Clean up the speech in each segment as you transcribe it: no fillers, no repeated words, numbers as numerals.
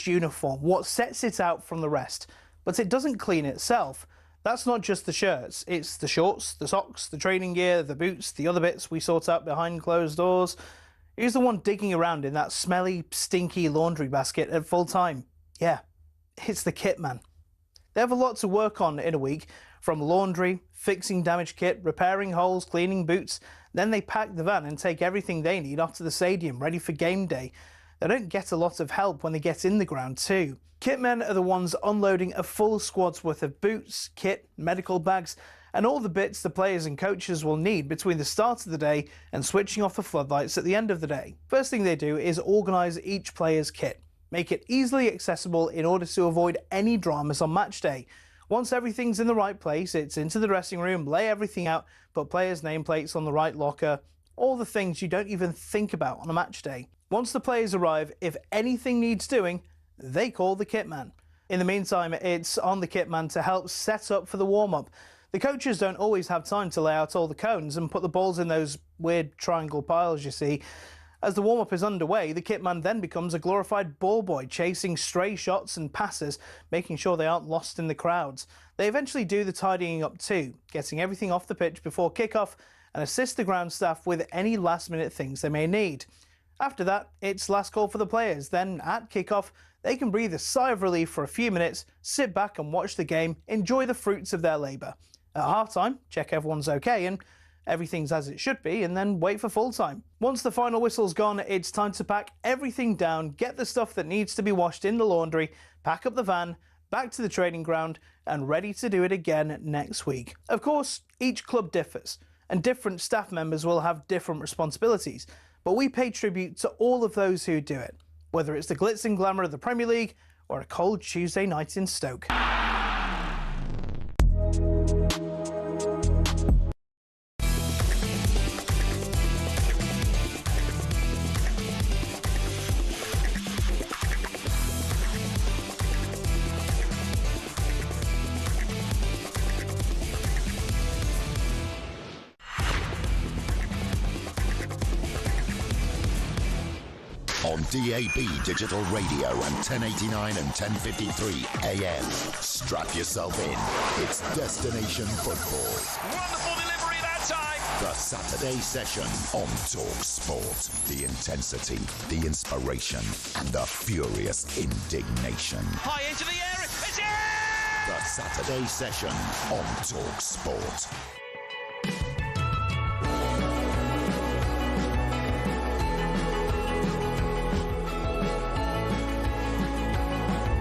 uniform, what sets it out from the rest. But it doesn't clean itself. That's not just the shirts, it's the shorts, the socks, the training gear, the boots, the other bits we sort out behind closed doors. Who's the one digging around in that smelly, stinky laundry basket at full time? Yeah, it's the kit man. They have a lot to work on in a week, from laundry, fixing damaged kit, repairing holes, cleaning boots. Then they pack the van and take everything they need off to the stadium, ready for game day. They don't get a lot of help when they get in the ground too. Kitmen are the ones unloading a full squad's worth of boots, kit, medical bags, and all the bits the players and coaches will need between the start of the day and switching off the floodlights at the end of the day. First thing they do is organise each player's kit, make it easily accessible in order to avoid any dramas on match day. Once everything's in the right place, it's into the dressing room, lay everything out, put players' nameplates on the right locker, all the things you don't even think about on a match day. Once the players arrive, if anything needs doing, they call the kit man. In the meantime, it's on the kit man to help set up for the warm-up. The coaches don't always have time to lay out all the cones and put the balls in those weird triangle piles you see. As the warm-up is underway, the kit man then becomes a glorified ball boy, chasing stray shots and passes, making sure they aren't lost in the crowds. They eventually do the tidying up too, getting everything off the pitch before kick-off and assist the ground staff with any last-minute things they may need. After that, it's last call for the players. Then, at kick-off, they can breathe a sigh of relief for a few minutes, sit back and watch the game, enjoy the fruits of their labour. At half-time, check everyone's okay and everything's as it should be, and then wait for full-time. Once the final whistle's gone, it's time to pack everything down, get the stuff that needs to be washed in the laundry, pack up the van, back to the training ground, and ready to do it again next week. Of course, each club differs, and different staff members will have different responsibilities, but we pay tribute to all of those who do it, whether it's the glitz and glamour of the Premier League or a cold Tuesday night in Stoke. On DAB Digital Radio and 1089 and 1053 AM. Strap yourself in. It's Destination Football. Wonderful delivery that time. The Saturday session on talkSPORT. The intensity, the inspiration, and the furious indignation. High into the air. It's in! The Saturday session on talkSPORT.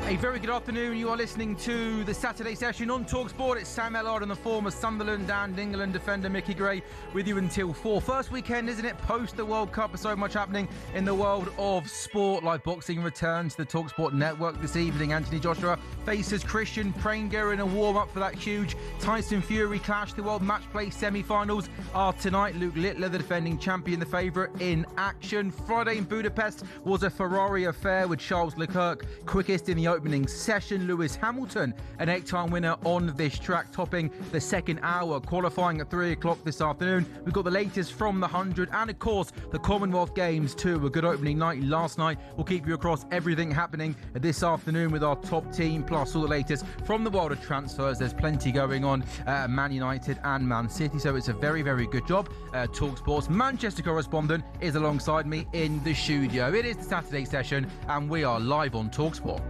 A very good afternoon. You are listening to the Saturday session on talkSPORT. It's Sam Ellard and the former Sunderland and England defender Micky Gray with you until 4. First weekend, isn't it? Post the World Cup. So much happening in the world of sport. Live boxing returns to the talkSPORT network this evening. Anthony Joshua faces Christian Pranger in a warm-up for that huge Tyson Fury clash. The World Match Play semi-finals are tonight. Luke Littler, the defending champion, the favourite, in action. Friday in Budapest was a Ferrari affair with Charles Leclerc quickest in the opening session. Lewis Hamilton, an 8-time winner on this track, topping the second hour, qualifying at 3 o'clock this afternoon. We've got the latest from the 100 and, of course, the Commonwealth Games too. A good opening night last night. We'll keep you across everything happening this afternoon with our top team, plus all the latest from the world of transfers. There's plenty going on at Man United and Man City, so it's a very, very good job. talkSPORT's Manchester correspondent is alongside me in the studio. It is the Saturday session and we are live on talkSPORT.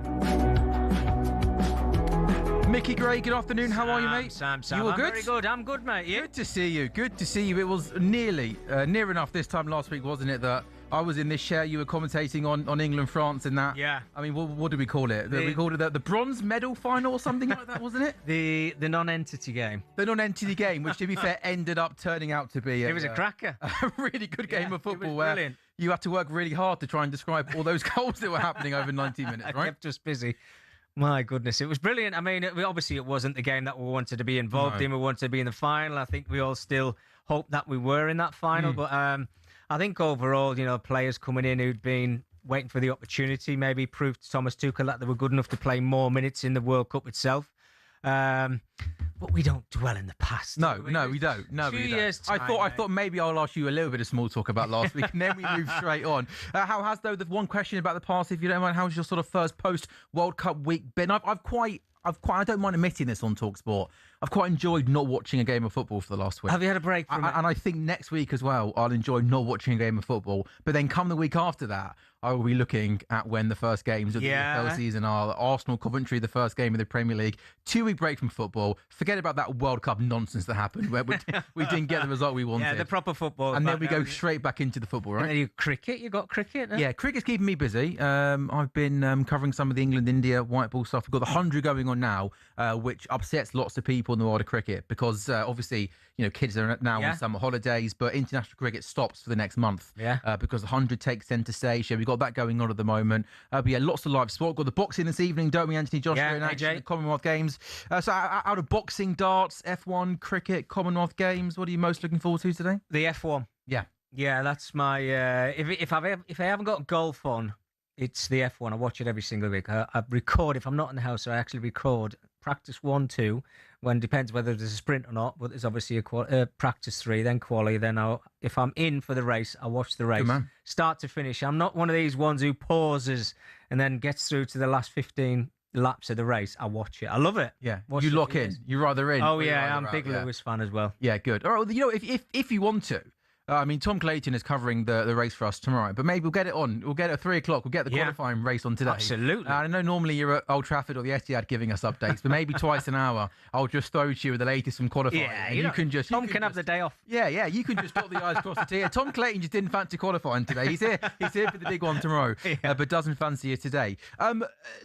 Micky Gray, good afternoon. How are you, mate? Sam, you all good? Very good. I'm good, mate. You? Good to see you. Good to see you. It was nearly, near enough this time last week, wasn't it, that I was in this chair, you were commentating on England-France and that. Yeah. I mean, what did we call it? We called it the bronze medal final or something like that, wasn't it? The non-entity game. The non-entity game, which, to be fair, ended up turning out to be It was a cracker. A really good game of football. It was brilliant. Where you had to work really hard to try and describe all those goals that were happening over 90 minutes, right? I kept us busy. My goodness, it was brilliant. I mean, obviously it wasn't the game that we wanted to be involved in. We wanted to be in the final. I think we all still hope that we were in that final. But I think overall, you know, players coming in who'd been waiting for the opportunity maybe proved to Thomas Tuchel that they were good enough to play more minutes in the World Cup itself. But we don't dwell in the past. No, we don't. No, 2 we don't. years' time, I thought maybe I'll ask you a little bit of small talk about last week, and then we move straight on. How has, though, the one question about the past, if you don't mind, how's your sort of first post-World Cup week been? I don't mind admitting this on talkSPORT. I've quite enjoyed not watching a game of football for the last week. Have you had a break from it? And I think next week as well, I'll enjoy not watching a game of football. But then come the week after that, I will be looking at when the first games of the EFL season are. Arsenal, Coventry, the first game of the Premier League. 2-week break from football. Forget about that World Cup nonsense that happened where we didn't get the result we wanted. Yeah, the proper football. And then we go straight back into the football, right? And then cricket. You got cricket? Yeah, cricket's keeping me busy. I've been covering some of the England-India white ball stuff. We've got the 100 going on now, which upsets lots of people in the world of cricket because obviously, kids are now on summer holidays, but international cricket stops for the next month because the 100 takes centre stage. Yeah, we've got that going on at the moment. But yeah, lots of live sport. Got the boxing this evening, don't we, Anthony Joshua in action at the Commonwealth Games. So out of boxing, darts, F1, cricket, Commonwealth Games, what are you most looking forward to today? The F1. Yeah, that's my. If I haven't got golf on, it's the F1. I watch it every single week. I record if I'm not in the house. I actually record practice 1, 2. When depends whether there's a sprint or not. But there's obviously a practice 3, then quali. Then if I'm in for the race, I watch the race start to finish. I'm not one of these ones who pauses and then gets through to the last 15 laps of the race. I watch it. I love it. Yeah, you lock in. You're rather in. Oh yeah, I'm a big Lewis fan as well. Yeah, good. All right, well, if you want to. Tom Clayton is covering the race for us tomorrow, but maybe we'll get it on. We'll get it at 3 o'clock. We'll get the qualifying race on today. Absolutely. I know normally you're at Old Trafford or the Etihad giving us updates, but maybe twice an hour I'll just throw to you with the latest from qualifying. Yeah, you can just Tom can have the day off. Yeah, you can just dot the I's across the T. Tom Clayton just didn't fancy qualifying today. He's here for the big one tomorrow, but doesn't fancy it today.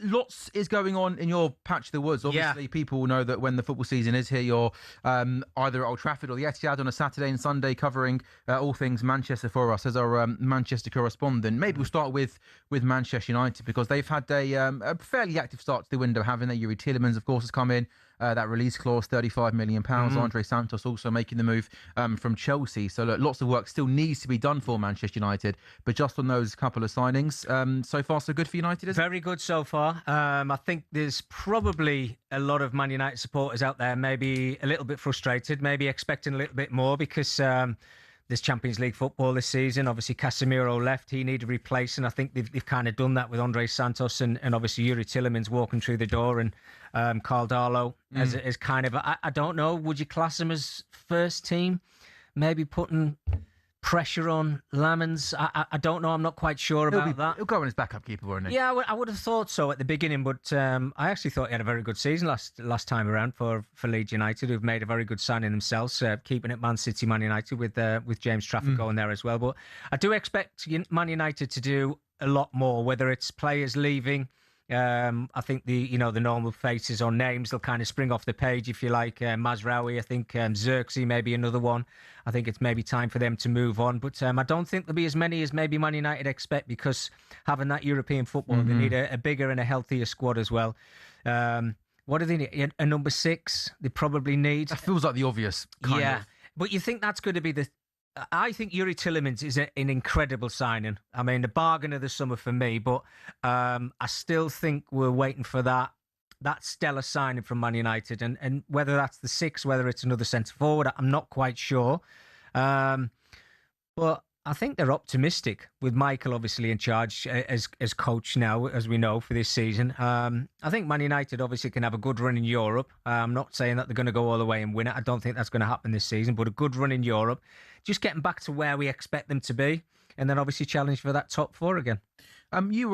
Lots is going on in your patch of the woods. Obviously, people will know that when the football season is here, you're either at Old Trafford or the Etihad on a Saturday and Sunday covering all things Manchester for us as our Manchester correspondent. Maybe we'll start with Manchester United because they've had a fairly active start to the window, haven't they? Yuri Tielemans, of course, has come in. That release clause, £35 million. Andre Santos also making the move from Chelsea. So look, lots of work still needs to be done for Manchester United. But just on those couple of signings, so far so good for United, isn't it? Very good so far. I think there's probably a lot of Man United supporters out there maybe a little bit frustrated, maybe expecting a little bit more because there's Champions League football this season. Obviously, Casemiro left. He needed replacing. I think they've kind of done that with Andre Santos and obviously Yuri Tielemans walking through the door and Carl Darlow as kind of, I don't know, would you class him as first team? Maybe putting pressure on Lamens. I don't know. I'm not quite sure about that. He'll go on his backup keeper, won't he? Yeah, I would have thought so at the beginning, but I actually thought he had a very good season last time around for Leeds United, who've made a very good signing themselves, keeping it Man United with James Trafford going there as well. But I do expect Man United to do a lot more, whether it's players leaving. I think the normal faces or names, they'll kind of spring off the page, if you like. Mazraoui, I think Xerxes, maybe another one. I think it's maybe time for them to move on. But I don't think there'll be as many as maybe Man United expect because having that European football, they need a bigger and a healthier squad as well. What do they need? A number 6 they probably need. That feels like the obvious kind of. But you think that's going to be I think Yuri Tielemans is an incredible signing. I mean, the bargain of the summer for me, but I still think we're waiting for that stellar signing from Man United. And whether that's the 6, whether it's another centre-forward, I'm not quite sure. But I think they're optimistic with Michael obviously in charge as coach now, as we know, for this season. I think Man United obviously can have a good run in Europe. I'm not saying that they're going to go all the way and win it. I don't think that's going to happen this season, but a good run in Europe. Just getting back to where we expect them to be, and then obviously challenge for that top 4 again. You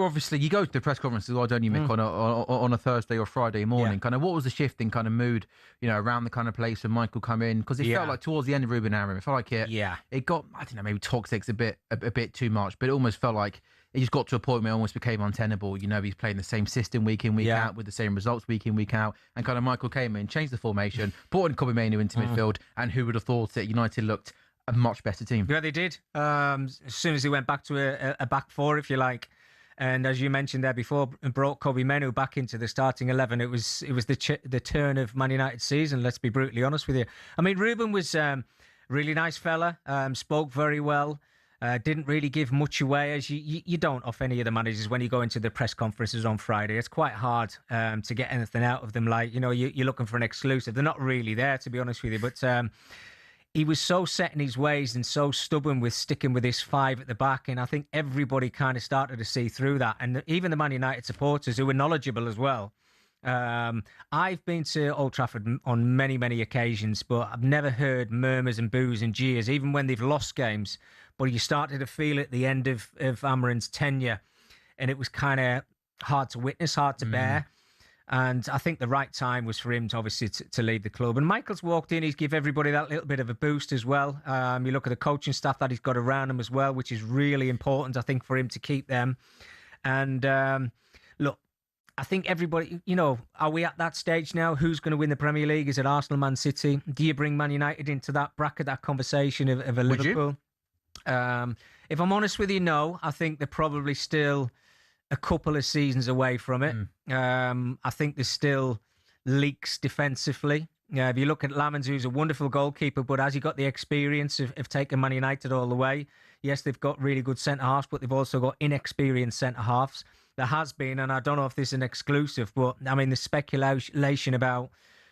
go to the press conferences, why don't you, Mick, on a Thursday or Friday morning? Yeah. Kind of what was the shift in kind of mood, around the kind of place when Michael come in? Because it felt like towards the end of Ruben Amorim, it felt like it got, I don't know, maybe toxic's a bit too much, but it almost felt like it just got to a point where it almost became untenable. He's playing the same system week in, week out with the same results week in, week out. And kind of Michael came in, changed the formation, brought in Kobe Mainoo into midfield, and who would have thought that United looked a much better team? Yeah, they did. As soon as he went back to a back 4, if you like. And as you mentioned there before, brought Kobe Mainoo back into the starting 11. It was the turn of Man United's season, let's be brutally honest with you. I mean, Ruben was really nice fella, spoke very well. Didn't really give much away, as you don't off any of the managers when you go into the press conferences on Friday. It's quite hard to get anything out of them. Like, you're looking for an exclusive. They're not really there, to be honest with you. But he was so set in his ways and so stubborn with sticking with his 5 at the back. And I think everybody kind of started to see through that. And even the Man United supporters, who were knowledgeable as well. I've been to Old Trafford on many, many occasions, but I've never heard murmurs and boos and jeers, even when they've lost games. But you started to feel it at the end of Amarin's tenure, and it was kind of hard to witness, hard to bear. And I think the right time was for him to obviously to leave the club. And Michael's walked in, he's give everybody that little bit of a boost as well. You look at the coaching staff that he's got around him as well, which is really important, I think, for him to keep them. And look, I think everybody, are we at that stage now? Who's going to win the Premier League? Is it Arsenal, Man City? Do you bring Man United into that bracket, that conversation of a Liverpool? If I'm honest with you, no. I think they're probably still a couple of seasons away from it. I think there's still leaks defensively. If you look at Lamens, who's a wonderful goalkeeper, but has he got the experience of taking Man United all the way? Yes, they've got really good centre-halves, but they've also got inexperienced centre-halves. There has been, and I don't know if this is an exclusive, but I mean, the speculation about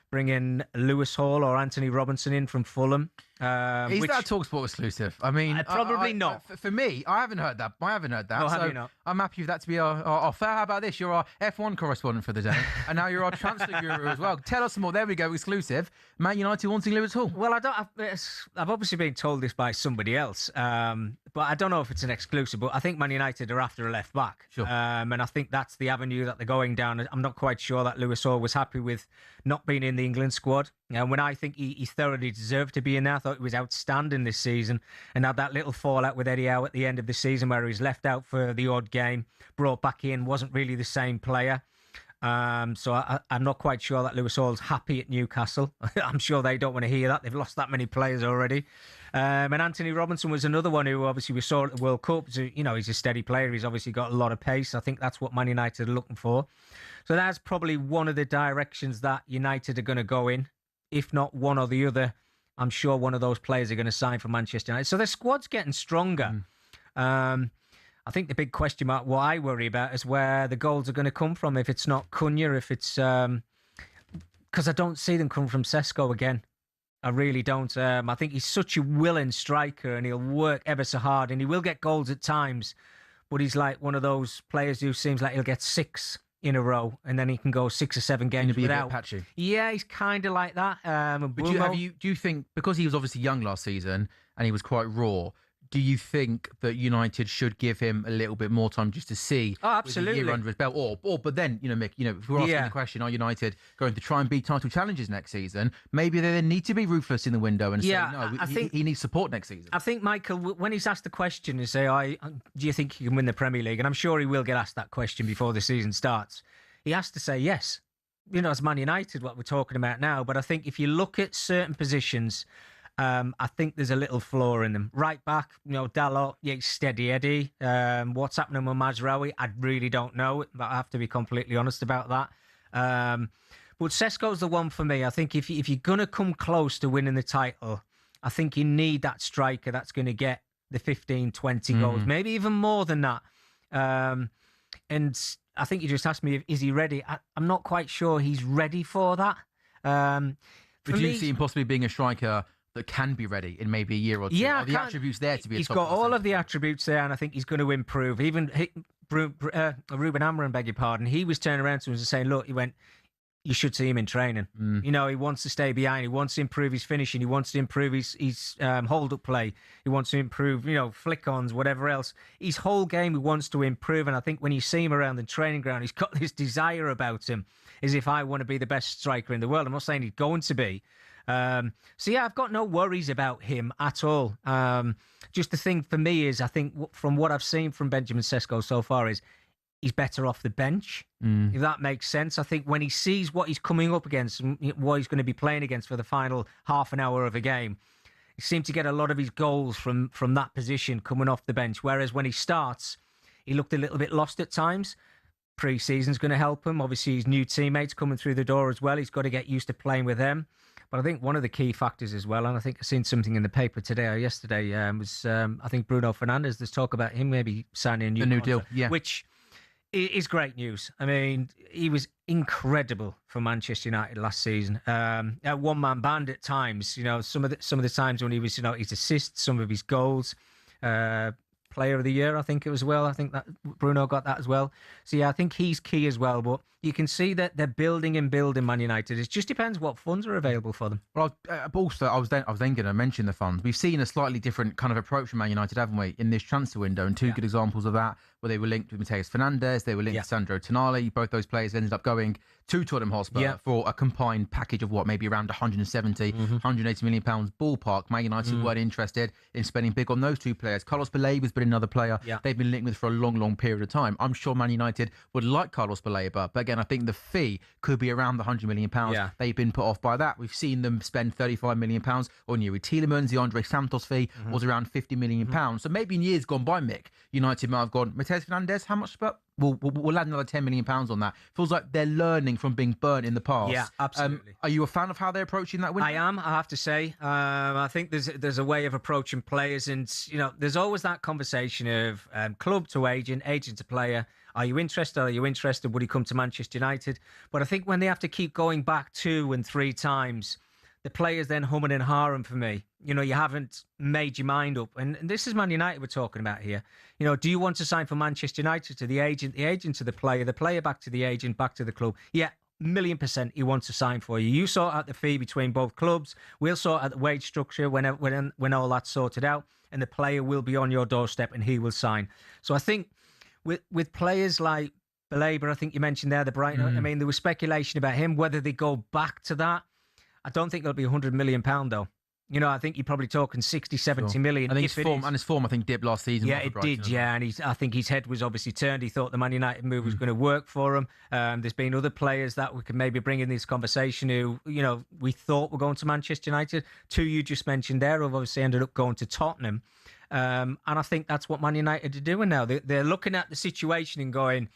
bringing Lewis Hall or Anthony Robinson in from Fulham. Is that a talkSPORT exclusive? I mean, probably not. For me, I haven't heard that. Oh, have you not? I'm happy for that to be our fair. How about this? You're our F1 correspondent for the day, and now you're our transfer guru as well. Tell us some more. There we go, exclusive. Man United wanting Lewis Hall. Well, I've obviously been told this by somebody else, but I don't know if it's an exclusive. But I think Man United are after a left back, sure. And I think that's the avenue that they're going down. I'm not quite sure that Lewis Hall was happy with not being in the England squad. And when I think he thoroughly deserved to be in there, I thought he was outstanding this season, and had that little fallout with Eddie Howe at the end of the season where he was left out for the odd game, brought back in, wasn't really the same player. So I'm not quite sure that Lewis Hall's happy at Newcastle. I'm sure they don't want to hear that. They've lost that many players already. And Anthony Robinson was another one who obviously we saw at the World Cup. So, he's a steady player. He's obviously got a lot of pace. I think that's what Man United are looking for. So that's probably one of the directions that United are going to go in. If not one or the other, I'm sure one of those players are going to sign for Manchester United. So their squad's getting stronger. I think the big question mark, what I worry about, is where the goals are going to come from. If it's not Cunha, if it's... Because I don't see them come from Sesko again. I really don't. I think he's such a willing striker, and he'll work ever so hard, and he will get goals at times. But he's like one of those players who seems like he'll get 6 in a row, and then he can go 6 or 7 games without. A bit patchy. Yeah, he's kind of like that. But do you think, because he was obviously young last season and he was quite raw, do you think that United should give him a little bit more time just to see? Oh, absolutely. With a year under his belt, but then, Mick, if we're asking the question, are United going to try and beat title challenges next season? Maybe they then need to be ruthless in the window and say no. I think he needs support next season. I think Michael, when he's asked the question, and say, "Do you think he can win the Premier League?" and I'm sure he will get asked that question before the season starts, he has to say yes. It's Man United what we're talking about now, but I think if you look at certain positions. I think there's a little flaw in them. Right back, Dalot, he's steady Eddie. What's happening with Mazraoui, I really don't know. But I have to be completely honest about that. But Sesko's the one for me. I think if you're going to come close to winning the title, I think you need that striker that's going to get the 15, 20 goals, maybe even more than that. And I think you just asked me, is he ready? I'm not quite sure he's ready for that. But do you see him possibly being a striker that can be ready in maybe a year or two? Yeah, are the attributes there to be a He's top got all of the attributes there, and I think he's going to improve. Even Ruben Amorim, beg your pardon, he was turning around to us and saying, look, he went, you should see him in training. He wants to stay behind. He wants to improve his finishing. He wants to improve his hold-up play. He wants to improve, flick-ons, whatever else. His whole game he wants to improve, and I think when you see him around the training ground, he's got this desire about him, as if I want to be the best striker in the world. I'm not saying he's going to be. So yeah, I've got no worries about him at all. Just the thing for me is, I think from what I've seen from Benjamin Sesko so far is he's better off the bench, if that makes sense. I think when he sees what he's coming up against and what he's going to be playing against for the final half an hour of a game, he seemed to get a lot of his goals from that position coming off the bench. Whereas when he starts, he looked a little bit lost at times. Pre-season's going to help him. Obviously, his new teammates coming through the door as well. He's got to get used to playing with them. But I think one of the key factors as well, and I think I've seen something in the paper today or yesterday, was I think Bruno Fernandes. There's talk about him maybe signing a new deal, yeah. Which is great news. I mean, he was incredible for Manchester United last season. A one-man band at times. You know, some of the times when he was, you know, his assists, some of his goals. Player of the Year, I think it was well. I think that Bruno got that as well. So yeah, I think he's key as well. But you can see that they're building and building Man United. It just depends what funds are available for them. Well, also I was then going to mention the funds. We've seen a slightly different kind of approach from Man United, haven't we, in this transfer window? And two good examples of that, where they were linked with Mateus Fernandes, they were linked with Sandro Tonali. Both those players ended up going to Tottenham Hotspur for a combined package of maybe around 170, 180 million pounds ballpark. Man United weren't interested in spending big on those two players. Carlos Balaba's been another player they've been linked with for a long, long period of time. I'm sure Man United would like Carlos Baleba, but again, I think the fee could be around the 100 million pounds. They've been put off by that. We've seen them spend 35 million pounds on Yuri Tielemans. The Andre Santos fee was around 50 million pounds. So maybe in years gone by, Mick, United might have gone, Mateus Fernandes, how much? But we'll add another 10 million pounds on that. Feels like they're learning from being burnt in the past. Yeah, absolutely. Are you a fan of how they're approaching that window? I am, I have to say. I think there's a way of approaching players, and you know, there's always that conversation of club to agent, agent to player. Are you interested? Are you interested? Would he come to Manchester United? But I think when they have to keep going back 2 and 3 times, the players then humming and hawing for me. You know, you haven't made your mind up. And this is Man United we're talking about here. You know, do you want to sign for Manchester United, to the agent to the player back to the agent, back to the club? Yeah, 1,000,000% he wants to sign for you. You sort out the fee between both clubs. We'll sort out the wage structure when all that's sorted out. And the player will be on your doorstep and he will sign. So I think with players like Baleba, I think you mentioned there, the Brighton. I mean, there was speculation about him, whether they go back to that. I don't think it'll be £100 million, though. You know, I think you're probably talking 60, 70 million. I think his form, I think, dipped last season. Yeah, it did, and I think his head was obviously turned. He thought the Man United move was going to work for him. There's been other players that we could maybe bring in this conversation who, you know, we thought were going to Manchester United. 2 you just mentioned there have obviously ended up going to Tottenham. And I think that's what Man United are doing now. They're looking at the situation and going,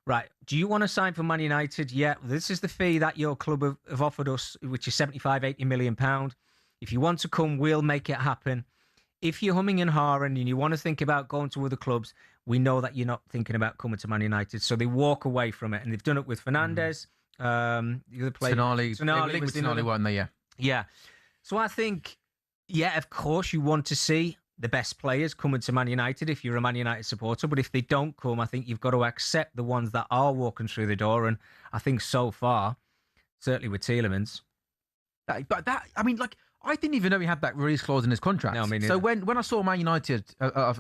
right, do you want to sign for Man United? Yeah, this is the fee that your club have offered us, which is 75, 80 million pound. If you want to come, we'll make it happen. If you're humming and hawing and you want to think about going to other clubs, we know that you're not thinking about coming to Man United. So they walk away from it. And they've done it with Fernandes. The other player, Tonali, weren't they? Yeah. Yeah. So I think, yeah, of course you want to see the best players coming to Man United if you're a Man United supporter. But if they don't come, I think you've got to accept the ones that are walking through the door. And I think so far, certainly with Tielemans. I didn't even know he had that release clause in his contract. No, so when I saw Man United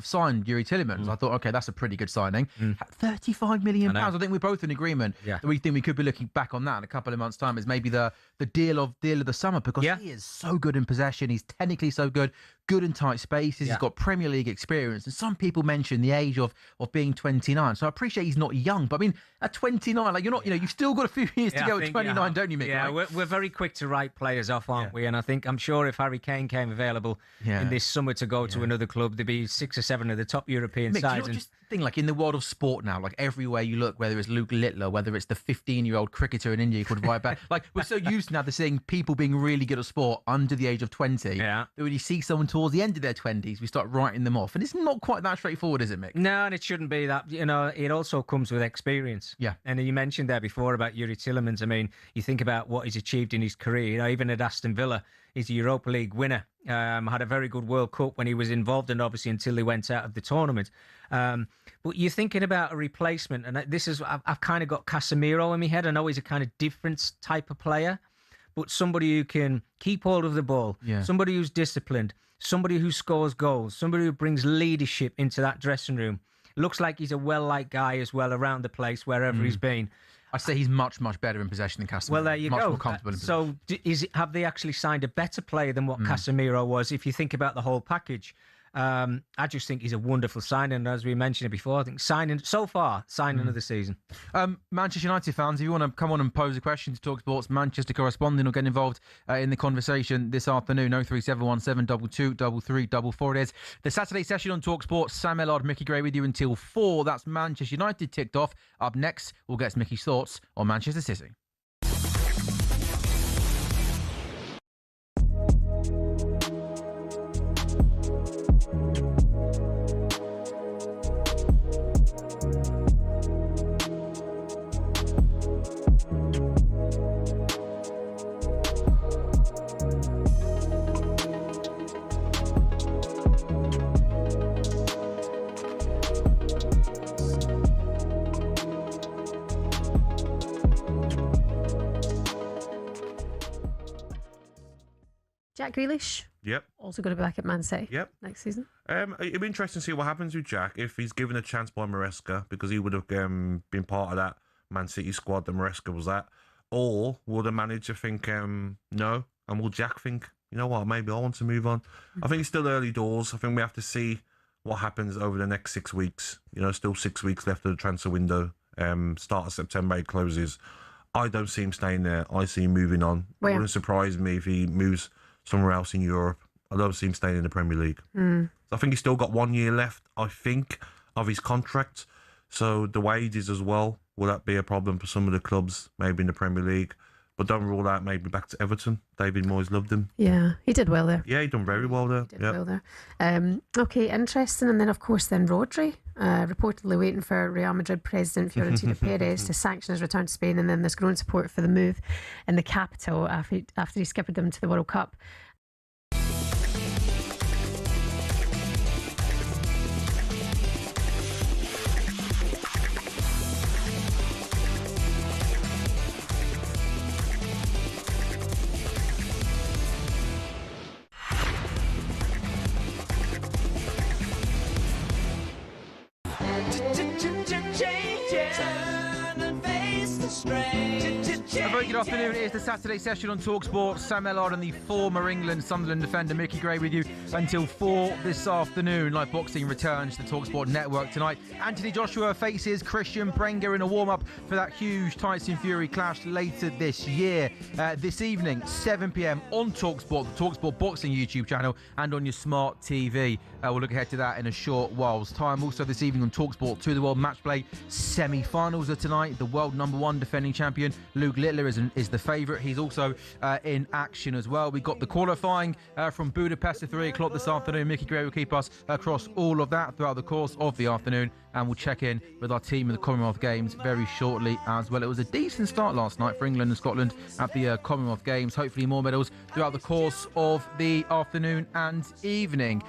signed Yuri Tielemans, I thought, okay, that's a pretty good signing. 35 million pounds. I think we're both in agreement that we think we could be looking back on that in a couple of months' time as maybe the deal of the summer, because he is so good in possession. He's technically so good in tight spaces. He's got Premier League experience. And some people mention the age of being 29. So I appreciate he's not young, but I mean, at 29, like you're not, you've still got a few years to go at 29, don't you, Mick? Yeah, right? we're very quick to write players off, aren't we? And I'm sure if Harry Kane came available in this summer to go to another club, there'd be 6 or 7 of the top European Mick, sides. Do you know just thing, like in the world of sport now, like everywhere you look, whether it's Luke Littler, whether it's the 15-year-old cricketer in India called Vibat, like we're so used now to seeing people being really good at sport under the age of 20. That when you see someone towards the end of their 20s, we start writing them off. And it's not quite that straightforward, is it, Mick? No, and it shouldn't be that. You know, it also comes with experience. Yeah. And you mentioned there before about Yuri Tielemans. I mean, you think about what he's achieved in his career. You know, even at Aston Villa, he's a Europa League winner. Had a very good World Cup when he was involved, and obviously until they went out of the tournament. But you're thinking about a replacement, and this is I've kind of got Casemiro in my head. I know he's a kind of different type of player, but somebody who can keep hold of the ball, somebody who's disciplined, somebody who scores goals, somebody who brings leadership into that dressing room. Looks like he's a well-liked guy as well around the place, wherever he's been. I'd say he's much, much better in possession than Casemiro. Well, there you much go. More comfortable in possession. So have they actually signed a better player than what Casemiro was, if you think about the whole package? I just think he's a wonderful signing. As we mentioned it before, I think signing of the season. Manchester United fans, if you want to come on and pose a question to talkSPORT's Manchester correspondent or get involved in the conversation this afternoon, 03717 223344 it is. The Saturday session on talkSPORT, Sam Ellard, Micky Gray with you until 4. That's Manchester United ticked off. Up next, we'll get Micky's thoughts on Manchester City. Jack Grealish. Yep. Also going to be back at Man City. Yep. Next season. It'd be interesting to see what happens with Jack if he's given a chance by Maresca, because he would have been part of that Man City squad that Maresca was at. Or will the manager think, no? And will Jack think, you know what, maybe I want to move on? I think it's still early doors. I think we have to see what happens over the next 6 weeks. Still 6 weeks left of the transfer window. Start of September, it closes. I don't see him staying there. I see him moving on. It wouldn't surprise me if he moves somewhere else in Europe. I don't see him staying in the Premier League. So I think he's still got 1 year left, I think, of his contract. So the wages as well, will that be a problem for some of the clubs, maybe in the Premier League? But don't rule out maybe back to Everton. David Moyes loved him. Yeah, he did well there. Yeah, he done very well there. He did well there. Okay, interesting. And then, of course, Rodri, reportedly waiting for Real Madrid president Florentino Perez to sanction his return to Spain. And then there's growing support for the move in the capital after he skippered them to the World Cup. A very good afternoon. It is the Saturday session on talkSPORT. Sam Ellard and the former England Sunderland defender Micky Gray with you until 4 this afternoon. Live boxing returns to the talkSPORT network tonight. Anthony Joshua faces Christian Prenga in a warm-up for that huge Tyson Fury clash later this year. This evening, 7 p.m. on talkSPORT, the talkSPORT boxing YouTube channel, and on your smart TV. We'll look ahead to that in a short while's time. Also this evening on talkSPORT, 2 of the World Match Play semi-finals are tonight. The world #1 defending champion Luke Littler is the favourite. He's also in action as well. We got the qualifying from Budapest at 3 o'clock this afternoon. Micky Gray will keep us across all of that throughout the course of the afternoon, and we'll check in with our team in the Commonwealth Games very shortly as well. It was a decent start last night for England and Scotland at the Commonwealth Games. Hopefully more medals throughout the course of the afternoon and evening.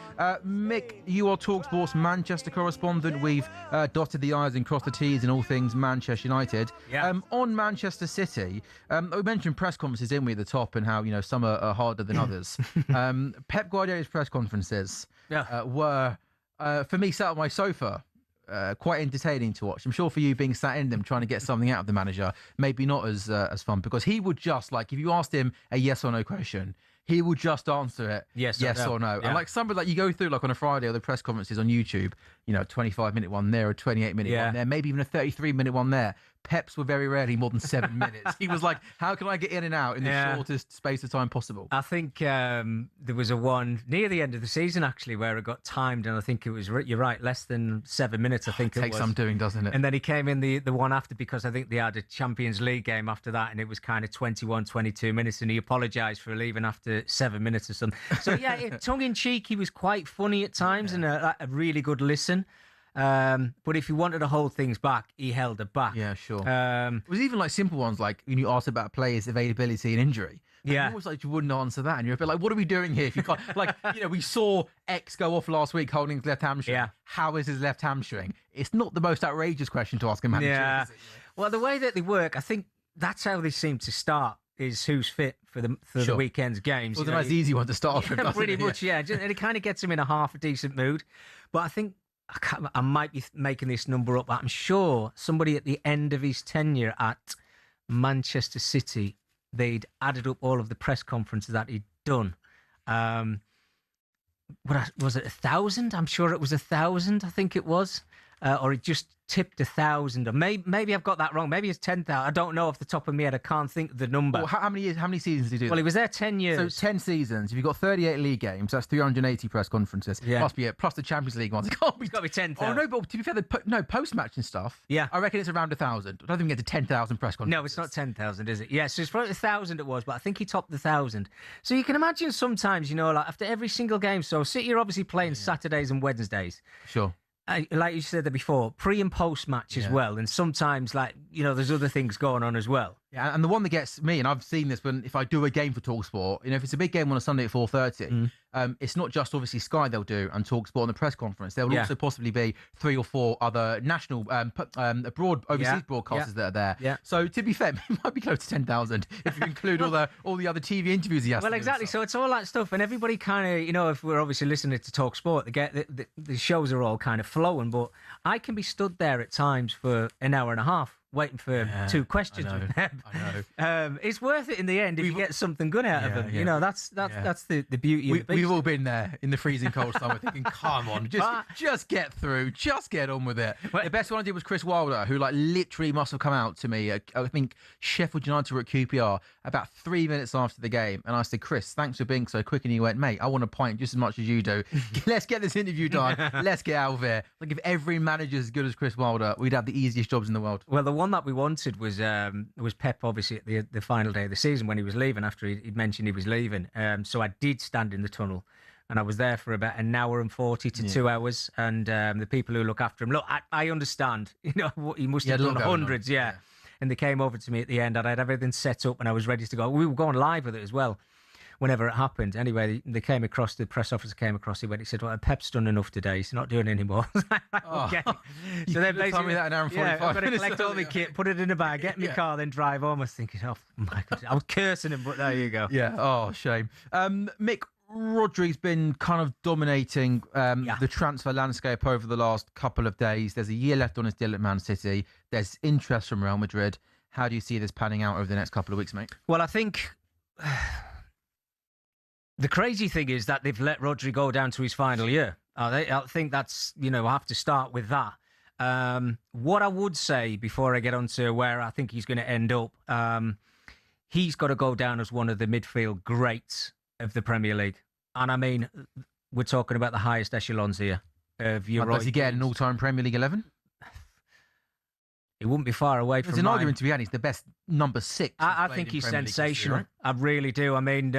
Mick, you are talkSPORT's Manchester correspondent. We've dotted the I's and crossed the T's in all things Manchester United. Yeah. On Manchester City, we mentioned press conferences, didn't we, at the top, and how some are harder than others. Pep Guardiola's press conferences were, for me, sat on my sofa, quite entertaining to watch. I'm sure for you, being sat in them, trying to get something out of the manager, maybe not as fun, because he would just, if you asked him a yes or no question, he would just answer it yes or no. Yeah. And somebody you go through on a Friday or the press conferences on YouTube, 25-minute one there, a 28-minute one there, maybe even a 33-minute one there. Pep's were very rarely more than 7 minutes. He was like, how can I get in and out in the shortest space of time possible? I think there was a one near the end of the season, actually, where it got timed, and I think it was, you're right, less than 7 minutes, I think it takes was. some doing, doesn't it? And then he came in the one after, because I think they had a Champions League game after that, and it was kind of 21, 22 minutes, and he apologised for leaving after 7 minutes or something. So, yeah, tongue-in-cheek, he was quite funny at times and a really good listen. But if he wanted to hold things back, he held it back. Yeah, sure. It was even simple ones, like when you asked about players' availability and injury. Yeah. You always you wouldn't answer that, and you're a bit like, what are we doing here? If you can't, we saw X go off last week holding his left hamstring. Yeah. How is his left hamstring? It's not the most outrageous question to ask a manager. Yeah. Is it? Well, the way that they work, I think that's how they seem to start. Is who's fit for the weekend's games. Well, the nice easy one to start off with. Pretty much, yeah. And it kind of gets him in a half a decent mood. But I think I might be making this number up. I'm sure somebody at the end of his tenure at Manchester City, they'd added up all of the press conferences that he'd done. Was it 1,000? I'm sure it was 1,000. I think it was, or it just tipped 1,000. Or maybe I've got that wrong. Maybe it's 10,000. I don't know off the top of my head. I can't think of the number. Well, how many seasons did he do? Well, he was there 10 years. So 10 seasons. If you've got 38 league games, that's 380 press conferences. Yeah. Must be it. Plus the Champions League ones. It's got to be 10,000. Oh, no, but to be fair, post-match and stuff. Yeah. I reckon it's around 1,000. I don't think we get to 10,000 press conferences. No, it's not 10,000, is it? Yeah, so it's probably 1,000 it was, but I think he topped the 1,000. So you can imagine sometimes, after every single game, so City are obviously playing Saturdays and Wednesdays. Sure. Like you said there before, pre and post match as well, and sometimes there's other things going on as well. Yeah, and the one that gets me, and I've seen this if I do a game for talkSPORT, if it's a big game on a Sunday at 4:30, it's not just obviously Sky they'll do and talkSPORT on the press conference. There will also possibly be 3 or 4 other national, abroad, overseas broadcasters that are there. Yeah. So to be fair, it might be close to 10,000 if you include all the other TV interviews he has to do. Well, exactly. So it's all that stuff, and everybody kind of, if we're obviously listening to talkSPORT, they get the shows are all kind of flowing. But I can be stood there at times for an hour and a half waiting for 2 questions with them. I know. It's worth it in the end if you get something good out of them. Yeah. That's the beauty of the beast. We've all been there in the freezing cold summer thinking, come on, just get through, just get on with it. The best one I did was Chris Wilder, who literally must have come out to me, I think Sheffield United were at QPR about 3 minutes after the game, and I said, Chris, thanks for being so quick, and he went, mate, I want a pint just as much as you do. Let's get this interview done. Let's get out of here. If every manager's as good as Chris Wilder, we'd have the easiest jobs in the world. Well, the one that we wanted was Pep, obviously, at the final day of the season when he was leaving, after he'd mentioned he was leaving. So I did stand in the tunnel, and I was there for about an hour and 40 to 2 hours. And the people who look after him, look, I understand. He must have done hundreds, yeah. And they came over to me at the end, and I had everything set up, and I was ready to go. We were going live with it as well, whenever it happened. Anyway, they came across, the press officer came across, he said, well, Pep's done enough today, he's not doing any more. Okay. So then basically, told me that an hour and 45 I've got to minutes collect all my kit, put it in a bag, get in my car, then drive home. I was thinking, oh my God, I was cursing him, but there you go. Yeah, oh, shame. Mick, Rodri's been kind of dominating the transfer landscape over the last couple of days. There's a year left on his deal at Man City. There's interest from Real Madrid. How do you see this panning out over the next couple of weeks, mate? Well, I think the crazy thing is that they've let Rodri go down to his final year. I think that's, I have to start with that. What I would say before I get on to where I think he's going to end up, he's got to go down as one of the midfield greats of the Premier League. And I mean, we're talking about the highest echelons here of Euro. Does he get an all-time Premier League 11? He wouldn't be far away from There's an argument to be had. He's the best number 6. I think he's sensational. History, right? I really do. I mean,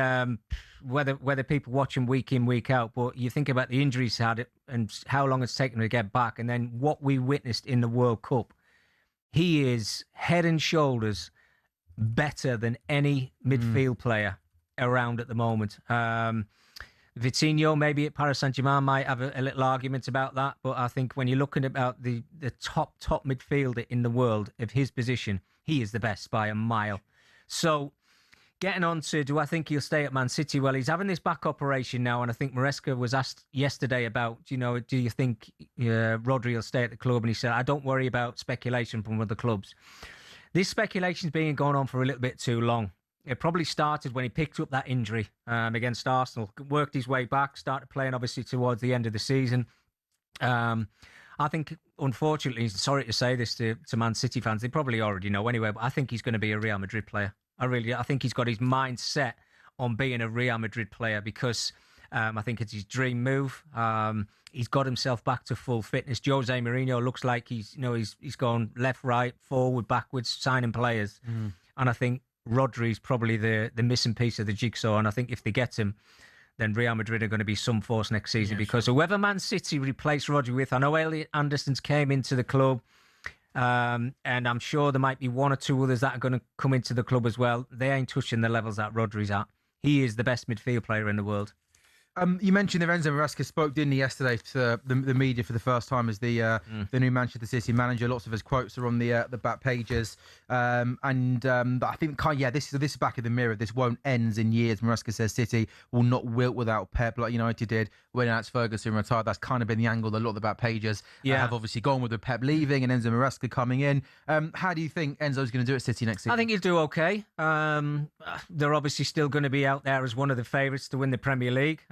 whether people watch him week in, week out, but you think about the injuries he's had and how long it's taken to get back, and then what we witnessed in the World Cup. He is head and shoulders better than any midfield player around at the moment. Vitinho, maybe at Paris Saint-Germain, might have a little argument about that. But I think when you're looking about the top midfielder in the world of his position, he is the best by a mile. So getting on to, do I think he'll stay at Man City? Well, he's having this back operation now. And I think Maresca was asked yesterday about, do you think Rodri will stay at the club? And he said, I don't worry about speculation from other clubs. This speculation's been going on for a little bit too long. It probably started when he picked up that injury against Arsenal, worked his way back, started playing obviously towards the end of the season. I think, unfortunately, sorry to say this to Man City fans, they probably already know anyway, but I think he's going to be a Real Madrid player. I think he's got his mind set on being a Real Madrid player because I think it's his dream move. He's got himself back to full fitness. Jose Mourinho looks like he's gone left, right, forward, backwards, signing players. And I think Rodri's probably the missing piece of the jigsaw, and I think if they get him, then Real Madrid are going to be some force next season because whoever Man City replace Rodri with, I know Elliot Anderson's came into the club, and I'm sure there might be 1 or 2 others that are going to come into the club as well. They ain't touching the levels that Rodri's at. He is the best midfield player in the world. You mentioned that Enzo Maresca spoke, didn't he, yesterday to the media for the first time as the new Manchester City manager. Lots of his quotes are on the back pages, but I think this is back in the mirror. This won't end in years. Maresca says City will not wilt without Pep like United did when Alex Ferguson retired. That's kind of been the angle that a lot of the back pages have obviously gone with Pep leaving and Enzo Maresca coming in. How do you think Enzo's going to do at City next season? I think he'll do okay. They're obviously still going to be out there as one of the favourites to win the Premier League.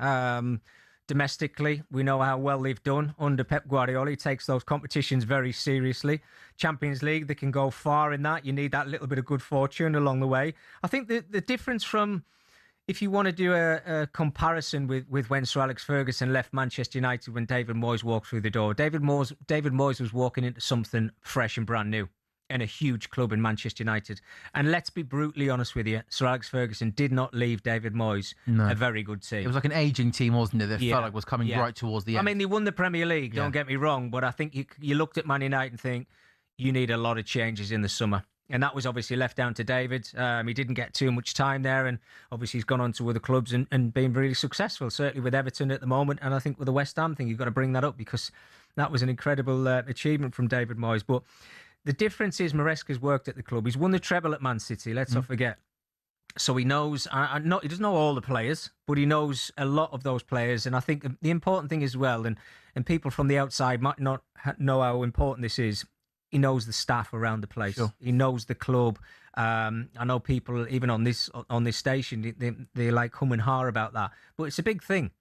Domestically, we know how well they've done under Pep Guardiola. He takes those competitions very seriously. Champions League, they can go far in that. You need that little bit of good fortune along the way. I think the difference from, if you want to do a comparison with when Sir Alex Ferguson left Manchester United when David Moyes walked through the door, David Moyes was walking into something fresh and brand new and a huge club in Manchester United. And let's be brutally honest with you, Sir Alex Ferguson did not leave David Moyes a very good team. It was like an ageing team, wasn't it? That felt like was coming right towards the end. I mean, they won the Premier League, don't get me wrong, but I think you looked at Man United and think, you need a lot of changes in the summer. And that was obviously left down to David. He didn't get too much time there, and obviously he's gone on to other clubs and been really successful, certainly with Everton at the moment. And I think with the West Ham thing, you've got to bring that up because that was an incredible achievement from David Moyes. But the difference is Maresca's worked at the club. He's won the treble at Man City, let's not forget. So he knows, he doesn't know all the players, but he knows a lot of those players. And I think the important thing as well, and people from the outside might not know how important this is, he knows the staff around the place. Sure. He knows the club. I know people, even on this station, they like hum and ha about that. But it's a big thing.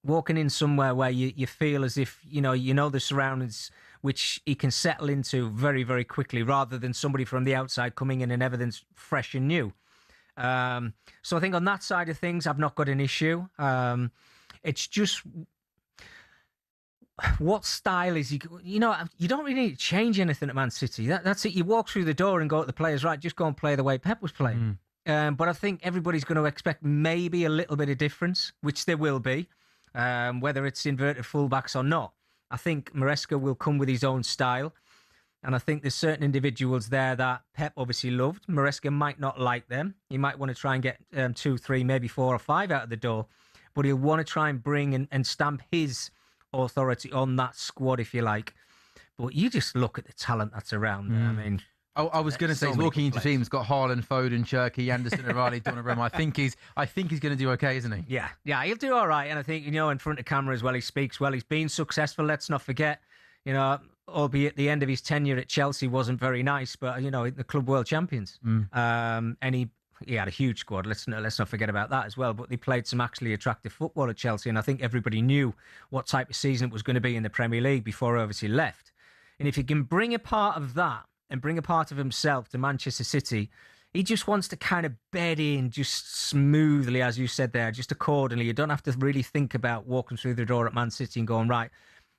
Walking in somewhere where you feel as if, you know the surroundings, which he can settle into very, very quickly, rather than somebody from the outside coming in and everything's fresh and new. So I think on that side of things, I've not got an issue. It's just, what style is he? You don't really need to change anything at Man City. That's it. You walk through the door and go to the players, right, just go and play the way Pep was playing. But I think everybody's going to expect maybe a little bit of difference, which there will be, whether it's inverted fullbacks or not. I think Maresca will come with his own style. And I think there's certain individuals there that Pep obviously loved. Maresca might not like them. He might want to try and get 2, 3, maybe 4 or 5 out of the door. But he'll want to try and bring and stamp his authority on that squad, if you like. But you just look at the talent that's around there. I mean, I was going to say, he's walking into teams, got Haaland, Foden, Cherky, Anderson, O'Reilly, Donnarumma. I think he's going to do okay, isn't he? Yeah, he'll do all right. And I think, in front of camera as well, he speaks well. He's been successful. Let's not forget, albeit the end of his tenure at Chelsea wasn't very nice, but the club world champions. And he had a huge squad. Let's not forget about that as well. But they played some actually attractive football at Chelsea, and I think everybody knew what type of season it was going to be in the Premier League before obviously left. And if he can bring a part of that and bring a part of himself to Manchester City, he just wants to kind of bed in just smoothly, as you said there, just accordingly. You don't have to really think about walking through the door at Man City and going, right,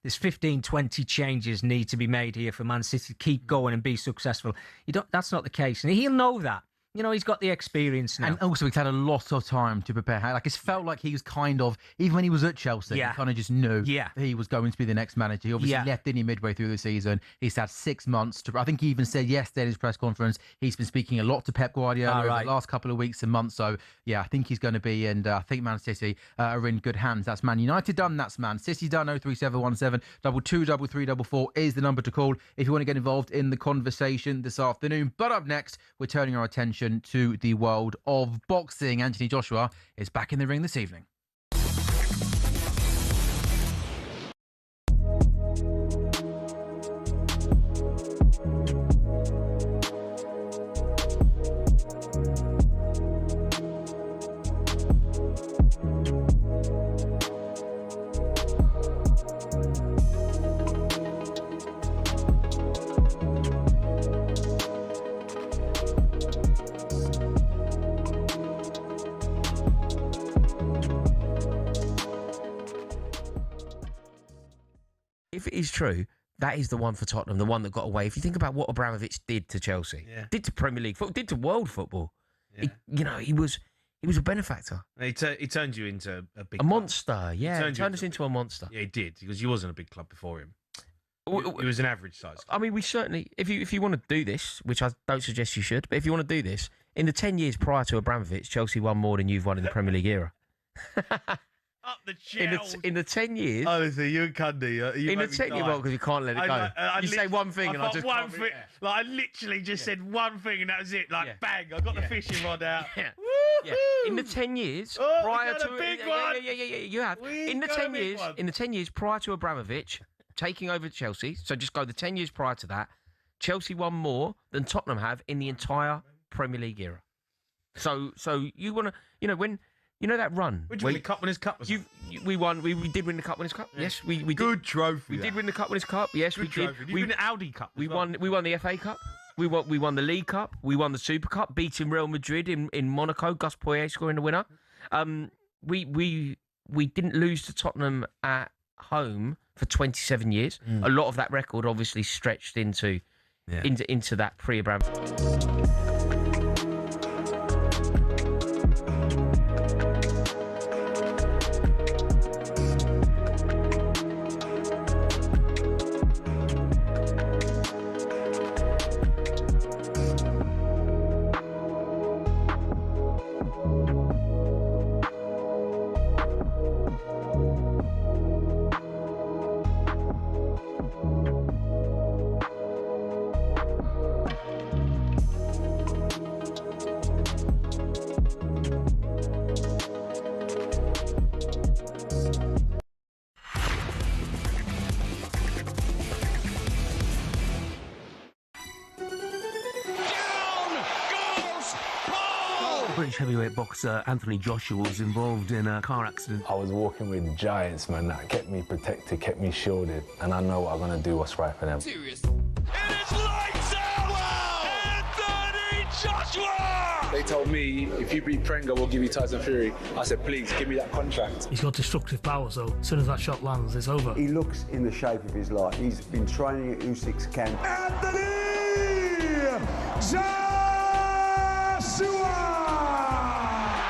there's 15, 20 changes need to be made here for Man City to keep going and be successful. That's not the case. And he'll know that. He's got the experience now. And also, he's had a lot of time to prepare. Like, it's felt like he was kind of, even when he was at Chelsea, he kind of just knew that he was going to be the next manager. He obviously left, didn't he, midway through the season. He's had 6 months to, I think he even said yesterday in his press conference, he's been speaking a lot to Pep Guardiola over the last couple of weeks and months. So, yeah, I think he's going to be, and I think Man City are in good hands. That's Man United done, that's Man City done. 03717 22 3344 is the number to call if you want to get involved in the conversation this afternoon. But up next, we're turning our attention to the world of boxing. Anthony Joshua is back in the ring this evening. If it is true, that is the one for Tottenham, the one that got away. If you think about what Abramovich did to Chelsea, did to Premier League football, did to world football, he was a benefactor. He turned you into a big monster. Yeah, he turned us into a monster. Yeah, he did, because you wasn't a big club before him. He was an average size club. I mean, we certainly, if you want to do this, which I don't suggest you should, but if you want to do this, in the 10 years prior to Abramovich, Chelsea won more than you've won in the Premier League era. Up the shells. In the 10 years... Honestly, you and Cundy, in the 10 years... Well, because you can't let it go. You say one thing and I just... one thing. I literally just said one thing and that was it. Bang, I got the fishing rod out. Yeah. In the 10 years prior to... a big one. Yeah, you have. In the 10 years prior to Abramovich taking over Chelsea, so just go the 10 years prior to that, Chelsea won more than Tottenham have in the entire Premier League era. So you want to... when... You know that run? Did you win the Cup Winners' Cup? We won. We did win the Cup Winners' Cup. Yeah. Yes, we did. Good trophy. We did win the Cup Winners' Cup. Yes, we did. We won the Audi Cup. We won the FA Cup. We won the League Cup. We won the Super Cup, beating Real Madrid in Monaco. Gus Poyet scoring the winner. We didn't lose to Tottenham at home for 27 years. A lot of that record obviously stretched into that pre-Abramovich. British heavyweight boxer Anthony Joshua was involved in a car accident. I was walking with giants, man, that kept me protected, kept me shielded, and I know I'm going to do what's right for them. Serious. It is lights out! Wow! Anthony Joshua! They told me, if you beat Prenga, we'll give you Tyson Fury. I said, please, give me that contract. He's got destructive power, so as soon as that shot lands, it's over. He looks in the shape of his life. He's been training at Usyk's camp. Anthony Joshua!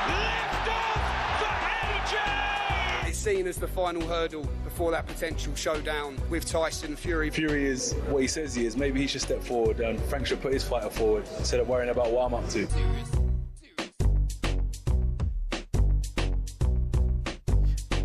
Lift off for AJ! It's seen as the final hurdle before that potential showdown with Tyson Fury. Fury is what he says he is. Maybe he should step forward and Frank should put his fighter forward instead of worrying about what I'm up to.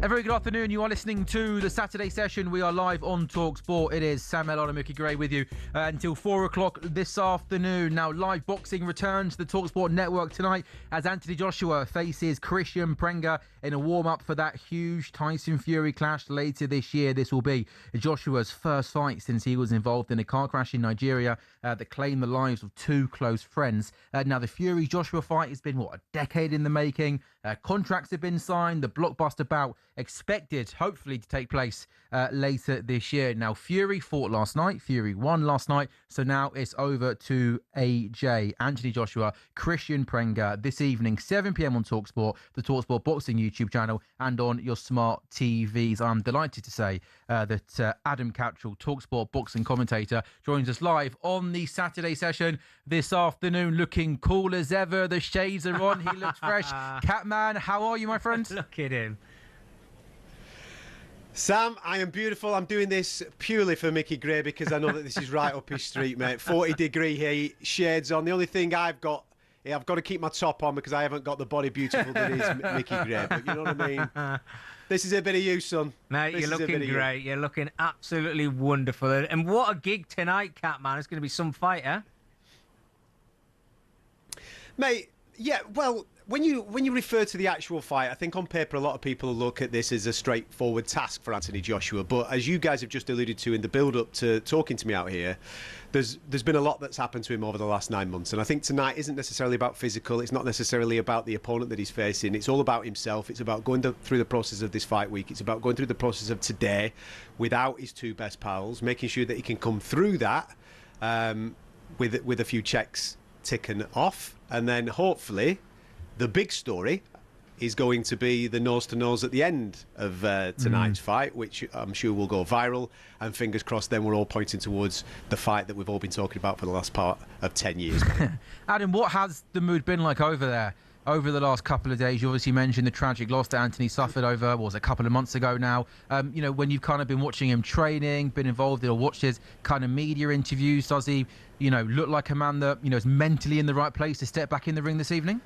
A very good afternoon. You are listening to the Saturday session. We are live on talkSPORT. It is Sam Ellard and Micky Gray with you until 4 o'clock this afternoon. Now, live boxing returns to the talkSPORT network tonight as Anthony Joshua faces Christian Prenga in a warm-up for that huge Tyson Fury clash later this year. This will be Joshua's first fight since he was involved in a car crash in Nigeria that claimed the lives of two close friends. Now, the Fury-Joshua fight has been, a decade in the making. Contracts have been signed. The blockbuster bout expected, hopefully, to take place later this year. Now, Fury fought last night. Fury won last night. So now it's over to AJ. Anthony Joshua, Christian Prenga this evening, 7 p.m. on talkSPORT, the talkSPORT Boxing YouTube channel, and on your smart TVs. I'm delighted to say that Adam Cattrall, talkSPORT boxing commentator, joins us live on the Saturday session this afternoon, looking cool as ever. The shades are on. He looks fresh. Catman, how are you, my friend? Look at him. Sam, I am beautiful. I'm doing this purely for Micky Gray because I know that this is right up his street, mate. 40-degree heat, shades on. The only thing I've got to keep my top on because I haven't got the body beautiful that is Micky Gray. But you know what I mean? This is a bit of you, son. Mate, you're looking great. You're looking absolutely wonderful. And what a gig tonight, Catman. It's going to be some fight, eh? Mate, yeah, well, when you refer to the actual fight, I think on paper a lot of people look at this as a straightforward task for Anthony Joshua. But as you guys have just alluded to in the build-up to talking to me out here, there's been a lot that's happened to him over the last 9 months. And I think tonight isn't necessarily about physical. It's not necessarily about the opponent that he's facing. It's all about himself. It's about going through the process of this fight week. It's about going through the process of today without his two best pals, making sure that he can come through that with a few checks taken off. And then hopefully the big story is going to be the nose-to-nose at the end of tonight's fight, which I'm sure will go viral. And fingers crossed, then we're all pointing towards the fight that we've all been talking about for the last part of 10 years. Adam, what has the mood been like over there over the last couple of days? You obviously mentioned the tragic loss that Anthony suffered over, what was it, a couple of months ago now. When you've kind of been watching him training, been involved in or watched his kind of media interviews, does he, look like a man that, is mentally in the right place to step back in the ring this evening?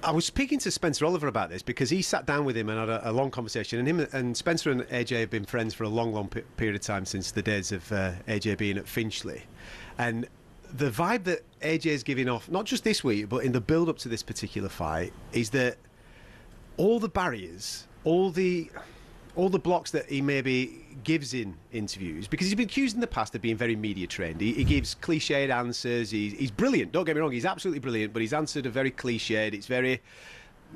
I was speaking to Spencer Oliver about this because he sat down with him and had a long conversation. And him and Spencer and AJ have been friends for a long period of time since the days of AJ being at Finchley. And the vibe that AJ is giving off, not just this week, but in the build-up to this particular fight, is that all the barriers, all the blocks that he maybe gives in interviews, because he's been accused in the past of being very media trained. He gives cliched answers. He's brilliant. Don't get me wrong. He's absolutely brilliant, but he's answered are very cliched. It's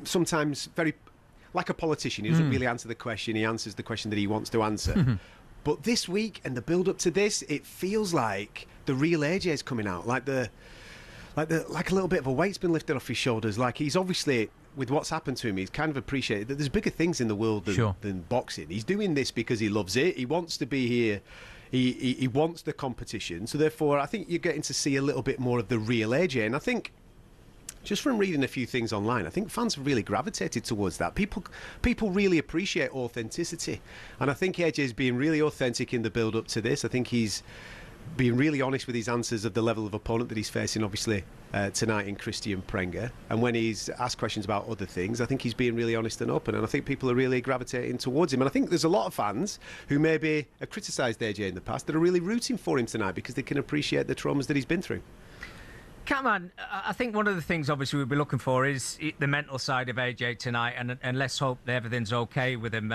sometimes very like a politician. He doesn't really answer the question. He answers the question that he wants to answer. But this week and the build up to this, it feels like the real AJ is coming out. Like a little bit of a weight's been lifted off his shoulders. Like he's obviously, with what's happened to him, he's kind of appreciated that there's bigger things in the world than boxing. He's doing this because he loves it. He wants to be here. He wants the competition. So therefore, I think you're getting to see a little bit more of the real AJ. And I think, just from reading a few things online, I think fans have really gravitated towards that. People really appreciate authenticity. And I think AJ is being really authentic in the build-up to this. I think he's being really honest with his answers of the level of opponent that he's facing, obviously, tonight in Christian Prenga. And when he's asked questions about other things, I think he's being really honest and open. And I think people are really gravitating towards him. And I think there's a lot of fans who maybe have criticised AJ in the past that are really rooting for him tonight because they can appreciate the traumas that he's been through. Catman, I think one of the things obviously we'll be looking for is the mental side of AJ tonight, and let's hope that everything's okay with him.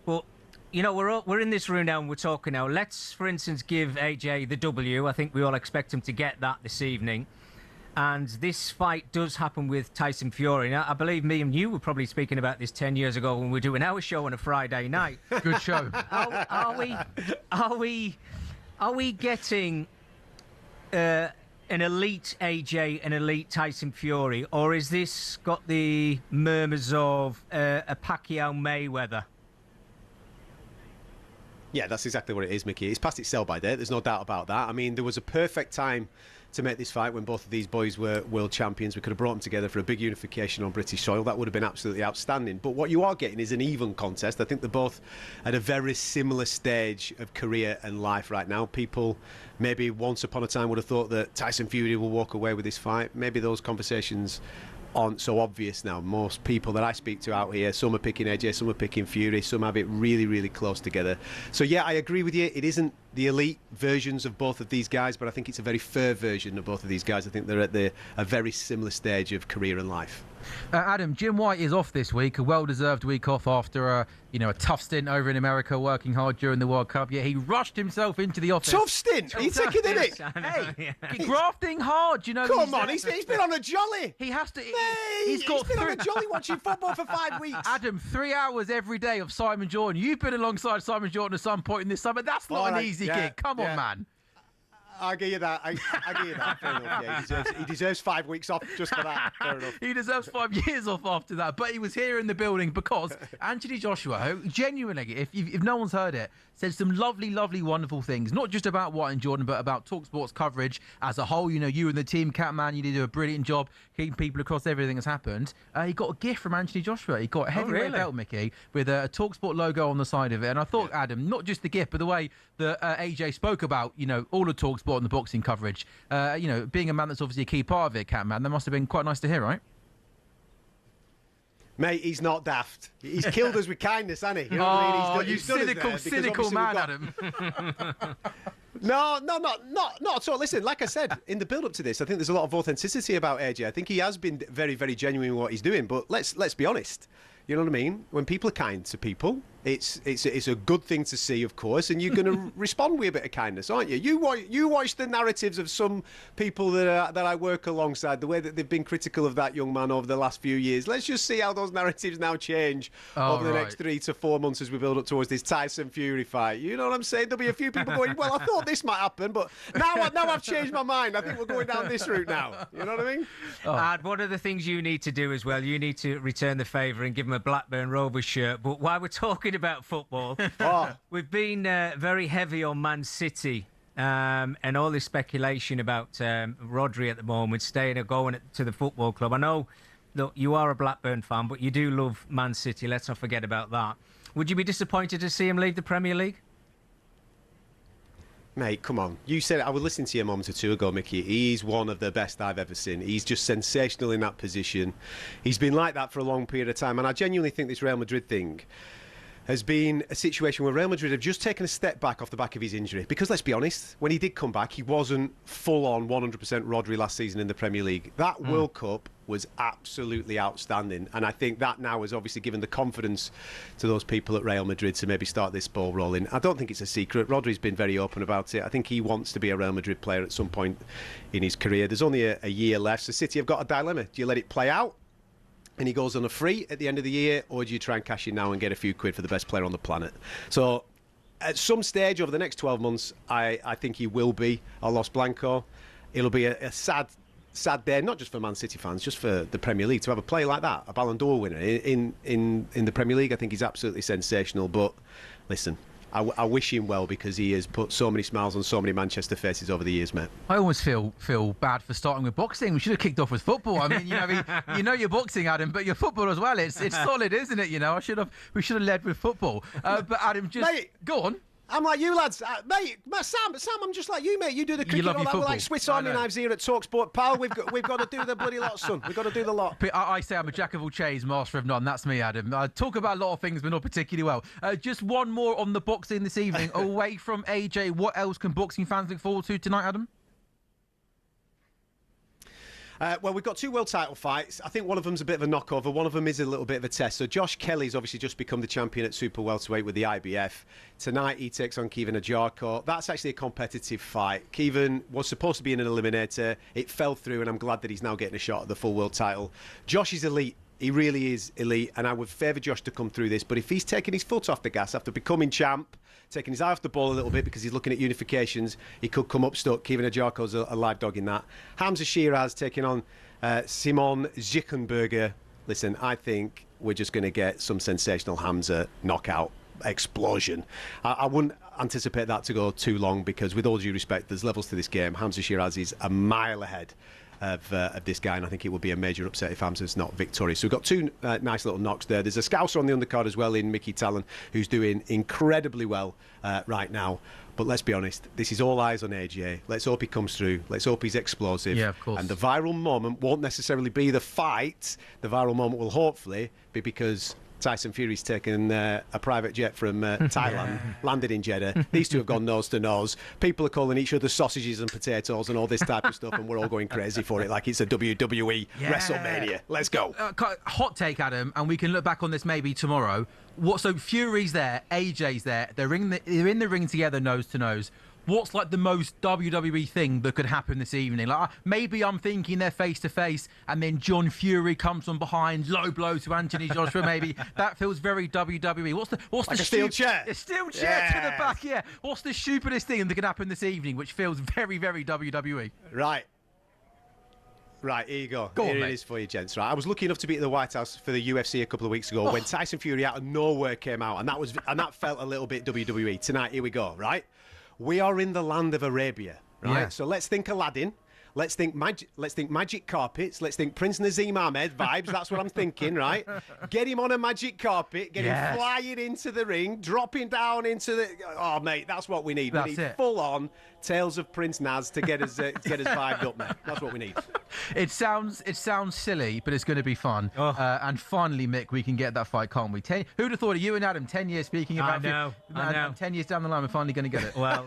But we're in this room now and we're talking now. Let's, for instance, give AJ the W. I think we all expect him to get that this evening. And this fight does happen with Tyson Fury. Now, I believe me and you were probably speaking about this 10 years ago when we were doing our show on a Friday night. Good show. Are we getting an elite AJ, an elite Tyson Fury, or is this got the murmurs of a Pacquiao Mayweather? Yeah, that's exactly what it is, Mickey. It's past its sell-by date. There's no doubt about that. I mean, there was a perfect time to make this fight when both of these boys were world champions. We could have brought them together for a big unification on British soil. That would have been absolutely outstanding. But what you are getting is an even contest. I think they're both at a very similar stage of career and life right now. People maybe once upon a time would have thought that Tyson Fury will walk away with this fight. Maybe those conversations aren't so obvious now. Most people that I speak to out here, some are picking AJ, some are picking Fury, some have it really, really close together. So yeah, I agree with you. It isn't the elite versions of both of these guys, but I think it's a very fair version of both of these guys. I think they're at a very similar stage of career and life. Adam, Jim White is off this week, a well-deserved week off after a tough stint over in America, working hard during the World Cup. Yeah, he rushed himself into the office. Tough stint? Are you taking it? Hey, grafting hard, Come on, he's been on a jolly. He has to. Mate, he's been on a jolly watching football for 5 weeks. Adam, 3 hours every day of Simon Jordan. You've been alongside Simon Jordan at some point in this summer. That's not an easy gig. Come on, man. I'll give you that. I'll give you that. Fair enough. Yeah, he deserves 5 weeks off just for that. Fair enough. He deserves 5 years off after that. But he was here in the building because Anthony Joshua, who genuinely, if no one's heard it, said some lovely, lovely, wonderful things. Not just about White and Jordan, but about talkSPORT's coverage as a whole. You and the team, Catman, you did do a brilliant job keeping people across everything that's happened. He got a gift from Anthony Joshua. He got a heavyweight belt, Mickey, with a talkSPORT logo on the side of it. And I thought, Adam, not just the gift, but the way that AJ spoke about, all of talkSPORT and the boxing coverage. Being a man that's obviously a key part of it, Catman, that must have been quite nice to hear, right? Mate, he's not daft. He's killed us with kindness, hasn't he? You know what I mean? You cynical man, Adam. No, not at all. Listen, like I said, in the build-up to this, I think there's a lot of authenticity about AJ. I think he has been very, very genuine in what he's doing. But let's be honest. You know what I mean? When people are kind to people, it's a good thing to see, of course, and you're going to respond with a bit of kindness, aren't you? You watch the narratives of some people that I work alongside, the way that they've been critical of that young man over the last few years. Let's just see how those narratives now change over the next 3 to 4 months as we build up towards this Tyson Fury fight. You know what I'm saying? There'll be a few people going, well, I thought this might happen, but now I've changed my mind. I think we're going down this route now. You know what I mean? And one of the things you need to do as well, you need to return the favour and give him a Blackburn Rovers shirt. But while we're talking about football, we've been very heavy on Man City and all this speculation about Rodri at the moment staying or going to the football club. I know, look, you are a Blackburn fan, but you do love Man City. Let's not forget about that. Would you be disappointed to see him leave the Premier League? Mate, come on. You said it. I was listening to you a moment or two ago, Mickey. He's one of the best I've ever seen. He's just sensational in that position. He's been like that for a long period of time. And I genuinely think this Real Madrid thing has been a situation where Real Madrid have just taken a step back off the back of his injury. Because let's be honest, when he did come back, he wasn't full-on 100% Rodri last season in the Premier League. That World Cup was absolutely outstanding. And I think that now has obviously given the confidence to those people at Real Madrid to maybe start this ball rolling. I don't think it's a secret. Rodri's been very open about it. I think he wants to be a Real Madrid player at some point in his career. There's only a year left. So City have got a dilemma. Do you let it play out and he goes on a free at the end of the year, or do you try and cash in now and get a few quid for the best player on the planet? So at some stage over the next 12 months, I think he will be a Los Blanco. It'll be a sad day, not just for Man City fans, just for the Premier League, to have a player like that, a Ballon d'Or winner in the Premier League. I think he's absolutely sensational. But listen, I wish him well because he has put so many smiles on so many Manchester faces over the years, mate. I always feel bad for starting with boxing. We should have kicked off with football. I mean, you know you're boxing, Adam, but you're football as well. It's solid, isn't it? We should have led with football. But Adam, go on. I'm like you lads, mate. Sam, I'm just like you, mate. You do the cricket, all that. We're like Swiss Army knives here at talkSPORT, pal. We've got to do the bloody lot, son. We've got to do the lot. I say I'm a jack of all trades, master of none. That's me, Adam. I talk about a lot of things, but not particularly well. Just one more on the boxing this evening. Away from AJ, what else can boxing fans look forward to tonight, Adam? Well, we've got 2 world title fights. I think one of them's a bit of a knockover. One of them is a little bit of a test. So Josh Kelly's obviously just become the champion at super welterweight with the IBF. Tonight he takes on Kevin Ajarko. That's actually a competitive fight. Kevin was supposed to be in an eliminator. It fell through, and I'm glad that he's now getting a shot at the full world title. Josh is elite. He really is elite, and I would favour Josh to come through this. But if he's taking his foot off the gas after becoming champ, taking his eye off the ball a little bit because he's looking at unifications, he could come up stuck. Kevin Ajarko's a live dog in that. Hamza Shiraz taking on Simon Zickenberger. Listen, I think we're just going to get some sensational Hamza knockout explosion. I wouldn't anticipate that to go too long because, with all due respect, there's levels to this game. Hamza Shiraz is a mile ahead of this guy, and I think it would be a major upset if Hamza's not victorious. So we've got 2 nice little knocks there. There's a Scouser on the undercard as well in Micky Talon, who's doing incredibly well right now. But let's be honest, this is all eyes on AJ. Let's hope he comes through. Let's hope he's explosive. Yeah, of course. And the viral moment won't necessarily be the fight. The viral moment will hopefully be because Tyson Fury's taken a private jet from Thailand, landed in Jeddah. These two have gone nose to nose. People are calling each other sausages and potatoes and all this type of stuff, and we're all going crazy for it like it's a WWE WrestleMania. Let's go. Hot take, Adam, and we can look back on this maybe tomorrow. So Fury's there, AJ's there. They're in the ring together, nose to nose. What's like the most WWE thing that could happen this evening? Like maybe I'm thinking they're face to face, and then John Fury comes from behind, low blow to Anthony Joshua. Maybe that feels very WWE. What's like the steel chair? A steel chair to the back. Yeah. What's the stupidest thing that could happen this evening, which feels very, very WWE? Right, here you go. Here it is for you, gents. Right, I was lucky enough to be at the White House for the UFC a couple of weeks ago when Tyson Fury out of nowhere came out, and that felt a little bit WWE. Tonight, here we go. Right. We are in the land of Arabia, right? Yeah. So let's think Aladdin. Let's think magic carpets. Let's think Prince Nazim Ahmed vibes. That's what I'm thinking, right? Get him on a magic carpet. Get him flying into the ring, dropping down into the. Oh, mate, that's what we need. We need full on Tales of Prince Naz to get us vibed up, mate. That's what we need. It sounds silly, but it's going to be fun. And finally, Mick, we can get that fight, can't we? Who'd have thought of you and Adam 10 years speaking about? I know. 10 years down the line, we're finally going to get it. Well,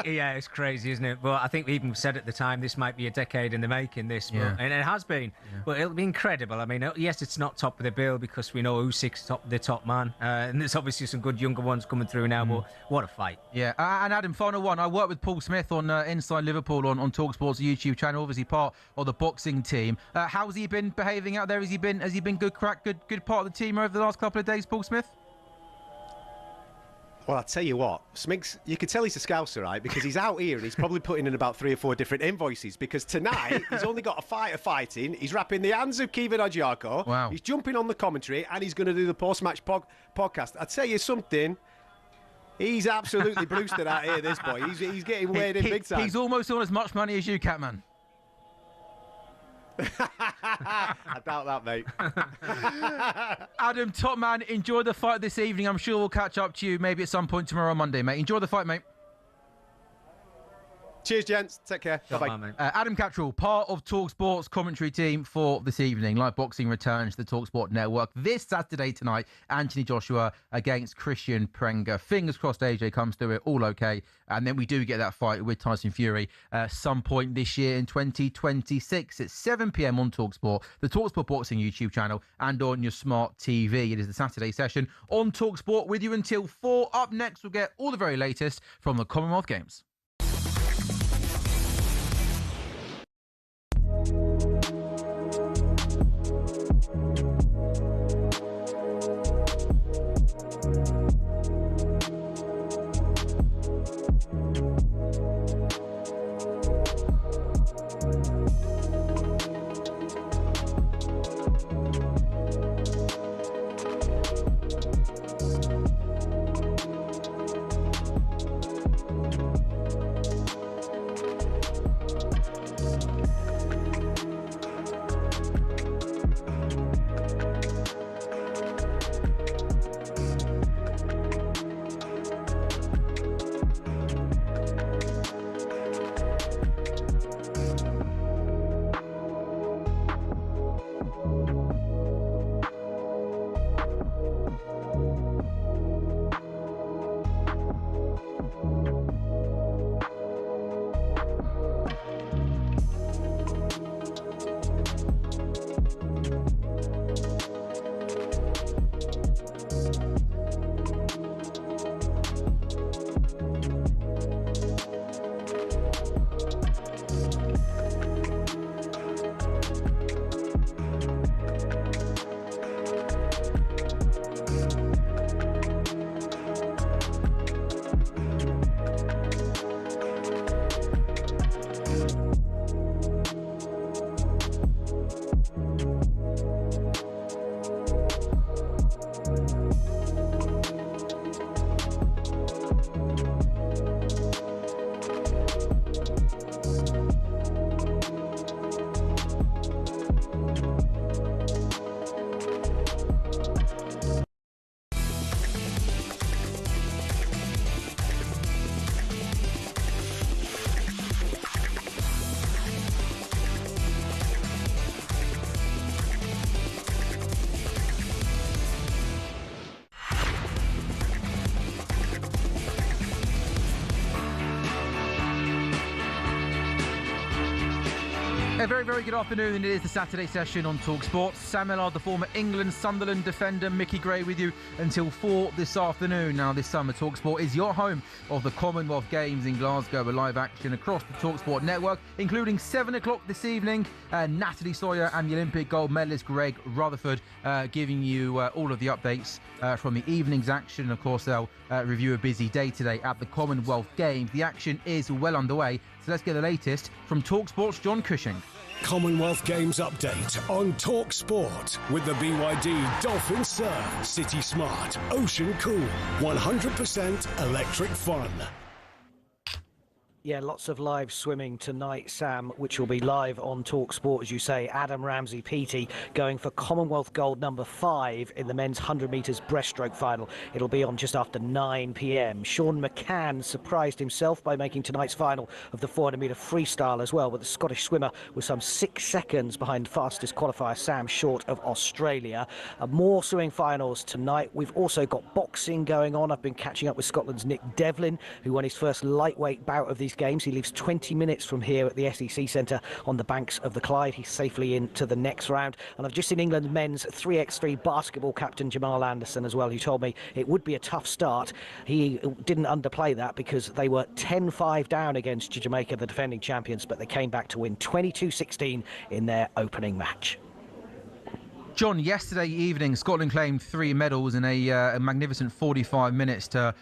yeah, it's crazy, isn't it? But I think we even said at the time this might be a decade in the making. And it has been. Yeah. But it'll be incredible. I mean, yes, it's not top of the bill because we know Usyk's the top man, and there's obviously some good younger ones coming through now. But what a fight! Yeah. And Adam, final one. I worked with Paul Smith on Inside Liverpool on talkSPORT's YouTube channel. Obviously part of the boxing team. How's he been behaving out there? Has he been good crack, good part of the team over the last couple of days, Paul Smith? Well, I'll tell you what, Smigs, you could tell he's a Scouser, right? Because he's out here and he's probably putting in about 3 or 4 different invoices because tonight he's only got a fighter fighting. He's wrapping the hands of Kevin Ajarko. Wow. He's jumping on the commentary and he's going to do the post-match podcast. I'll tell you something. He's absolutely boosted out here, this boy. He's getting weighed in big time. He's almost on as much money as you, Catman. I doubt that, mate. Adam, top man, enjoy the fight this evening. I'm sure we'll catch up to you maybe at some point tomorrow on Monday, mate. Enjoy the fight, mate. Cheers, gents. Take care. Bye-bye. Adam Cattrall, part of talkSPORT's commentary team for this evening. Live boxing returns to the talkSPORT network this Saturday tonight. Anthony Joshua against Christian Prenga. Fingers crossed AJ comes through it all okay. And then we do get that fight with Tyson Fury some point this year in 2026. It's 7 p.m. on talkSPORT, the talkSPORT Boxing YouTube channel, and on your smart TV. It is the Saturday session on talkSPORT with you until 4. Up next, we'll get all the very latest from the Commonwealth Games. A very, very good afternoon, and it is the Saturday session on talkSPORT. Sam Ellard, the former England Sunderland defender, Micky Gray with you until 4 this afternoon. Now, this summer, talkSPORT is your home of the Commonwealth Games in Glasgow, with live action across the talkSPORT network, including 7 o'clock this evening. Natalie Sawyer and the Olympic gold medalist Greg Rutherford giving you all of the updates from the evening's action. Of course, they'll review a busy day today at the Commonwealth Games. The action is well underway, so let's get the latest from talkSPORT's John Cushing. Commonwealth Games update on talkSPORT with the BYD Dolphin Surf, City Smart, Ocean Cool, 100% electric fun. Yeah, lots of live swimming tonight, Sam, which will be live on talkSPORT, as you say. Adam Ramsey-Peaty going for Commonwealth gold number 5 in the men's 100 metres breaststroke final. It'll be on just after 9 p.m. Sean McCann surprised himself by making tonight's final of the 400 metre freestyle as well, with the Scottish swimmer was some 6 seconds behind fastest qualifier Sam Short of Australia. More swimming finals tonight. We've also got boxing going on. I've been catching up with Scotland's Nick Devlin, who won his first lightweight bout of these games. He lives 20 minutes from here at the SEC Centre on the banks of the Clyde. He's safely into the next round. And I've just seen England men's 3x3 basketball captain Jamal Anderson as well, who told me it would be a tough start. He didn't underplay that because they were 10-5 down against Jamaica, the defending champions, but they came back to win 22-16 in their opening match. John, yesterday evening, Scotland claimed 3 medals in a magnificent 45 minutes to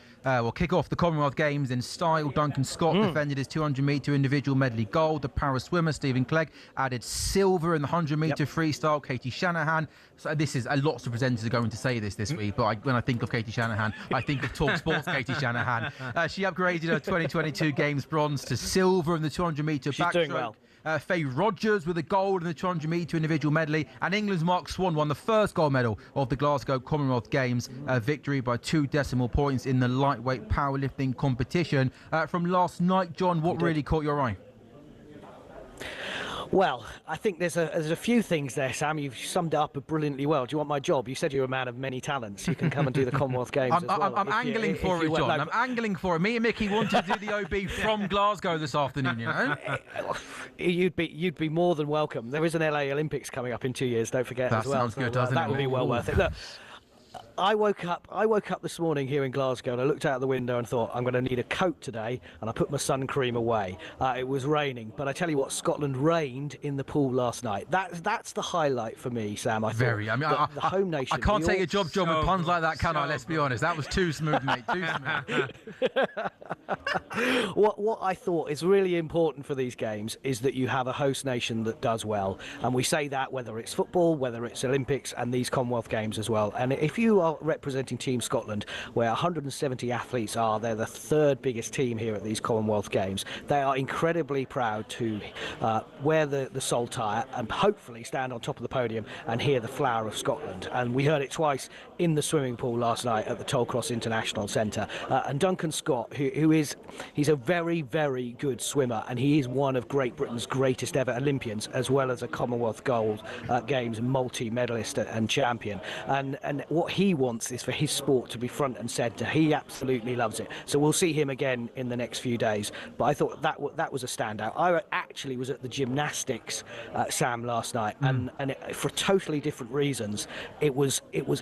kick off the Commonwealth Games in style. Duncan Scott defended his 200-metre individual medley gold. The para swimmer, Stephen Clegg, added silver in the 100-metre freestyle. Katie Shanahan. So this is lots of presenters are going to say this week, but when I think of Katie Shanahan, I think of talkSPORT's Katie Shanahan. She upgraded her 2022 Games bronze to silver in the 200-metre backstroke. Doing well. Faye Rogers with a gold in the 200-metre individual medley, and England's Mark Swan won the first gold medal of the Glasgow Commonwealth Games, victory by 2 decimal points in the lightweight powerlifting competition. From last night, John, what really caught your eye? Well, I think there's a few things there, Sam. You've summed it up brilliantly well. Do you want my job? You said you're a man of many talents. You can come and do the Commonwealth Games as well. I'm angling for it, John. I'm angling for it. Me and Micky wanted to do the OB from Glasgow this afternoon, you know? You'd be more than welcome. There is an LA Olympics coming up in 2 years, don't forget as well. That sounds good, doesn't it? That would be well worth it. Look, I woke up this morning here in Glasgow and I looked out the window and thought, I'm going to need a coat today, and I put my sun cream away. It was raining, but I tell you what, Scotland rained in the pool last night. That's the highlight for me, Sam. The home nation. I can't take a job, John, with puns like that, can I? Let's be honest. That was too smooth, mate. Too smooth. What I thought is really important for these games is that you have a host nation that does well, and we say that whether it's football, whether it's Olympics, and these Commonwealth Games as well. And if you are representing Team Scotland, where 170 athletes are, they're the 3rd biggest team here at these Commonwealth Games. They are incredibly proud to wear the saltire and hopefully stand on top of the podium and hear the flower of Scotland. And we heard it twice in the swimming pool last night at the Tollcross International Centre. And Duncan Scott, he's a very, very good swimmer, and he is one of Great Britain's greatest ever Olympians, as well as a Commonwealth Gold Games multi-medalist and champion. And what he wants is for his sport to be front and centre. He absolutely loves it. So we'll see him again in the next few days. But I thought that was a standout. I actually was at the gymnastics, Sam, last night, and for totally different reasons. It was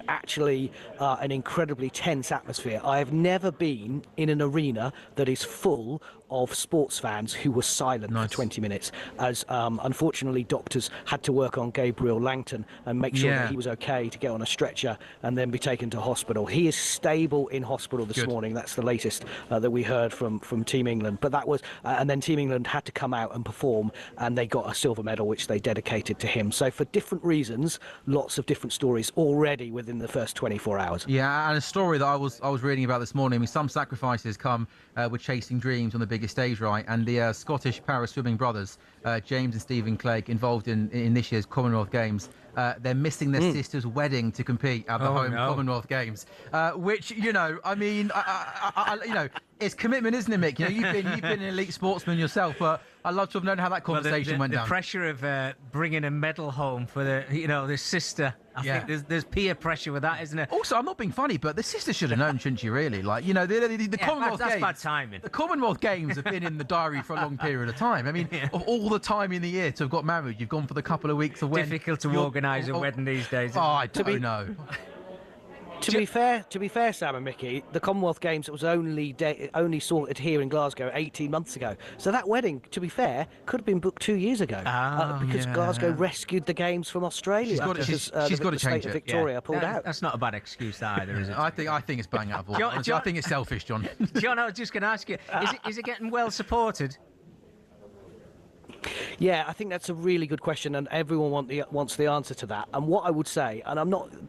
actually an incredibly tense atmosphere. I have never been in an arena that is full of sports fans who were silent for 20 minutes, as unfortunately doctors had to work on Gabriel Langton and make sure that he was okay to get on a stretcher and then be taken to hospital. He is stable in hospital this morning. That's the latest that we heard from Team England. But that was, and then Team England had to come out and perform, and they got a silver medal, which they dedicated to him. So for different reasons, lots of different stories already within the first 24 hours. Yeah, and a story that I was reading about this morning. I mean, some sacrifices come with chasing dreams on the biggest stage, right? And the Scottish para-swimming brothers, James and Stephen Clegg, involved in this year's Commonwealth Games, they're missing their sister's wedding to compete at the Commonwealth Games, which, you know, I mean, It's commitment, isn't it, Mick? You know, you've been an elite sportsman yourself, but I'd love to have known how that conversation went down. The pressure of bringing a medal home for the sister. I think there's peer pressure with that, isn't it? Also, I'm not being funny, but the sister should have known, shouldn't she? Really, like, you know, the Commonwealth Games. That's bad timing. The Commonwealth Games have been in the diary for a long period of time. I mean, of all the time in the year to have got married, you've gone for the couple of weeks of when difficult to organise a wedding these days. Oh, I don't know. To be fair, Sam and Mickey, the Commonwealth Games was only sorted here in Glasgow 18 months ago. So that wedding, to be fair, could have been booked 2 years ago because Glasgow rescued the Games from Australia. She's got to change it. Victoria pulled out. That's not a bad excuse either, is it? I think it's bang out of order. I think it's selfish, John. John, I was just going to ask you, is it getting well supported? Yeah, I think that's a really good question, and everyone wants the answer to that. And what I would say, and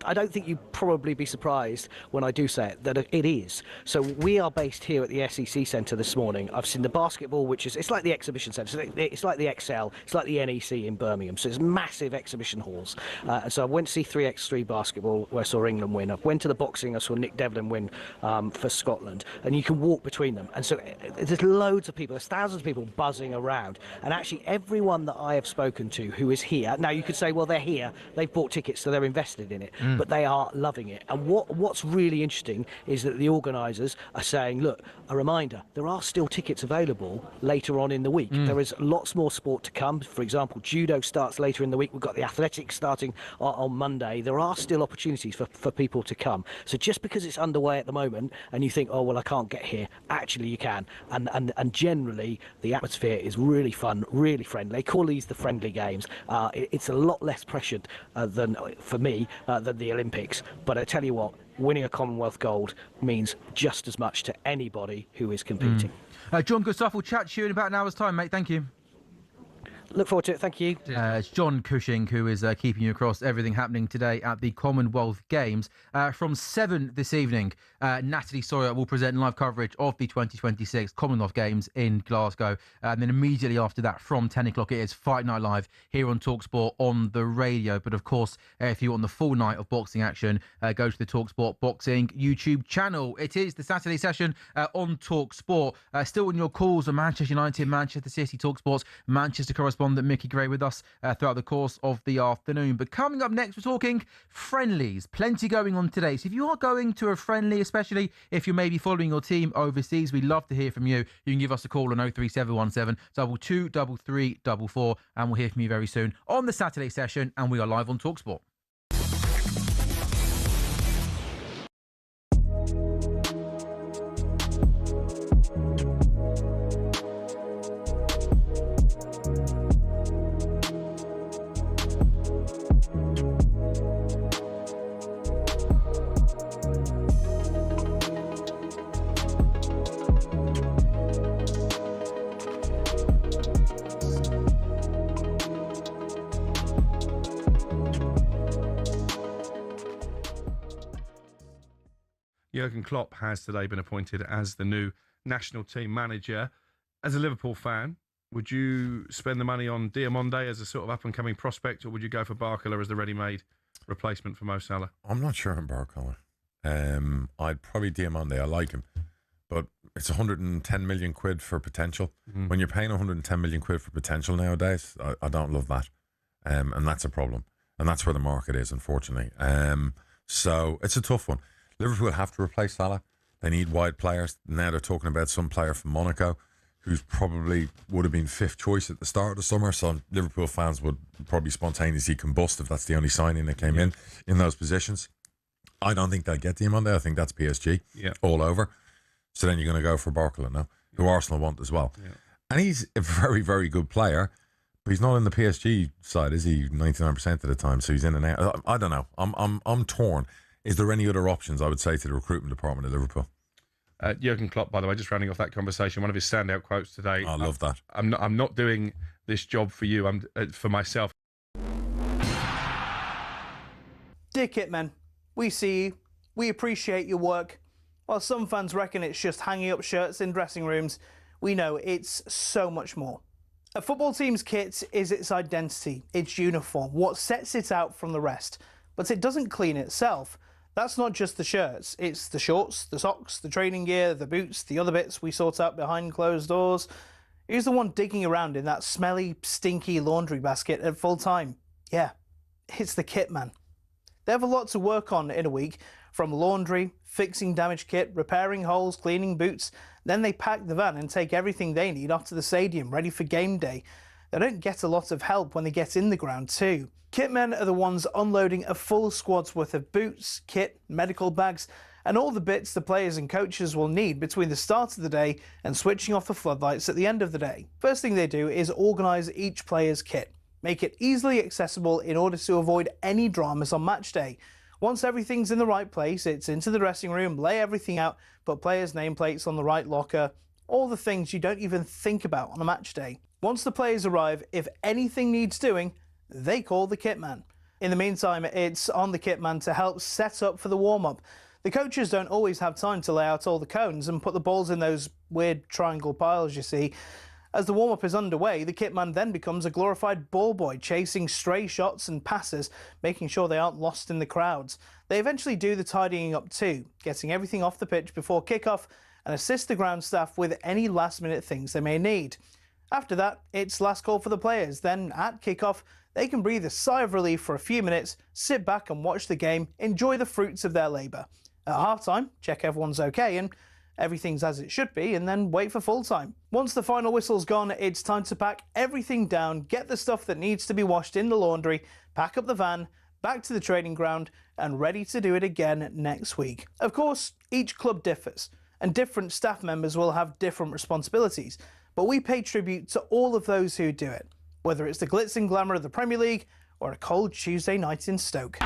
I don't think you'd probably be surprised when I do say it, that it is. So we are based here at the SEC Centre this morning. I've seen the basketball, it's like the exhibition centre. It's like the XL, it's like the NEC in Birmingham. So it's massive exhibition halls. And so I went to see 3x3 basketball, where I saw England win. I went to the boxing, I saw Nick Devlin win for Scotland. And you can walk between them. And so there's loads of people, there's thousands of people buzzing around. And actually everyone that I have spoken to who is here, now you could say, well, they're here, they've bought tickets, so they're invested in it, but they are loving it. And what's really interesting is that the organisers are saying, look, a reminder, there are still tickets available later on in the week. There is lots more sport to come. For example, judo starts later in the week. We've got the athletics starting on Monday. There are still opportunities for people to come. So just because it's underway at the moment and you think, oh, well, I can't get here, actually you can. And generally, the atmosphere is really fun, really friendly. They call these the friendly games. It's a lot less pressured than the Olympics. But I tell you what, winning a Commonwealth gold means just as much to anybody who is competing. John, good stuff. We'll chat to you in about an hour's time, mate. Thank you. Look forward to it. Thank you. It's John Cushing who is keeping you across everything happening today at the Commonwealth Games. From 7 this evening, Natalie Sawyer will present live coverage of the 2026 Commonwealth Games in Glasgow. And then immediately after that, from 10 o'clock, it is Fight Night Live here on talkSPORT on the radio. But of course, if you want the full night of boxing action, go to the talkSPORT Boxing YouTube channel. It is the Saturday session on talkSPORT. Still in your calls on Manchester United, Manchester City, talkSPORT's Manchester correspondent Micky Gray with us throughout the course of the afternoon. But coming up next, we're talking friendlies. Plenty going on today. So if you are going to a friendly, especially if you're maybe following your team overseas, we'd love to hear from you. You can give us a call on 03717 22 3344 and we'll hear from you very soon on the Saturday session, and we are live on talkSPORT. Jurgen Klopp has today been appointed as the new national team manager. As a Liverpool fan, would you spend the money on Diamonde as a sort of up-and-coming prospect, or would you go for Barcola as the ready-made replacement for Mo Salah? I'm not sure on Barcola. I'd probably Diamonde. I like him. But it's 110 million quid for potential. When you're paying 110 million quid for potential nowadays, I don't love that. And that's a problem. And that's where the market is, unfortunately. So it's a tough one. Liverpool have to replace Salah. They need wide players. Now they're talking about some player from Monaco who's probably would have been 5th choice at the start of the summer. So Liverpool fans would probably spontaneously combust if that's the only signing that came in those positions. I don't think they'll get Diamonde. I think that's PSG all over. So then you're going to go for Barcola now, who Arsenal want as well. Yeah. And he's a very, very good player, but he's not in the PSG side, is he? 99% of the time. So he's in and out. I don't know. I'm torn. Is there any other options, I would say, to the recruitment department of Liverpool? Jurgen Klopp, by the way, just rounding off that conversation, one of his standout quotes today. I love that. I'm not doing this job for you. I'm for myself. Dear Kitmen, we see you. We appreciate your work. While some fans reckon it's just hanging up shirts in dressing rooms, we know it's so much more. A football team's kit is its identity, its uniform, what sets it out from the rest. But it doesn't clean itself. That's not just the shirts, it's the shorts, the socks, the training gear, the boots, the other bits we sort out behind closed doors. Who's the one digging around in that smelly, stinky laundry basket at full time? Yeah, it's the kit man. They have a lot to work on in a week, from laundry, fixing damaged kit, repairing holes, cleaning boots. Then they pack the van and take everything they need off to the stadium, ready for game day. They don't get a lot of help when they get in the ground too. Kitmen are the ones unloading a full squad's worth of boots, kit, medical bags, and all the bits the players and coaches will need between the start of the day and switching off the floodlights at the end of the day. First thing they do is organise each player's kit, make it easily accessible in order to avoid any dramas on match day. Once everything's in the right place, it's into the dressing room, lay everything out, put players' nameplates on the right locker, all the things you don't even think about on a match day. Once the players arrive, if anything needs doing, they call the kit man. In the meantime, it's on the kit man to help set up for the warm-up. The coaches don't always have time to lay out all the cones and put the balls in those weird triangle piles you see. As the warm-up is underway, the kit man then becomes a glorified ball boy, chasing stray shots and passes, making sure they aren't lost in the crowds. They eventually do the tidying up too, getting everything off the pitch before kick-off and assist the ground staff with any last-minute things they may need. After that, it's last call for the players. Then, at kick-off, they can breathe a sigh of relief for a few minutes, sit back and watch the game, enjoy the fruits of their labour. At half-time, check everyone's okay and everything's as it should be, and then wait for full-time. Once the final whistle's gone, it's time to pack everything down, get the stuff that needs to be washed in the laundry, pack up the van, back to the training ground, and ready to do it again next week. Of course, each club differs, and different staff members will have different responsibilities, but we pay tribute to all of those who do it, whether it's the glitz and glamour of the Premier League or a cold Tuesday night in Stoke.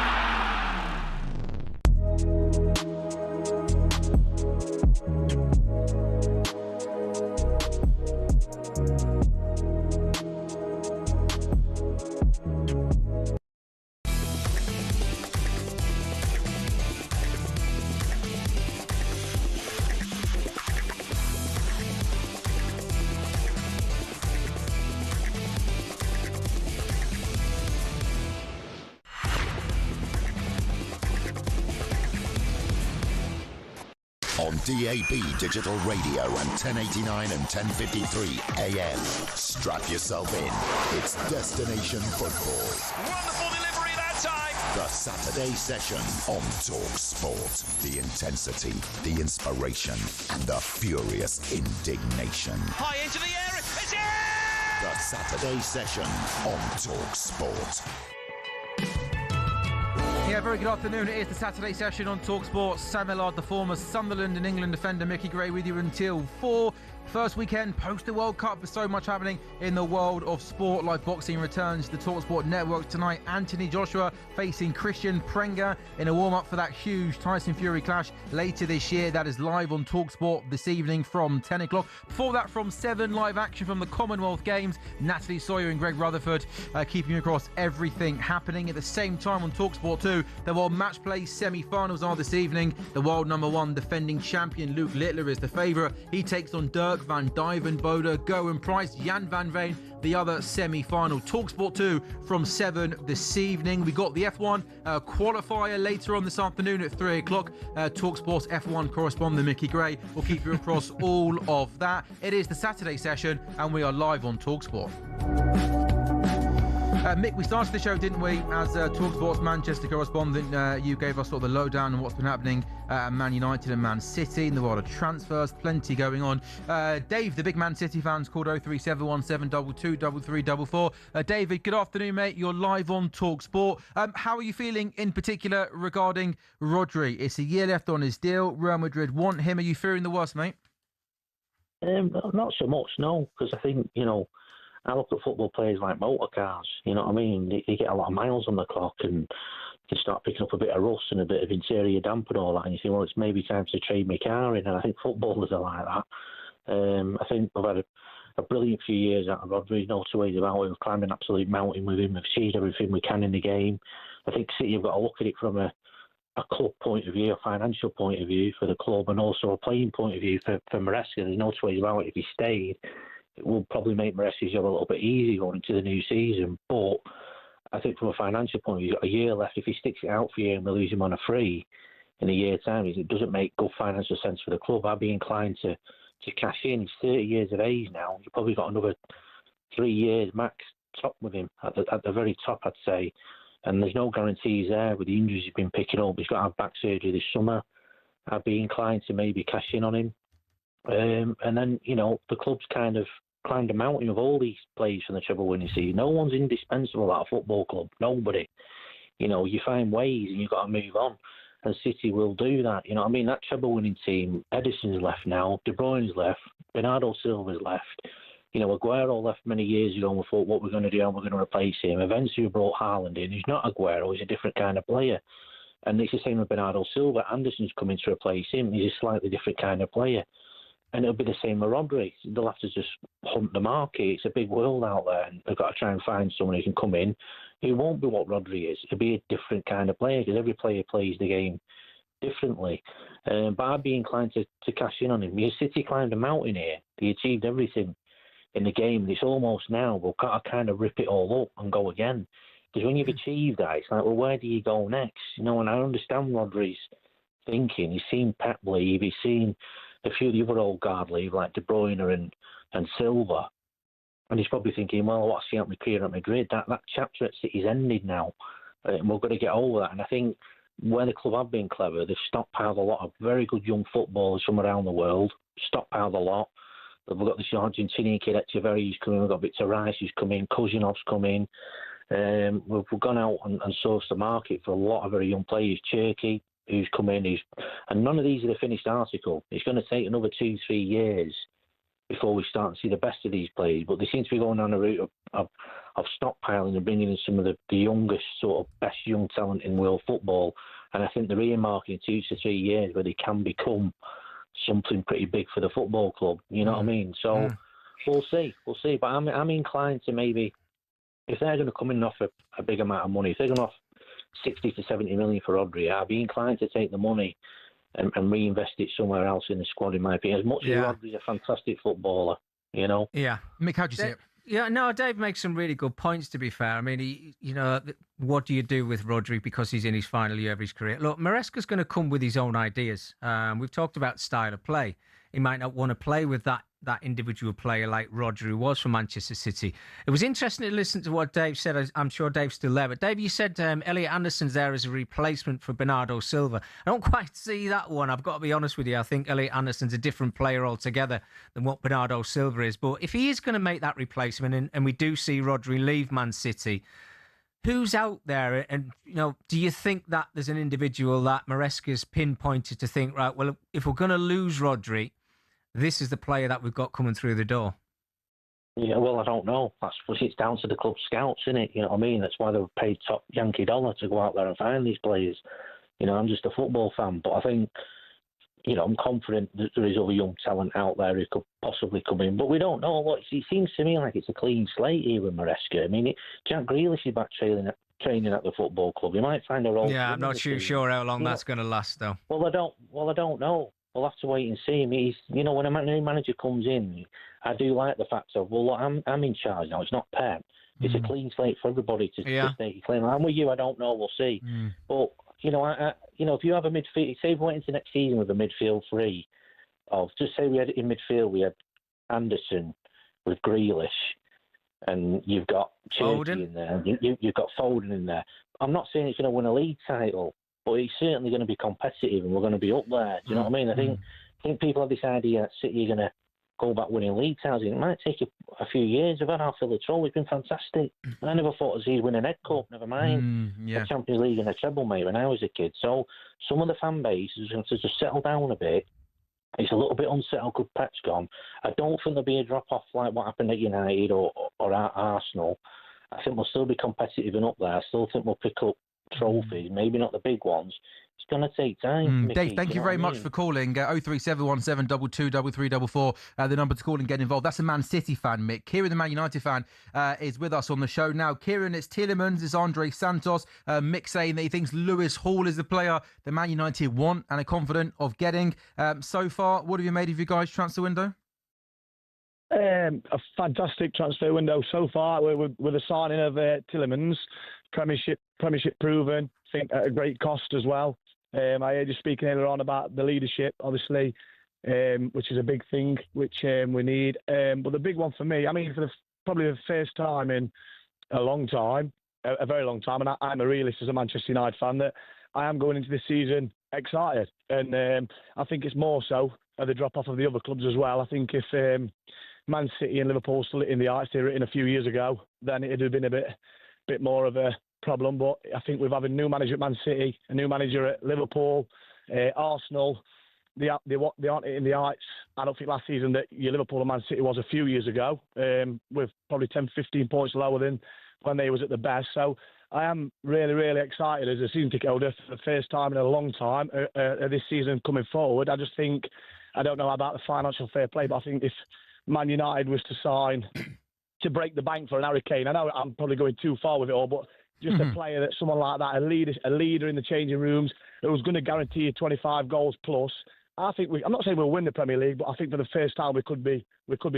On DAB Digital Radio and 1089 and 1053 AM. Strap yourself in. It's Destination Football. Wonderful delivery that time. The Saturday session on talkSPORT. The intensity, the inspiration, and the furious indignation. High into the air. It's in! The Saturday session on talkSPORT. Yeah, very good afternoon. It is the Saturday session on talkSPORT. Sam Ellard, the former Sunderland and England defender, Micky Gray with you until 4. First weekend post the World Cup. There's so much happening in the world of sport. Live boxing returns to the talkSPORT network tonight. Anthony Joshua facing Christian Prenga in a warm-up for that huge Tyson Fury clash later this year. That is live on talkSPORT this evening from 10 o'clock. Before that, from 7, live action from the Commonwealth Games. Natalie Sawyer and Greg Rutherford keeping you across everything happening. At the same time on talkSPORT 2, the World Match Play semi-finals are this evening. The world #1 defending champion Luke Littler is the favourite. He takes on Dirk van Dijvenbode, Goen Price, Jan van Veen, the other semi-final. talkSPORT 2 from 7 this evening. We got the F1 qualifier later on this afternoon at 3 o'clock. talkSPORT's F1 correspondent Micky Gray will keep you across all of that. It is the Saturday session and we are live on talkSPORT. Mick, we started the show, didn't we, as talkSPORT's Manchester correspondent. You gave us sort of the lowdown on what's been happening at Man United and Man City in the world of transfers. Plenty going on. Dave, the big Man City fans, called 03717223344. David, good afternoon, mate. You're live on talkSPORT. How are you feeling in particular regarding Rodri? It's a year left on his deal. Real Madrid want him. Are you fearing the worst, mate? Not so much, no, because I think, I look at football players like motor cars, you know what I mean? They get a lot of miles on the clock and they start picking up a bit of rust and a bit of interior damp and all that. And you think, well, it's maybe time to trade my car in. And I think footballers are like that. I think we've had a brilliant few years out of Rodri, no two ways about it. We've climbed an absolute mountain with him. We've achieved everything we can in the game. I think City have got to look at it from a club point of view, a financial point of view for the club, and also a playing point of view for Maresca. There's no two ways about it. If he stayed, it will probably make Maresca's job a little bit easier going into the new season. But I think from a financial point of view, you've got a year left. If he sticks it out for you and we lose him on a free, in a year's time, it doesn't make good financial sense for the club. I'd be inclined to cash in. He's 30 years of age now. You've probably got another 3 years max top with him, at the very top, I'd say. And there's no guarantees there with the injuries he's been picking up. He's got to have back surgery this summer. I'd be inclined to maybe cash in on him. And then, the club's kind of climbed a mountain of all these players from the treble-winning season. No one's indispensable at a football club. Nobody. You find ways and you've got to move on. And City will do that. That treble-winning team, Edison's left now, De Bruyne's left, Bernardo Silva's left. Aguero left many years ago and we thought, what we're going to do, and we're going to replace him. Eventually we brought Haaland in. He's not Aguero, he's a different kind of player. And it's the same with Bernardo Silva. Anderson's coming to replace him. He's a slightly different kind of player. And it'll be the same with Rodri. They'll have to just hunt the market. It's a big world out there, and they've got to try and find someone who can come in. He won't be what Rodri is. He'll be a different kind of player because every player plays the game differently. But I'd be inclined to cash in on him. City climbed a mountain here. They achieved everything in the game. It's almost now we've got to kind of rip it all up and go again. Because when you've achieved that, it's like, well, where do you go next? And I understand Rodri's thinking. He's seen Pep leave. He's seen a few of the other old guard leave, like De Bruyne and Silva. And he's probably thinking, well, what's he out my career at Madrid? That chapter at City's ended now. And we're going to get over that. And I think where the club have been clever, they've stockpiled a lot of very good young footballers from around the world. Stockpiled a lot. We've got this Argentinian kid, Echeverri, who's coming. We've got Victor Rice, who's coming. Kuzinov's coming. We've gone out and sourced the market for a lot of very young players. Cherky, who's come in, and none of these are the finished article. It's going to take another 2-3 years before we start to see the best of these players. But they seem to be going down a route of stockpiling and bringing in some of the youngest, sort of best young talent in world football. And I think they're earmarking 2 to 3 years where they can become something pretty big for the football club. You know what I mean? So we'll see. But I'm inclined to maybe, if they're going to come in and offer a big amount of money, if they're going to offer 60 to 70 million for Rodri, I'd be inclined to take the money and reinvest it somewhere else in the squad, in my opinion. As much as Rodri's a fantastic footballer, Yeah. Mick, how'd you see it? Yeah, no, Dave makes some really good points, to be fair. I mean, what do you do with Rodri because he's in his final year of his career? Look, Maresca's going to come with his own ideas. We've talked about style of play. He might not want to play with that individual player like Rodri was for Manchester City. It was interesting to listen to what Dave said. I'm sure Dave's still there. But Dave, you said Elliot Anderson's there as a replacement for Bernardo Silva. I don't quite see that one. I've got to be honest with you. I think Elliot Anderson's a different player altogether than what Bernardo Silva is. But if he is going to make that replacement, and we do see Rodri leave Man City, who's out there? And, do you think that there's an individual that Maresca's pinpointed to think, right, well, if we're going to lose Rodri, this is the player that we've got coming through the door? Yeah, well, I don't know. It's down to the club scouts, isn't it? You know what I mean? That's why they've paid top Yankee dollar to go out there and find these players. I'm just a football fan, but I think, I'm confident that there is other young talent out there who could possibly come in. But we don't know. It seems to me like it's a clean slate here with Maresca. I mean, Jack Grealish is back training at the football club. He might find a role. Yeah, I'm not too sure how long that's going to last, though. Well, I don't know. We'll have to wait and see. When a new manager comes in, I do like the fact of, well, look, I'm in charge now. It's not Pep. It's a clean slate for everybody to stake a claim. I'm with you. I don't know. We'll see. But if you have a midfield, say we went into next season with a midfield three of, just say we had in midfield, we had Anderson with Grealish, and you've got Cherky in there, and you've got Foden in there. I'm not saying it's going to win a league title, but it's certainly going to be competitive, and we're going to be up there. Do you know what I mean? I think people have this idea that City are going to go back winning league titles. It might take a few years. We've had our fill of trouble. It's been fantastic. I never thought Aziz win an Ed Cup, never mind a Champions League and a treble, mate, when I was a kid. So some of the fan base is going to just settle down a bit. It's a little bit unsettled because Pep's gone. I don't think there'll be a drop-off like what happened at United or at Arsenal. I think we'll still be competitive and up there. I still think we'll pick up trophies, maybe not the big ones. It's going to take time. Mickey, Dave, thank you very much for calling. 03717 22 3344, the number to call and get involved. That's a Man City fan, Mick. Kieran, the Man United fan, is with us on the show now. Kieran, it's Tielemans, it's Andre Santos. Mick saying that he thinks Lewis Hall is the player the Man United want and are confident of getting. So far, what have you made of your guys' transfer window? A fantastic transfer window so far with the signing of Tielemans, Premiership proven, I think at a great cost as well. I heard you speaking earlier on about the leadership, obviously, which is a big thing, which we need. But the big one for me, I mean, probably the first time in a long time, a very long time, and I'm a realist as a Manchester United fan, that I am going into this season excited. And I think it's more so at the drop-off of the other clubs as well. I think if Man City and Liverpool still in the heights they were in a few years ago, then it would have been a bit more of a problem. But I think we've had a new manager at Man City, a new manager at Liverpool, Arsenal. They aren't in the heights. I don't think last season that your Liverpool and Man City was a few years ago, with probably 10, 15 points lower than when they was at the best. So I am really, really excited as a season ticket holder for the first time in a long time this season coming forward. I just think, I don't know about the financial fair play, but I think if Man United was to sign to break the bank for an Harry Kane, I know I'm probably going too far with it all, but just a player that someone like that, a leader in the changing rooms who was going to guarantee you 25 goals plus. I think I'm not saying we'll win the Premier League, but I think for the first time we could be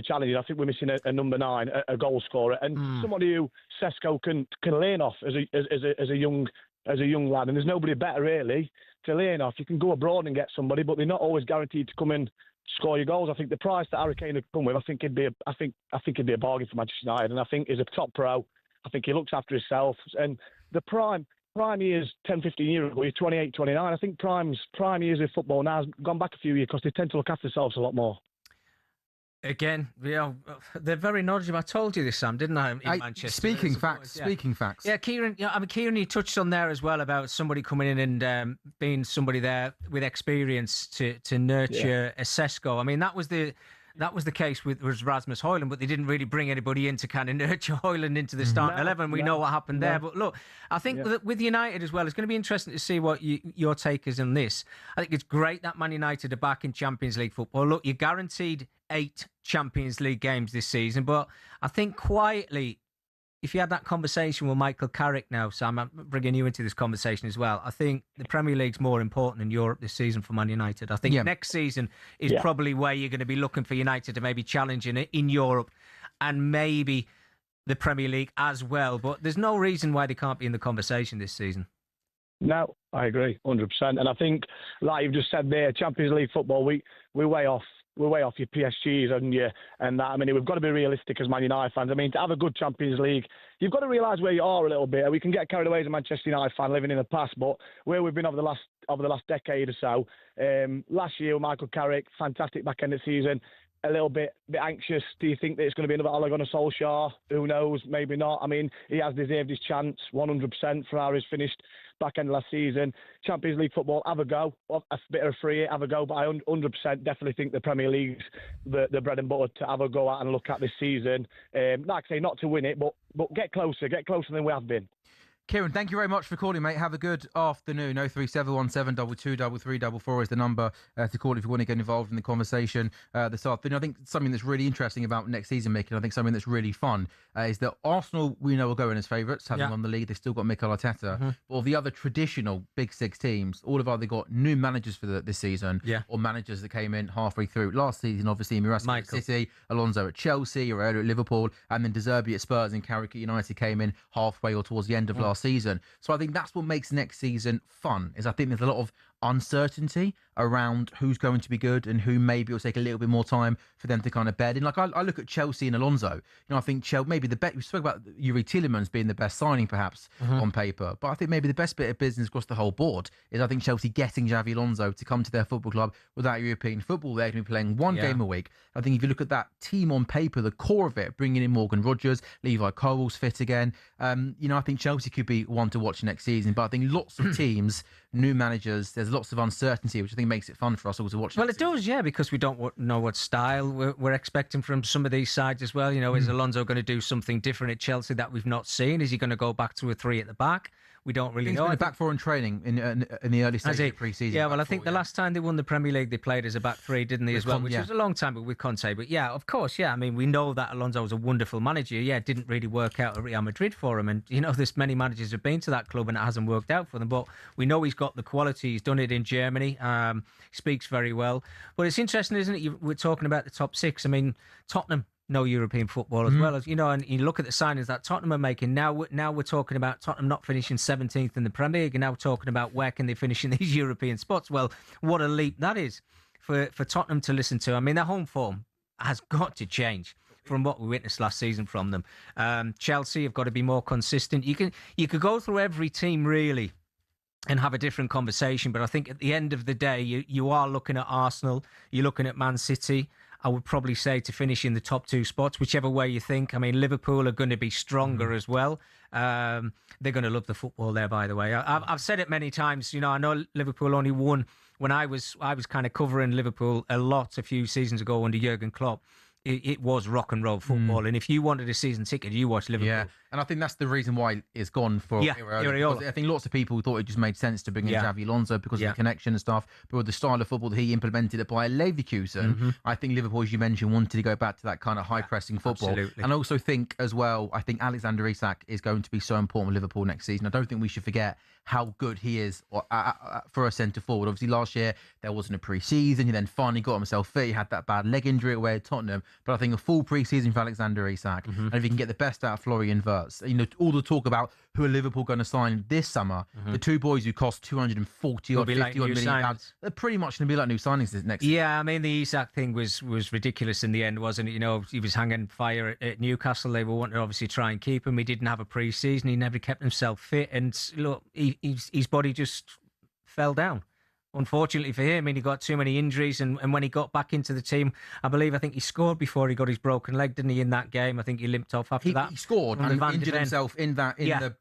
challenging. I think we're missing a number 9, a goal scorer, and somebody who Sesko can lean off as a young lad. And there's nobody better really to lean off. You can go abroad and get somebody, but they're not always guaranteed to come and score your goals. I think the price that Harry Kane would come with, I think it'd be a bargain for Manchester United. And I think he's a top pro. I think he looks after himself. And the prime years 10, 15 years ago, he's 28, 29. I think prime years of football now has gone back a few years because they tend to look after themselves a lot more. Again, they're very knowledgeable. I told you this, Sam, didn't I? In Manchester. Speaking facts. Yeah, Kieran. Kieran, you touched on there as well about somebody coming in and being somebody there with experience to nurture a Sesko. I mean, that was the case with Rasmus Højlund, but they didn't really bring anybody in to kind of nurture Højlund into the starting 11. We know what happened there. But look, I think with United as well, it's going to be interesting to see what your take is on this. I think it's great that Man United are back in Champions League football. Look, you're guaranteed 8 Champions League games this season, but I think quietly, if you had that conversation with Michael Carrick now, Sam, I'm bringing you into this conversation as well. I think the Premier League's more important in Europe this season for Man United. I think next season is probably where you're going to be looking for United to maybe challenge in Europe and maybe the Premier League as well. But there's no reason why they can't be in the conversation this season. No, I agree, 100%. And I think, like you've just said there, Champions League football, we're way off. We're way off your PSGs and that. I mean, we've got to be realistic as Man United fans. I mean, to have a good Champions League, you've got to realise where you are a little bit. We can get carried away as a Manchester United fan living in the past, but where we've been over the last decade or so. Last year, Michael Carrick, fantastic back end of the season. A little bit anxious. Do you think that it's going to be another Ole Gunnar Solskjaer? Who knows? Maybe not. I mean, he has deserved his chance 100% for how he's finished back end of last season. Champions League football, have a go. A bit of a free hit, have a go. But I 100% definitely think the Premier League's the bread and butter to have a go at and look at this season. Like I say, not to win it, but get closer than we have been. Kieran, thank you very much for calling, mate. Have a good afternoon. 03717 223344 is the number to call if you want to get involved in the conversation this afternoon. I think something that's really interesting about next season, Mick, and I think something that's really fun is that Arsenal, we know, are going as favourites, having won the league. They've still got Mikel Arteta. But all the other traditional Big Six teams, all have either got new managers for this season or managers that came in halfway through. Last season, obviously, Mikel at City, Alonso at Chelsea, Herrera at Liverpool, and then De Zerbi at Spurs and Carrick at United came in halfway or towards the end of last season. So I think that's what makes next season fun, is I think there's a lot of uncertainty around who's going to be good and who maybe will take a little bit more time for them to kind of bed in. Like I look at Chelsea and Alonso. You know, I think Chelsea maybe the best. We spoke about Yuri Tielemans being the best signing perhaps on paper, but I think maybe the best bit of business across the whole board is I think Chelsea getting Xavi Alonso to come to their football club without European football. They're going to be playing one game a week. I think if you look at that team on paper, the core of it, bringing in Morgan Rogers, Levi Colwill's fit again. You know, I think Chelsea could be one to watch next season, but I think lots of teams, new managers, there's lots of uncertainty, which I think makes it fun for us all to watch. Well, it does, because we don't know what style we're expecting from some of these sides as well. You know, is Alonso going to do something different at Chelsea that we've not seen? Is he going to go back to a 3 at the back? We don't really know. He's been back 4 in training in the early stages of pre-season. Yeah, well, I think the last time they won the Premier League, they played as a back 3, didn't they, as well? Which was a long time with Conte. But yeah, of course, I mean, we know that Alonso was a wonderful manager. Yeah, it didn't really work out at Real Madrid for him. And, you know, there's many managers have been to that club and it hasn't worked out for them. But we know he's got the quality. He's done it in Germany. Speaks very well. But it's interesting, isn't it? We're talking about the top 6. I mean, Tottenham no European football as well as and you look at the signings that Tottenham are making now. We're talking about Tottenham not finishing 17th in the Premier League, and now we're talking about where can they finish in these European spots. Well, what a leap that is for Tottenham to listen to. I mean, their home form has got to change from what we witnessed last season from them. Chelsea have got to be more consistent. You could go through every team really and have a different conversation, but I think at the end of the day, you are looking at Arsenal, you're looking at Man City. I would probably say to finish in the top 2 spots, whichever way you think. I mean, Liverpool are going to be stronger as well. They're going to love the football there, by the way. I've said it many times. I know Liverpool only won when I was kind of covering Liverpool a lot a few seasons ago under Jurgen Klopp. It was rock and roll football, and if you wanted a season ticket, you watched Liverpool. Yeah, and I think that's the reason why it's gone for Iraola. I think lots of people thought it just made sense to bring in Xabi Alonso because of the connection and stuff, but with the style of football that he implemented at Bayer Leverkusen, I think Liverpool, as you mentioned, wanted to go back to that kind of high-pressing football. Absolutely. And I also think as well, I think Alexander Isak is going to be so important with Liverpool next season. I don't think we should forget how good he is for a centre forward. Obviously, last year there wasn't a pre-season. He then finally got himself fit. He had that bad leg injury away at Tottenham. But I think a full pre-season for Alexander Isak, and if you can get the best out of Florian Wirtz, all the talk about who are Liverpool going to sign this summer, the 2 boys who cost 240 or 50 million pounds, they're pretty much going to be like new signings this next season. Yeah, I mean, the Isak thing was ridiculous in the end, wasn't it? He was hanging fire at Newcastle. They were wanting to obviously try and keep him. He didn't have a pre-season. He never kept himself fit. And look, his body just fell down. Unfortunately for him, I mean, he got too many injuries, and when he got back into the team, I think he scored before he got his broken leg, didn't he, in that game? I think he limped off after that. He scored and injured himself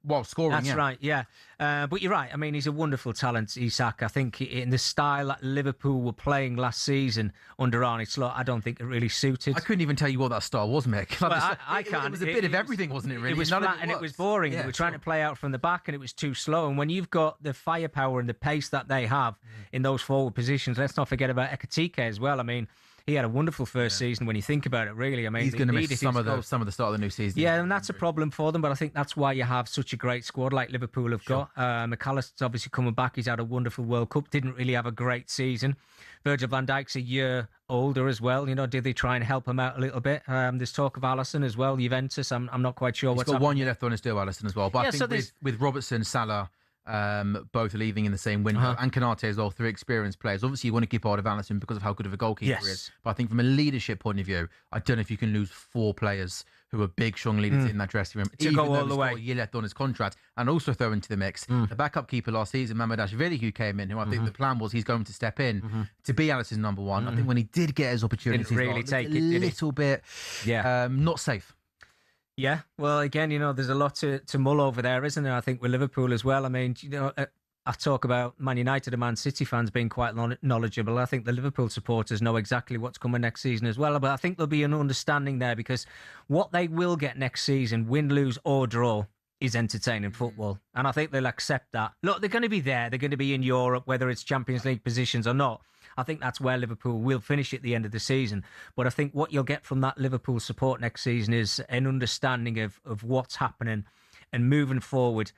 while scoring. That's right, yeah. But you're right. I mean, he's a wonderful talent, Isak. I think in the style that Liverpool were playing last season under Arne Slot, I don't think it really suited. I couldn't even tell you what that style was, Mick. Well, I can't. It was a bit of everything, wasn't it, really? It was flat and it was boring. They were trying to play out from the back and it was too slow. And when you've got the firepower and the pace that they have in those forward positions, let's not forget about Ekitike as well. I mean, he had a wonderful first season when you think about it, really. I mean, he's going to miss some of the start of the new season. Yeah, and that's a problem for them, but I think that's why you have such a great squad like Liverpool have got. McAllister's obviously coming back. He's had a wonderful World Cup. Didn't really have a great season. Virgil van Dijk's a year older as well. Did they try and help him out a little bit? There's talk of Alisson as well, Juventus. I'm not quite sure what's happening. He's got 1 year left on his deal, Alisson, as well. But I think with Robertson, Salah, both leaving in the same window, and Kanate as well, 3 experienced players. Obviously, you want to keep hold of Alisson because of how good of a goalkeeper he is. But I think from a leadership point of view, I don't know if you can lose 4 players who are big, strong leaders in that dressing room. To go all the way. A year left on his contract, and also throw into the mix the backup keeper last season, Mamadashvili, who came in, who I think the plan was he's going to step in to be Alisson's number 1. I think when he did get his opportunity, didn't really take it, a little bit not safe. Yeah, well, again, there's a lot to mull over there, isn't there? I think with Liverpool as well. I mean, I talk about Man United and Man City fans being quite knowledgeable. I think the Liverpool supporters know exactly what's coming next season as well. But I think there'll be an understanding there because what they will get next season, win, lose or draw, is entertaining football. And I think they'll accept that. Look, they're going to be there. They're going to be in Europe, whether it's Champions League positions or not. I think that's where Liverpool will finish at the end of the season. But I think what you'll get from that Liverpool support next season is an understanding of what's happening and moving forward.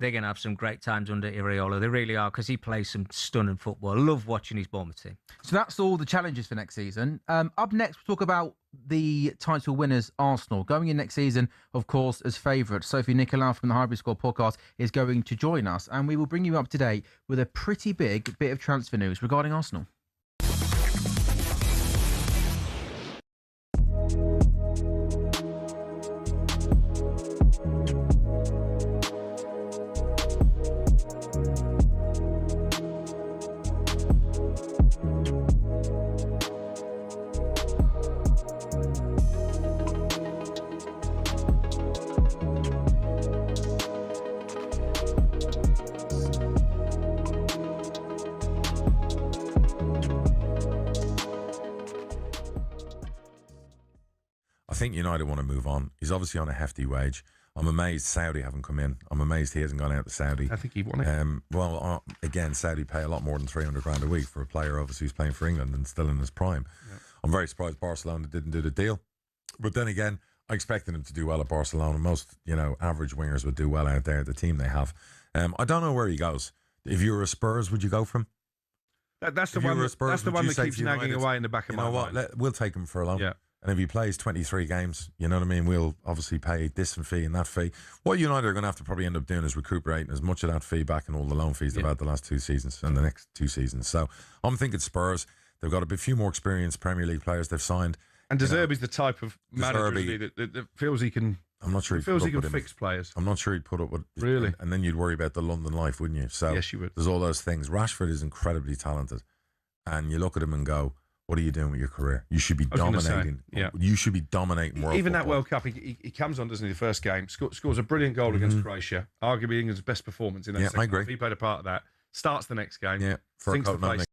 They're going to have some great times under Iraola. They really are, because he plays some stunning football. I love watching his Bournemouth team. So that's all the challenges for next season. Up next, we'll talk about the title winners, Arsenal. Going in next season, of course, as favourites. Sophie Nicolau from the Hybrid Squad podcast is going to join us, and we will bring you up to date with a pretty big bit of transfer news regarding Arsenal. I think United want to move on. He's obviously on a hefty wage. I'm amazed Saudi haven't come in. I'm amazed he hasn't gone out to Saudi. I think he won it. Again, Saudi pay a lot more than 300 grand a week for a player obviously who's playing for England and still in his prime. Yeah. I'm very surprised Barcelona didn't do the deal. But then again, I expected him to do well at Barcelona. Most, average wingers would do well out there, the team they have. I don't know where he goes. If you were a Spurs, would you go for him? That's the one that keeps nagging away in the back of my mind. We'll take him for a loan. Yeah. And if he plays 23 games, you know what I mean, we'll obviously pay this fee and that fee. What United are going to have to probably end up doing is recuperating as much of that fee back and all the loan fees they've had the last 2 seasons and the next 2 seasons. So I'm thinking Spurs, they've got a few more experienced Premier League players they've signed. And De Zerbi's the type of manager that feels he can. I'm not sure he feels he can fix players. I'm not sure he'd put up with. Really? And then you'd worry about the London life, wouldn't you? So yes, you would. There's all those things. Rashford is incredibly talented. And you look at him and go, what are you doing with your career? You should be dominating. You should be dominating world Even football. that World Cup, he comes on, doesn't he, the first game, scores a brilliant goal against Croatia, arguably England's best performance in that second I agree. half. He played a part of that. Starts the next game. Yeah, for sinks a the coat, face.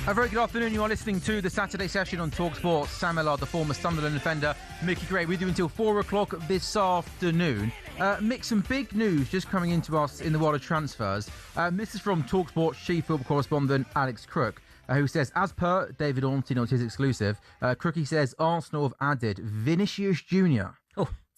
A very good afternoon. You are listening to the Saturday session on talkSPORT. Sam Ellard, the former Sunderland defender, Micky Gray, with you until 4 o'clock this afternoon. Mick, some big news just coming into us in the world of transfers. This is from talkSPORT's chief football correspondent, Alex Crook, who says, as per David Ornstein on his exclusive, Crookie says Arsenal have added Vinicius Jr.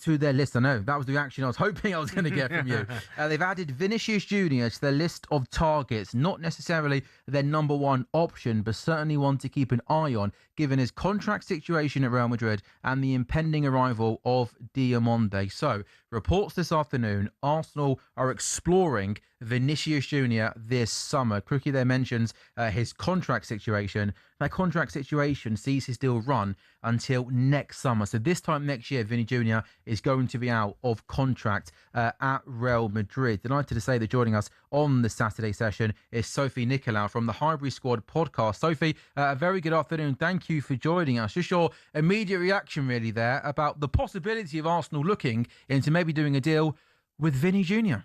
To their list. I know, that was the reaction I was hoping I was going to get from you. They've added Vinicius Jr. to their list of targets, not necessarily their number one option, but certainly one to keep an eye on, given his contract situation at Real Madrid and the impending arrival of Diamonde. So, reports this afternoon, Arsenal are exploring Vinicius Jr. this summer. Crookie there mentions his contract situation. That contract situation sees his deal run until next summer. So this time next year, Vinny Jr. is going to be out of contract at Real Madrid. Delighted to say that joining us on the Saturday session is Sophie Nicolau from the Highbury Squad podcast. Sophie, a very good afternoon. Thank you for joining us. Just your immediate reaction really there about the possibility of Arsenal looking into maybe doing a deal with Vinny Jr.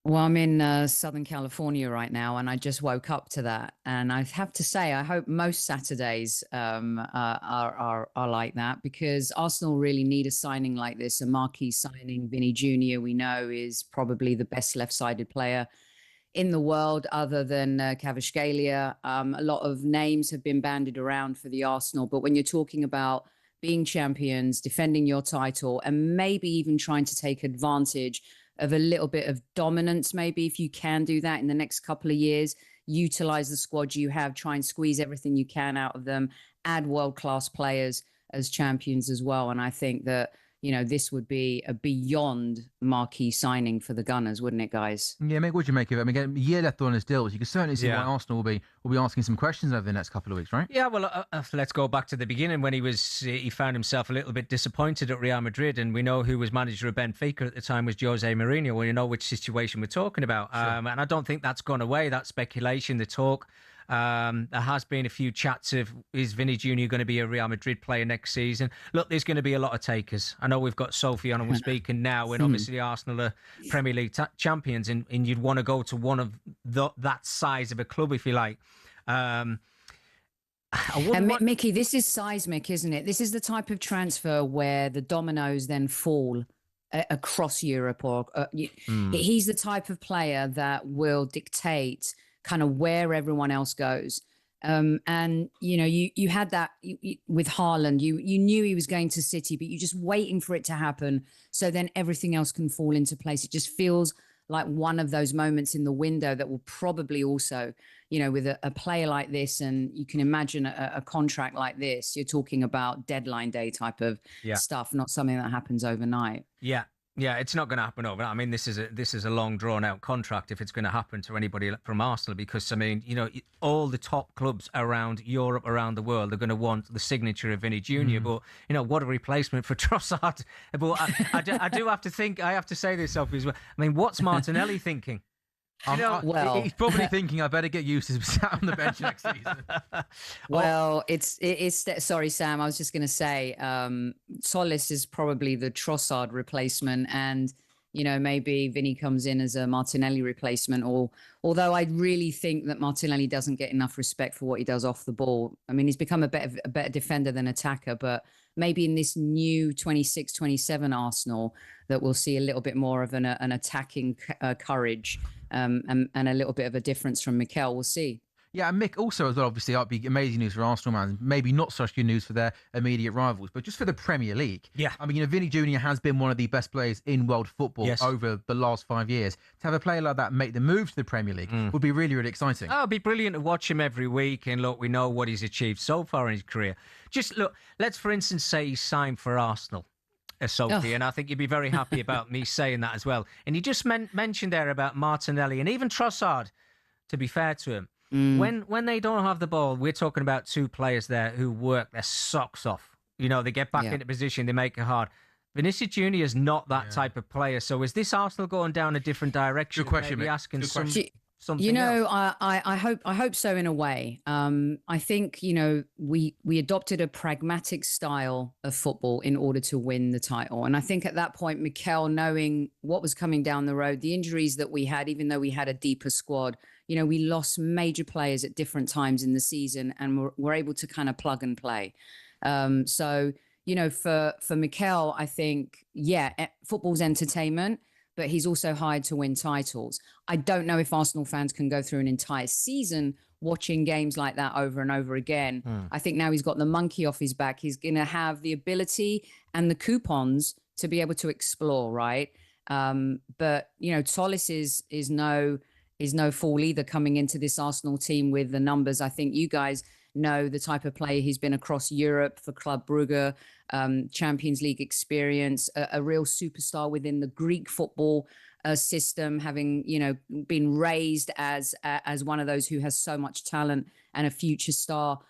Well, I'm in Southern California right now, and I just woke up to that. And I have to say, I hope most Saturdays are like that, because Arsenal really need a signing like this, a marquee signing. Vinny Jr., we know, is probably the best left-sided player in the world, other than Kvaratskhelia. A lot of names have been bandied around for the Arsenal, but when you're talking about being champions, defending your title, and maybe even trying to take advantage of a little bit of dominance, maybe if you can do that in the next couple of years, utilize the squad you have, try and squeeze everything you can out of them, add world-class players as champions as well. And I think that, you know, this would be a beyond marquee signing for the Gunners, wouldn't it, guys? Yeah, mate, what do you make of it? I mean, again, a year left on his deal, so you can certainly see why Arsenal will be asking some questions over the next couple of weeks, right? Yeah, well, let's go back to the beginning when he found himself a little bit disappointed at Real Madrid, and we know who was manager of Benfica at the time was Jose Mourinho. Well, you know which situation we're talking about, sure. And I don't think that's gone away. That speculation, the talk. There has been a few chats of, is Vinny Jr. going to be a Real Madrid player next season? Look, there's going to be a lot of takers. I know we've got Sophie on and we're speaking now, and obviously Arsenal are Premier League champions, and you'd want to go to one of that size of a club, if you like. Mickey, this is seismic, isn't it? This is the type of transfer where the dominoes then fall across Europe. Or he's the type of player that will dictate kind of where everyone else goes. And, you know, you had that with Haaland. You knew he was going to City, but you're just waiting for it to happen. So then everything else can fall into place. It just feels like one of those moments in the window that will probably also, you know, with a player like this, and you can imagine a contract like this, you're talking about deadline day type of stuff, not something that happens overnight. Yeah, it's not going to happen overnight. I mean, this is a long, drawn-out contract if it's going to happen to anybody from Arsenal, because, I mean, you know, all the top clubs around Europe, around the world, are going to want the signature of Vinny Jr., but, you know, what a replacement for Trossard. But I do have to think, I have to say this, Sophie, as well. I mean, what's Martinelli thinking? He's probably thinking, I better get used to sat on the bench next season. Well, it's sorry, Sam. I was just going to say, Solis is probably the Trossard replacement, and maybe Vinny comes in as a Martinelli replacement, although I really think that Martinelli doesn't get enough respect for what he does off the ball. I mean, he's become a better defender than attacker, but maybe in this new 26-27 Arsenal that we'll see a little bit more of an attacking courage and a little bit of a difference from Mikel. We'll see. Yeah, and Mick also as well, obviously, that'd be amazing news for Arsenal fans. Maybe not such good news for their immediate rivals, but just for the Premier League. Yeah. I mean, Vinny Jr. has been one of the best players in world football over the last 5 years. To have a player like that make the move to the Premier League would be really, really exciting. Oh, it'd be brilliant to watch him every week. And look, we know what he's achieved so far in his career. Just look, let's for instance say he signed for Arsenal. Sophie, and I think you'd be very happy about me saying that as well. And you just mentioned there about Martinelli and even Trossard, to be fair to him. When they don't have the ball, we're talking about two players there who work their socks off. They get back into position, they make it hard. Vinicius Junior is not that type of player. So is this Arsenal going down a different direction? Good question, maybe Mick. asking Good question. something else? I hope so in a way. I think, we adopted a pragmatic style of football in order to win the title. And I think at that point, Mikel, knowing what was coming down the road, the injuries that we had, even though we had a deeper squad, we lost major players at different times in the season and we're able to kind of plug and play. So, for Mikel, I think, football's entertainment, but he's also hired to win titles. I don't know if Arsenal fans can go through an entire season watching games like that over and over again. I think now he's got the monkey off his back. He's going to have the ability and the coupons to be able to explore, right? But, Tollis is no fool either coming into this Arsenal team with the numbers. I think you guys know the type of player he's been across Europe for Club Brugge, Champions League experience, a real superstar within the Greek football system, having been raised as one of those who has so much talent and a future star.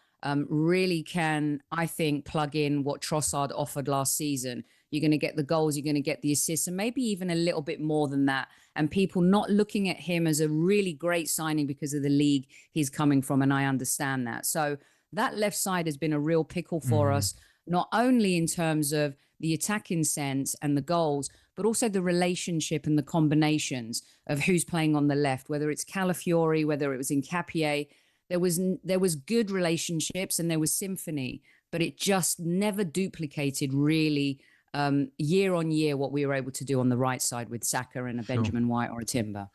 Really can, I think, plug in what Trossard offered last season. You're going to get the goals, you're going to get the assists, and maybe even a little bit more than that. And people not looking at him as a really great signing because of the league he's coming from, and I understand that. So that left side has been a real pickle for us, not only in terms of the attacking sense and the goals, but also the relationship and the combinations of who's playing on the left, whether it's Calafiori, whether it was Nketiah. There was good relationships and there was symphony, but it just never duplicated really year on year what we were able to do on the right side with Saka and a Benjamin White or a Timber.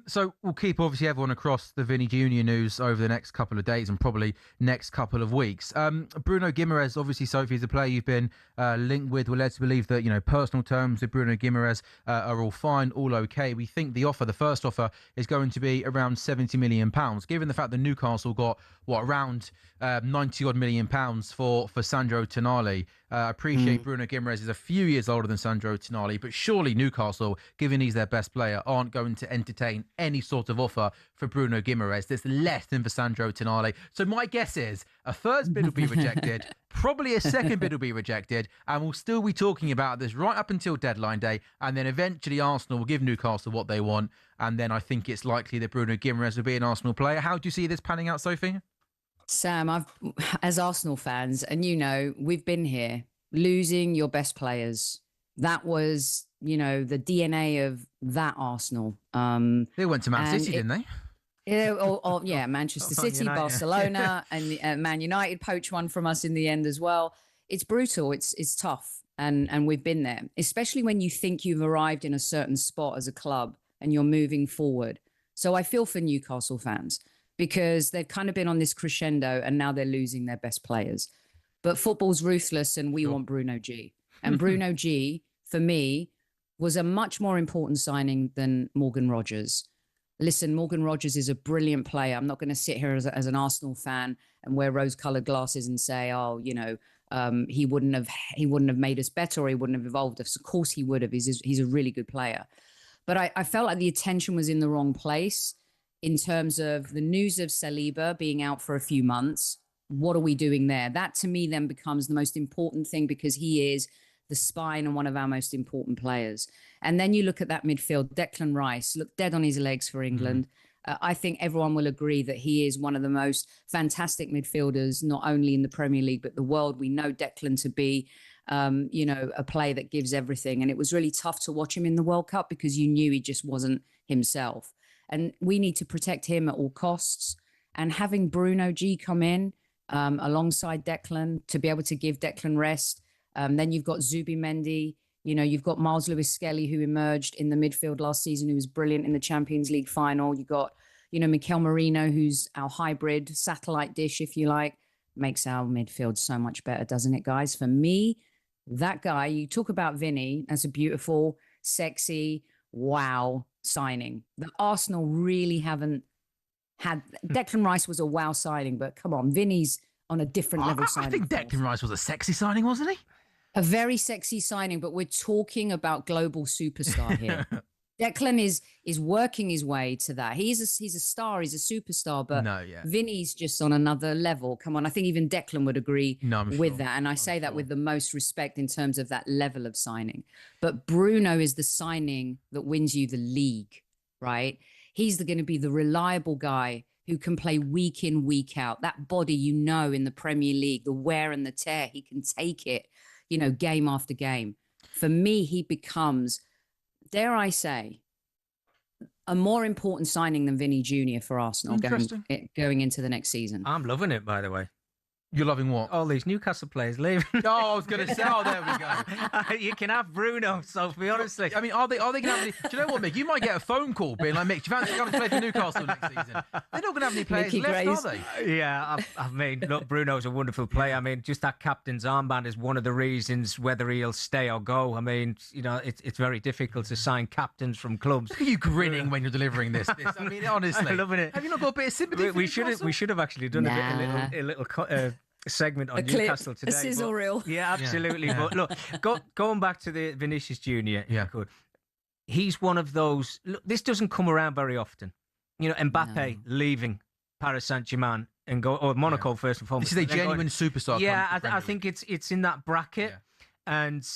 So we'll keep obviously everyone across the Vinny Jr. news over the next couple of days and probably next couple of weeks. Bruno Guimaraes, obviously, Sophie, is a player you've been linked with. We're led to believe that, personal terms with Bruno Guimaraes are all fine, all okay. We think the first offer is going to be around £70 million, given the fact that Newcastle got, around 90 odd million pounds for Sandro Tonali. I appreciate Bruno Guimaraes is a few years older than Sandro Tonali, but surely Newcastle, given he's their best player, aren't going to entertain any sort of offer for Bruno Guimaraes that's less than for Sandro Tonali. So my guess is a first bid will be rejected, probably a second bid will be rejected, and we'll still be talking about this right up until deadline day, and then eventually Arsenal will give Newcastle what they want, and then I think it's likely that Bruno Guimaraes will be an Arsenal player. How do you see this panning out, Sophie? Sam, as Arsenal fans, and we've been here, losing your best players. That was, the DNA of that Arsenal. They went to Man City, didn't they? Yeah, Manchester City, United. Barcelona, and Man United poached one from us in the end as well. It's brutal. It's tough, and we've been there, especially when you think you've arrived in a certain spot as a club and you're moving forward. So I feel for Newcastle fans, because they've kind of been on this crescendo and now they're losing their best players. But football's ruthless and we want Bruno G. And Bruno G, for me, was a much more important signing than Morgan Rogers. Listen, Morgan Rogers is a brilliant player. I'm not going to sit here as an Arsenal fan and wear rose-coloured glasses and say, he wouldn't have made us better or he wouldn't have evolved us. Of course he would have. He's a really good player. But I felt like the attention was in the wrong place. In terms of the news of Saliba being out for a few months, what are we doing there? That to me then becomes the most important thing, because he is the spine and one of our most important players. And then you look at that midfield, Declan Rice looked dead on his legs for England. I think everyone will agree that he is one of the most fantastic midfielders, not only in the Premier League, but the world. We know Declan to be a play that gives everything. And it was really tough to watch him in the World Cup because you knew he just wasn't himself. And we need to protect him at all costs. And having Bruno G come in alongside Declan to be able to give Declan rest. Then you've got Zubimendi. You've got Miles Lewis-Skelly, who emerged in the midfield last season, who was brilliant in the Champions League final. You've got, Mikel Merino, who's our hybrid satellite dish, if you like. Makes our midfield so much better, doesn't it, guys? For me, that guy, you talk about Vinny as a beautiful, sexy, wow signing. The Arsenal really haven't had. Declan Rice was a wow signing, but come on, Vinny's on a different level signing. I think Declan Rice was a sexy signing, wasn't he? A very sexy signing, but we're talking about global superstar here. Declan is working his way to that. He's a star, he's a superstar, but Vinny's just on another level. Come on, I think even Declan would agree with that. And I say that with the most respect in terms of that level of signing. But Bruno is the signing that wins you the league, right? He's going to be the reliable guy who can play week in, week out. That body, in the Premier League, the wear and the tear, he can take it, game after game. For me, he becomes, dare I say, a more important signing than Vinny Jr. for Arsenal going into the next season. I'm loving it, by the way. You're loving what? All these Newcastle players leaving. Oh, I was going to say, there we go. You can have Bruno, Sophie, honestly. I mean, are they going to have any... Do you know what, Mick? You might get a phone call being like, Mick, do you fancy coming to play for Newcastle next season? They're not going to have any players left, are they? Yeah, I mean, look, Bruno's a wonderful player. I mean, just that captain's armband is one of the reasons whether he'll stay or go. I mean, it's very difficult to sign captains from clubs. Look at you grinning when you're delivering this. I mean, honestly. I'm loving it. Have you not got a bit of sympathy for Newcastle? We should have actually done a little segment on Newcastle today. A sizzle reel. Yeah, absolutely. Yeah. But look, going back to the Vinicius Junior, he's one of those. Look, this doesn't come around very often. Mbappe leaving Paris Saint-Germain and or Monaco first and foremost. This is a genuine superstar. Yeah, I think it's in that bracket, and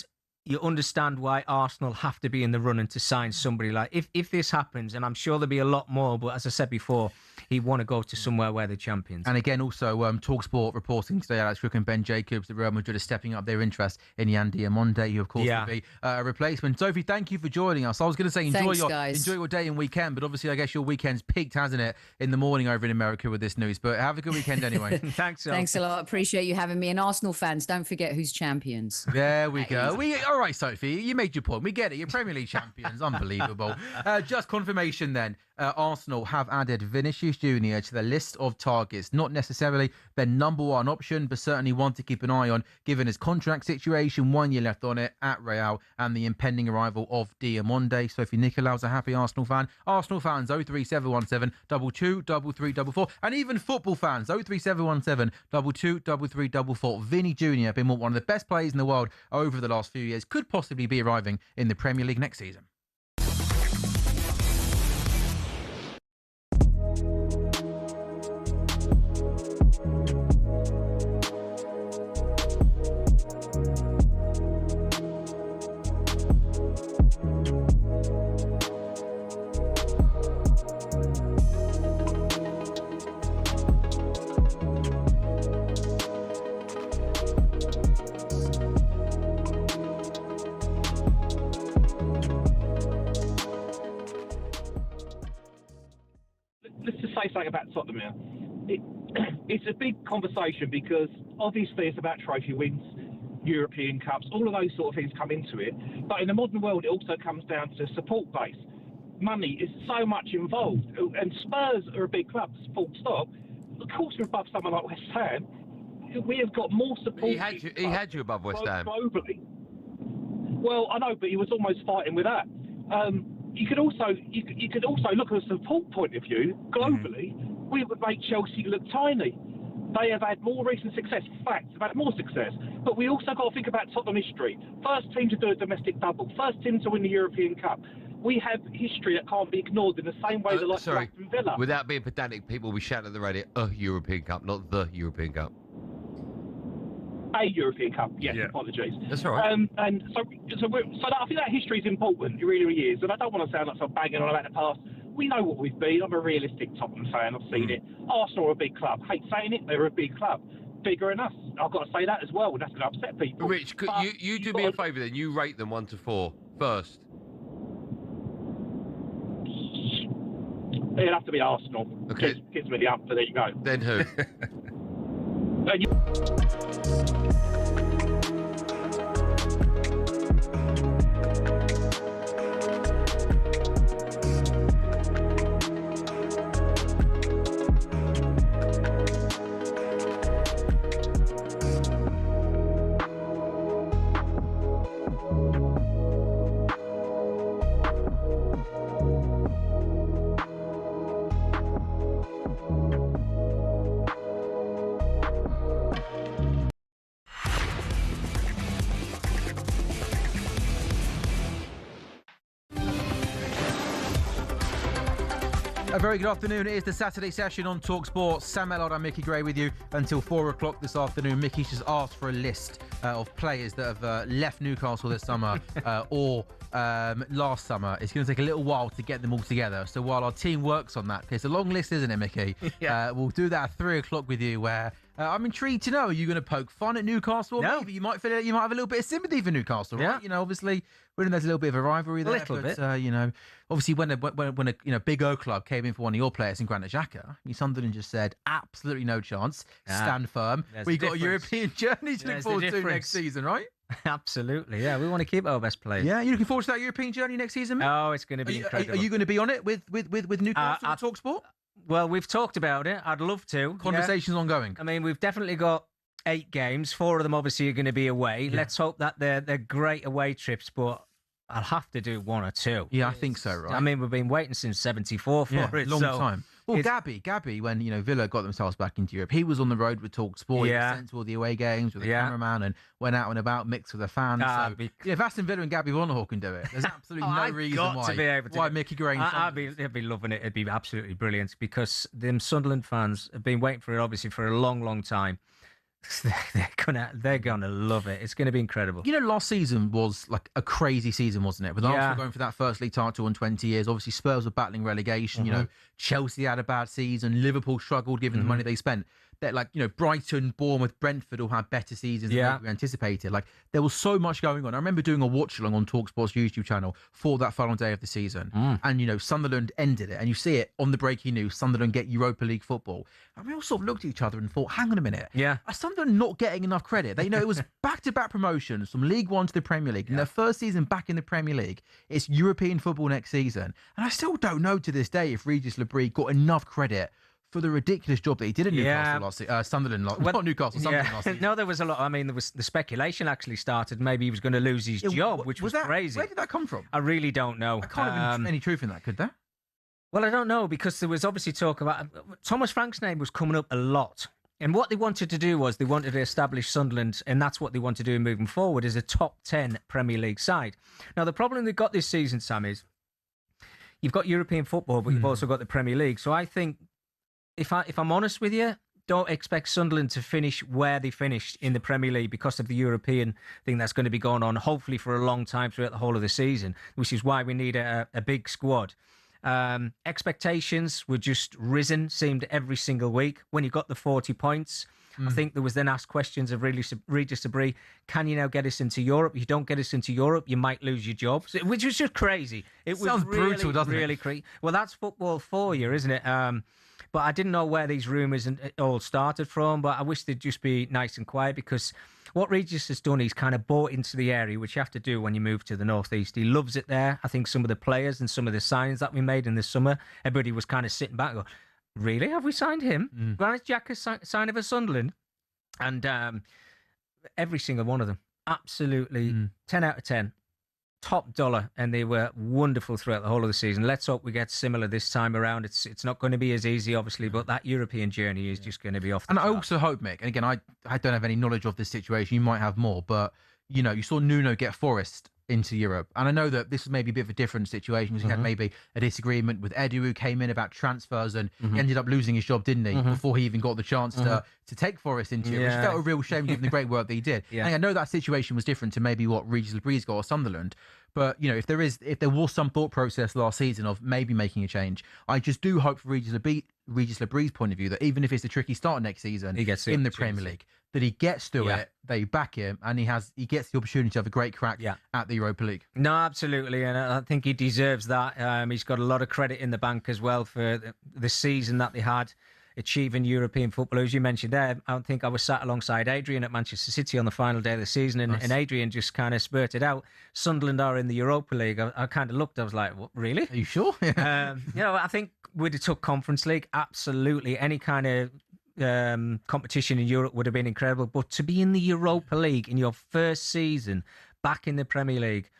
you understand why Arsenal have to be in the running to sign somebody like if this happens, and I'm sure there'll be a lot more. But as I said before, he'd want to go to somewhere where they're champions. And again, also talkSPORT reporting today, Alex Crook and Ben Jacobs, that Real Madrid are stepping up their interest in Yan Diamonde, who of course will be a replacement. Sophie, thank you for joining us. I was going to say enjoy your day and weekend, but obviously I guess your weekend's peaked, hasn't it, in the morning over in America with this news. But have a good weekend anyway. Thanks, Thanks a lot. Appreciate you having me. And Arsenal fans, don't forget who's champions. There we go. All right, Sophie, you made your point. We get it. You're Premier League champions. Unbelievable. Just confirmation then. Arsenal have added Vinicius Junior to the list of targets. Not necessarily their number one option, but certainly one to keep an eye on, given his contract situation, 1 year left on it at Real, and the impending arrival of Diamonde. Sophie Nicolaou's a happy Arsenal fan. Arsenal fans, 03717 22 3344. And even football fans, 03717 22 3344. Vinny Junior, been one of the best players in the world over the last few years, could possibly be arriving in the Premier League next season. Something about Tottenham here. It's a big conversation because obviously it's about trophy wins, European Cups, all of those sort of things come into it. But in the modern world, it also comes down to support base. Money is so much involved, and Spurs are a big club, full stop. Of course, we're above someone like West Ham. We have got more support. He had you above West Ham globally. Well, I know, but he was almost fighting with that. You could also look at a support point of view globally. We would make Chelsea look tiny. They have had more recent success. Facts, they've had more success. But we also got to think about Tottenham history. First team to do a domestic double. First team to win the European Cup. We have history that can't be ignored in the same way that like Aston Villa. Without being pedantic, people will be shouting at the radio, European Cup, not the European Cup. A European Cup, yes, apologies. That's all right. And so I think that history is important. It really, really is. And I don't want to sound like I'm banging on about the past. We know what we've been. I'm a realistic Tottenham fan. I've seen it. Arsenal are a big club. Hate saying it, they're a big club. bigger than us. I've got to say that as well, and that's going to upset people. Rich, could you do me a favour then? You rate them 1 to 4 first. It'll have to be Arsenal. Okay. Gives me the up, but there you go. Then who? A very good afternoon. It is the Saturday session on talkSPORT. Sam Ellard and Micky Gray with you until 4 o'clock this afternoon. Micky's just asked for a list of players that have left Newcastle this summer or last summer. It's going to take a little while to get them all together. So while our team works on that, it's a long list, isn't it, Micky? Yeah. We'll do that at 3 o'clock with you, where I'm intrigued to know, are you going to poke fun at Newcastle? No. Maybe you might feel you might have a little bit of sympathy for Newcastle, right? Yeah. You know, obviously, there's a little bit of a rivalry there. Little bit. You know, obviously, when a Big O club came in for one of your players in Granit Xhaka, Sunderland just said absolutely no chance. Stand firm. We got a European journey to look forward to next season, right? Absolutely, yeah. We want to keep our best players. Yeah, you looking forward to that European journey next season, mate? Oh, it's going to be incredible. Are you going to be on it with Newcastle on talkSPORT? Well, we've talked about it. I'd love to. Conversations ongoing. I mean, we've definitely got 8 games. 4 of them obviously are going to be away. Yeah. Let's hope that they're great away trips, but I'll have to do 1 or 2. Yeah, I think so, right? I mean, we've been waiting since 74 for it. Long time. Well, Gabby, when Villa got themselves back into Europe, he was on the road with talkSPORT. He was sent to all the away games with the cameraman and went out and about, mixed with the fans. If Aston Villa and Gabby Wanahall can do it, there's absolutely no reason why Micky Gray and I'd be loving it. It'd be absolutely brilliant because them Sunderland fans have been waiting for it, obviously, for a long, long time. They're gonna love it. It's gonna be incredible. You know, last season was like a crazy season, wasn't it? With Arsenal going for that first league title in 20 years. Obviously, Spurs were battling relegation. You know, Chelsea had a bad season. Liverpool struggled given the money they spent. That, like, Brighton, Bournemouth, Brentford all had better seasons than we anticipated. Like, there was so much going on. I remember doing a watch along on talkSPORT's YouTube channel for that final day of the season. And, Sunderland ended it. And you see it on the breaking news, Sunderland get Europa League football. And we all sort of looked at each other and thought, hang on a minute. Yeah. Are Sunderland not getting enough credit? They, it was back-to-back promotions from League One to the Premier League. In their first season back in the Premier League, it's European football next season. And I still don't know to this day if Regis Lebris got enough credit for the ridiculous job that he did at Newcastle Sunderland not Newcastle, Sunderland last season. No, there was a lot. I mean, there was the speculation actually started. Maybe he was going to lose his job, which was crazy. Where did that come from? I really don't know. I can't have any truth in that, could there? Well, I don't know, because there was obviously talk about Thomas Frank's name was coming up a lot. And what they wanted to do was they wanted to establish Sunderland, and that's what they want to do moving forward, as a top 10 Premier League side. Now, the problem they've got this season, Sam, is you've got European football, but you've also got the Premier League. So I think, if I'm honest with you, don't expect Sunderland to finish where they finished in the Premier League because of the European thing that's going to be going on, hopefully for a long time throughout the whole of the season, which is why we need a big squad. Expectations were just risen, seemed every single week. When you got the 40 points, I think there was then asked questions of Regis Lebris, can you now get us into Europe? If you don't get us into Europe, you might lose your jobs, which was just crazy. It sounds was really, brutal, doesn't really it? crazy. Well, that's football for you, isn't it? But I didn't know where these rumours all started from, but I wish they'd just be nice and quiet, because what Regis has done, he's kind of bought into the area, which you have to do when you move to the northeast. He loves it there. I think some of the players and some of the signings that we made in the summer, everybody was kind of sitting back and going, really? Have we signed him? Granit Xhaka signed for Sunderland? And every single one of them, absolutely 10 out of 10. Top dollar, and they were wonderful throughout the whole of the season. Let's hope we get similar this time around. It's not going to be as easy, obviously, but that European journey is just going to be off the And chart. I also hope, Mick, and again, I don't have any knowledge of this situation. You might have more, but, you saw Nuno get Forest into Europe. And I know that this is maybe a bit of a different situation, because he had maybe a disagreement with Edu, who came in about transfers, and he ended up losing his job, didn't he, before he even got the chance to take Forest into Europe, which felt a real shame given the great work that he did. And I know that situation was different to maybe what Regis Lebris got or Sunderland. But, if there was some thought process last season of maybe making a change, I just do hope for Regis Regis Lebree's point of view, that even if it's a tricky start next season He gets the in the opportunity. Premier League, that he gets through Yeah. it, they back him, and he gets the opportunity to have a great crack at the Europa League. No, absolutely, and I think he deserves that. He's got a lot of credit in the bank as well for the season that they had, achieving European football. As you mentioned there, I think I was sat alongside Adrian at Manchester City on the final day of the season, and Adrian just kind of spurted out, Sunderland are in the Europa League. I kind of looked, I was like, what, really? Are you sure? I think we'd have took Conference League, absolutely. Any kind of competition in Europe would have been incredible, but to be in the Europa League in your first season back in the Premier League,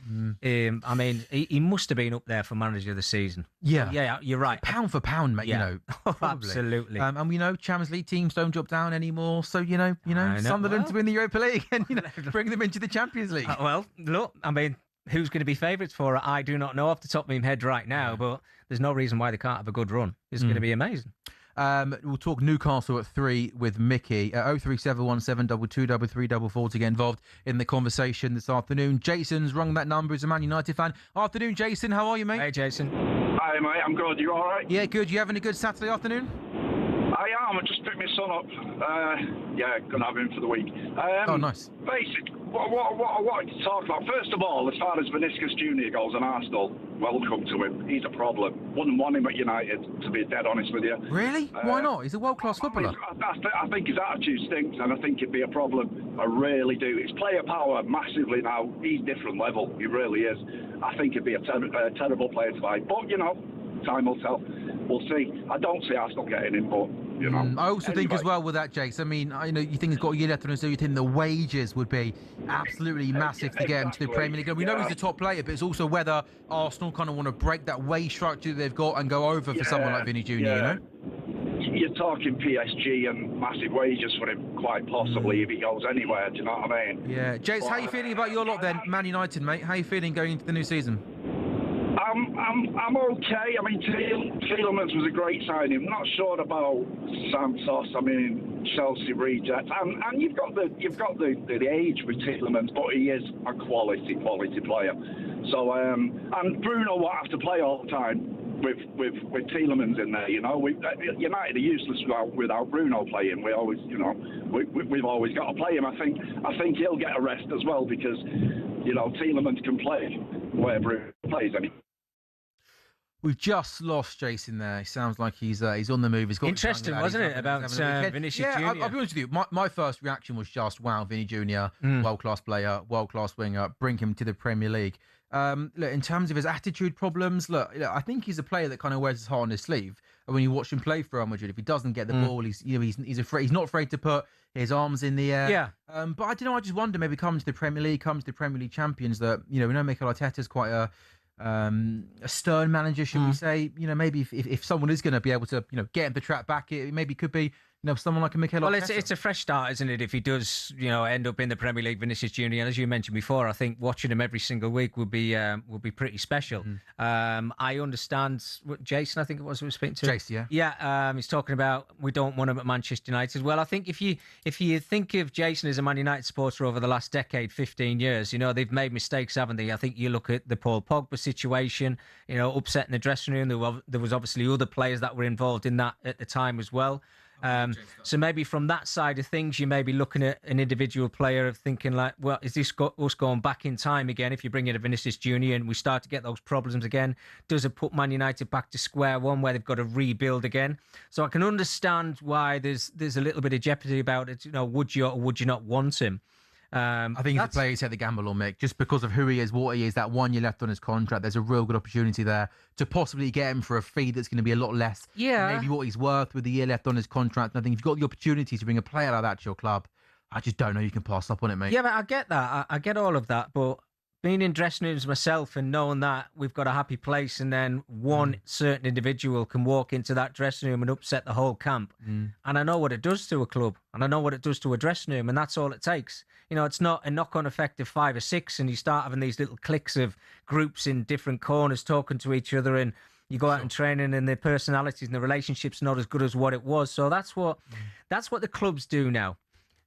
I mean, he must have been up there for manager of the season. Yeah, you're right. Pound for pound, mate. Yeah. You know, probably. Absolutely. And we know Champions League teams don't drop down anymore, so you know, Sunderland to win the Europa League and bring them into the Champions League. Well, look, I mean, who's going to be favourites for it? I do not know off the top of my head right now, but there's no reason why they can't have a good run. It's going to be amazing. We'll talk Newcastle at 3 with Mickey. 03717223344 to get involved in the conversation this afternoon. Jason's rung that number. He's a Man United fan. Afternoon, Jason. How are you, mate? Hey, Jason. Hi, mate. I'm good. You all right? Yeah, good. You having a good Saturday afternoon? I am. I just picked my son up. Gonna have him for the week. Oh, nice. Basically, what I wanted to talk about, first of all, as far as Vinicius Junior goes and Arsenal, welcome to him. He's a problem. Wouldn't want him at United, to be dead honest with you. Really? Why not? He's a world-class footballer. I think his attitude stinks, and I think it'd be a problem. I really do. His player power massively now. He's different level. He really is. I think it'd be a terrible player to buy. But, time will tell. We'll see. I don't see Arsenal getting him, but, I also think as well with that, Jace, I mean, you think he's got a year left on his deal, you think the wages would be absolutely massive to get him to the Premier League. And we know he's a top player, but it's also whether Arsenal kind of want to break that wage structure that they've got and go over for someone like Vinny Jr., you know? You're talking PSG and massive wages for him, quite possibly, if he goes anywhere, do you know what I mean? Yeah. Jace, how are you feeling about your lot then, Man United, mate? How are you feeling going into the new season? I'm okay. I mean, Tielemans was a great signing. I'm not sure about Santos. I mean, Chelsea reject, and you've got the age with Tielemans, but he is a quality player. So and Bruno won't have to play all the time with Tielemans in there. United are useless without Bruno playing. We always, we've always got to play him. I think he'll get a rest as well because Tielemans can play wherever he plays. We've just lost Jason there. He sounds like he's on the move. He's got interesting, wasn't it, about Vinicius Jr.? I'll be honest with you. My first reaction was just, wow, Vinny Jr., world-class player, world-class winger, bring him to the Premier League. Look, in terms of his attitude problems, I think he's a player that kind of wears his heart on his sleeve. And when you watch him play for Real Madrid, if he doesn't get the ball, he's not afraid to put his arms in the air. Yeah. But I don't know. I just wonder, maybe coming to the Premier League, Premier League champions, that we know Mikel Arteta's quite a stern manager, should we say? Maybe if someone is going to be able to, get him the track back, it maybe could be, someone like a Mikel Arteta. Well, it's a fresh start, isn't it? If he does, end up in the Premier League, Vinicius Junior, and as you mentioned before, I think watching him every single week would be pretty special. I understand what Jason, I think it was, who was speaking to. Jason, yeah. He's talking about we don't want him at Manchester United. Well, I think if you think of Jason as a Man United supporter over the last decade, 15 years, they've made mistakes, haven't they? I think you look at the Paul Pogba situation, upsetting the dressing room. There was obviously other players that were involved in that at the time as well. So maybe from that side of things, you may be looking at an individual player of thinking like, well, is this us going back in time again? If you bring in a Vinicius Junior and we start to get those problems again, does it put Man United back to square one where they've got to rebuild again? So I can understand why there's a little bit of jeopardy about it. Would you or would you not want him? I think he's a player who's had the gamble on, Mick, just because of who he is, what he is, that 1 year left on his contract. There's a real good opportunity there to possibly get him for a fee that's going to be a lot less than maybe what he's worth with the year left on his contract. And I think if you've got the opportunity to bring a player like that to your club, I just don't know you can pass up on it, mate. Yeah, but I get that. I get all of that. But being in dressing rooms myself and knowing that we've got a happy place and then one certain individual can walk into that dressing room and upset the whole camp. And I know what it does to a club and I know what it does to a dressing room, and that's all it takes. It's not a knock-on effect of 5 or 6 and you start having these little cliques of groups in different corners talking to each other, and you go out and training and the personalities and the relationships not as good as what it was. So that's what the clubs do now.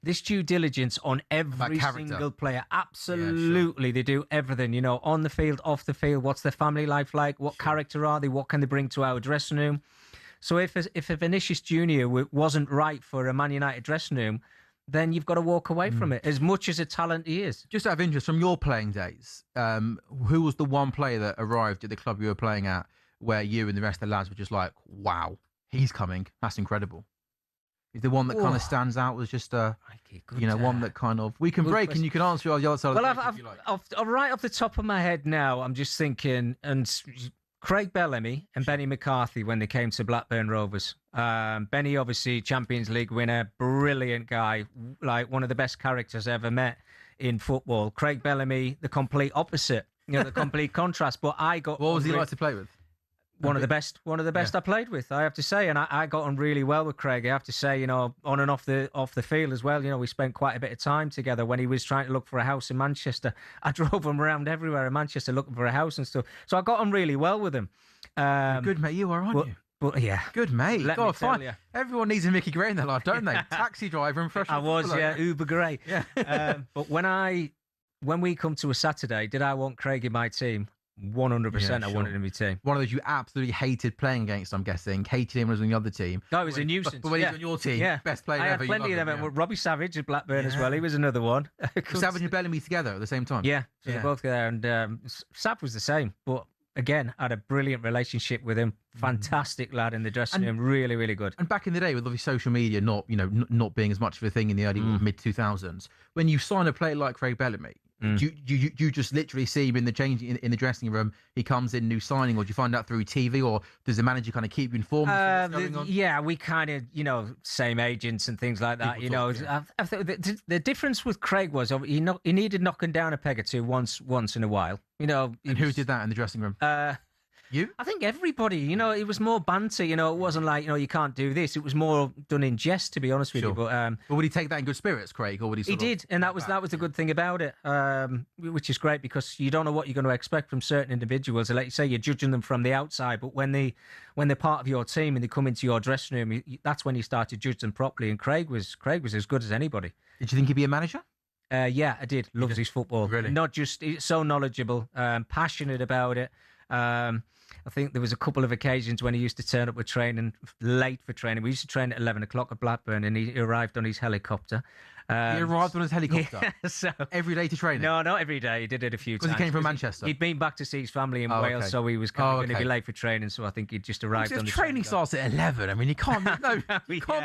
This due diligence on every single player. Absolutely. They do everything, on the field, off the field. What's their family life like? What character are they? What can they bring to our dressing room? So if a Vinicius Junior wasn't right for a Man United dressing room, then you've got to walk away from it, as much as a talent he is. Just out of interest, from your playing days, who was the one player that arrived at the club you were playing at where you and the rest of the lads were just like, wow, he's coming. That's incredible. Is the one that kind of stands out was just one that kind of we can break question. And you can answer on the other side. Well, of the break if you like. Right off the top of my head now, I'm just thinking, and Craig Bellamy and Benny McCarthy when they came to Blackburn Rovers. Benny, obviously, Champions League winner, brilliant guy, like one of the best characters I ever met in football. Craig Bellamy, the complete opposite, the complete contrast. But I got what was he like to play with? One of the best I played with, I have to say, and I got on really well with Craig. I have to say, on and off the field as well. We spent quite a bit of time together when he was trying to look for a house in Manchester. I drove him around everywhere in Manchester looking for a house and stuff. So I got on really well with him. Good mate, you are, aren't you? But yeah, good mate. Let me tell you. Everyone needs a Mickey Gray in their life, don't they? Taxi driver and fresh. I was, Uber Gray. Yeah. But when we come to a Saturday, did I want Craig in my team? 100%. I wanted him in my team. One of those you absolutely hated playing against, I'm guessing. Hated him when he was on the other team. No, he was a nuisance. But when he was on your team, best player ever. I had plenty of them. Robbie Savage at Blackburn as well. He was another one. Savage and Bellamy together at the same time? Yeah, so they're both there. And Sav was the same. But again, I had a brilliant relationship with him. Fantastic lad in the dressing room. Really, really good. And back in the day, with obviously social media not being as much of a thing in the early mid-2000s, when you sign a player like Craig Bellamy, you just literally see him in the dressing room. He comes in, new signing, or do you find out through TV, or does the manager kind of keep you informed? Yeah, we kind of, same agents and things like that. I think the difference with Craig was he needed knocking down a peg or two once in a while. And who did that in the dressing room? You? I think everybody, it was more banter, it wasn't like, you can't do this. It was more done in jest, to be honest with you. But would he take that in good spirits, Craig, or would he? He did, and that was the good thing about it, which is great because you don't know what you're going to expect from certain individuals. Like you say, you're judging them from the outside, but when they're part of your team and they come into your dressing room, that's when you start to judge them properly. And Craig was as good as anybody. Did you think he'd be a manager? Yeah, I did. Loves his football. Really? Not just he's so knowledgeable, passionate about it. I think there was a couple of occasions when he used to turn up with training late for training. We used to train at 11 o'clock at Blackburn, and he arrived on his helicopter. He arrived on his helicopter? Yeah, so every day to train? No, not every day. He did it a few times. Because he came from Manchester? He'd been back to see his family in Wales, so he was going to be late for training, so I think he just arrived on the training starts at 11. I mean, you can't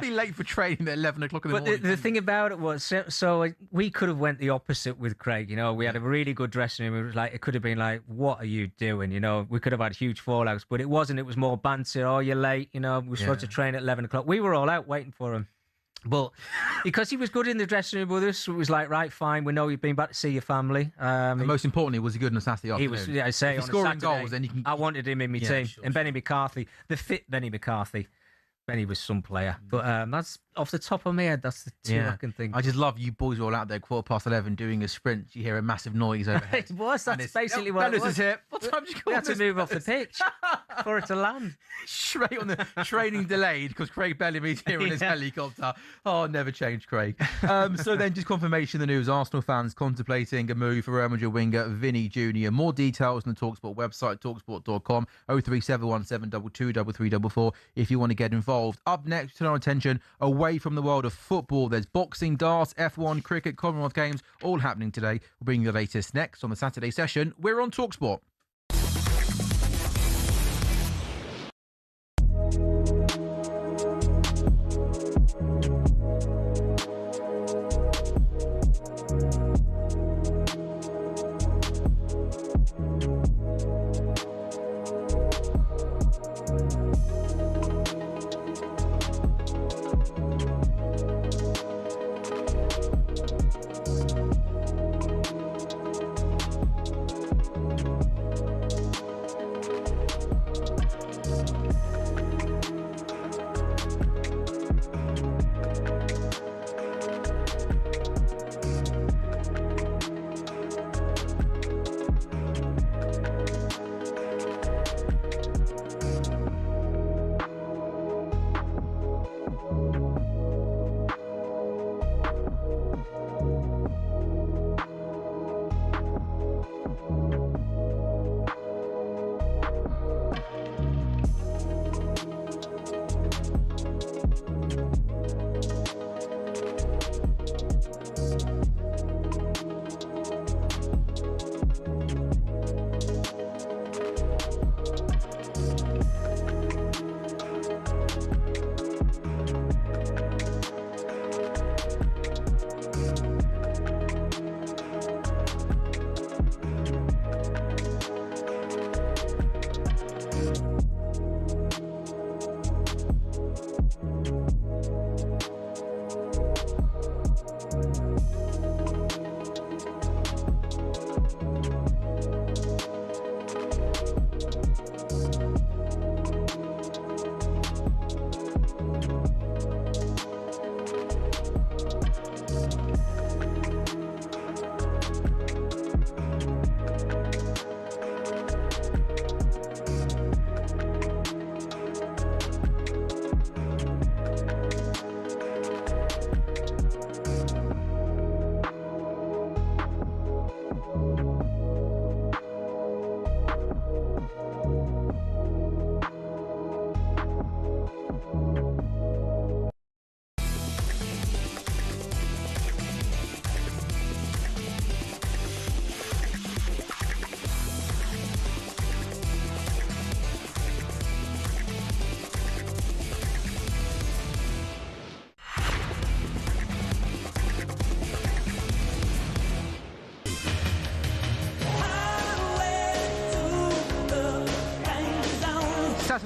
be late for training at 11 o'clock in the morning. But the thing about it was, so we could have went the opposite with Craig. We had a really good dressing room. It could have been like, what are you doing? We could have had huge fallouts, but it wasn't. It was more banter. Oh, you're late. We're supposed to train at 11 o'clock. We were all out waiting for him. But because he was good in the dressing room with us, it was like, right, fine, we know you've been back to see your family. And most importantly, was he good on a Saturday afternoon? He was, I say, if on scoring a Saturday, goals, then you can... I wanted him in my team. And Benny McCarthy, the fit Benny McCarthy. Benny was some player. But that's off the top of my head, that's the two I can think. I just love you boys all out there, 11:15, doing a sprint. You hear a massive noise overhead. It was. That's basically what it was. Is here. What time did you call We had to move off the pitch for it to land. Straight on the training delayed because Craig Bellamy's here in his helicopter. Oh, never change, Craig. So then just confirmation of the news. Arsenal fans contemplating a move for Real Madrid winger Vinny Jr. More details on the TalkSPORT website, talksport.com, 03717223344 if you want to get involved. Up next, turn our attention away from the world of football. There's boxing, darts, F1, cricket, Commonwealth Games, all happening today. We'll bring you the latest next on the Saturday session. We're on TalkSPORT.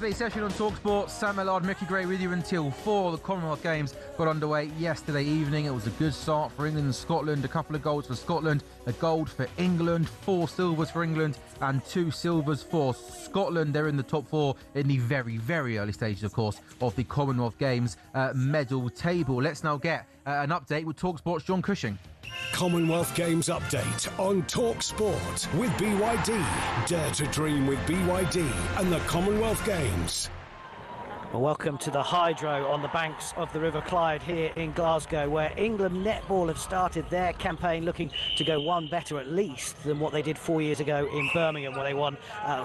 Saturday session on talkSPORT. Sam Ellard, Micky Gray with you until 4. The Commonwealth Games got underway yesterday evening. It was a good start for England and Scotland. A couple of golds for Scotland, a gold for England, 4 silvers for England and 2 silvers for Scotland. They're in the top 4 in the very, very early stages, of course, of the Commonwealth Games medal table. Let's now get an update with talkSPORT's John Cushing. Commonwealth Games update on talkSPORT with BYD. Dare to dream with BYD and the Commonwealth Games. Well, welcome to the Hydro on the banks of the River Clyde here in Glasgow, where England Netball have started their campaign looking to go one better at least than what they did 4 years ago in Birmingham, where they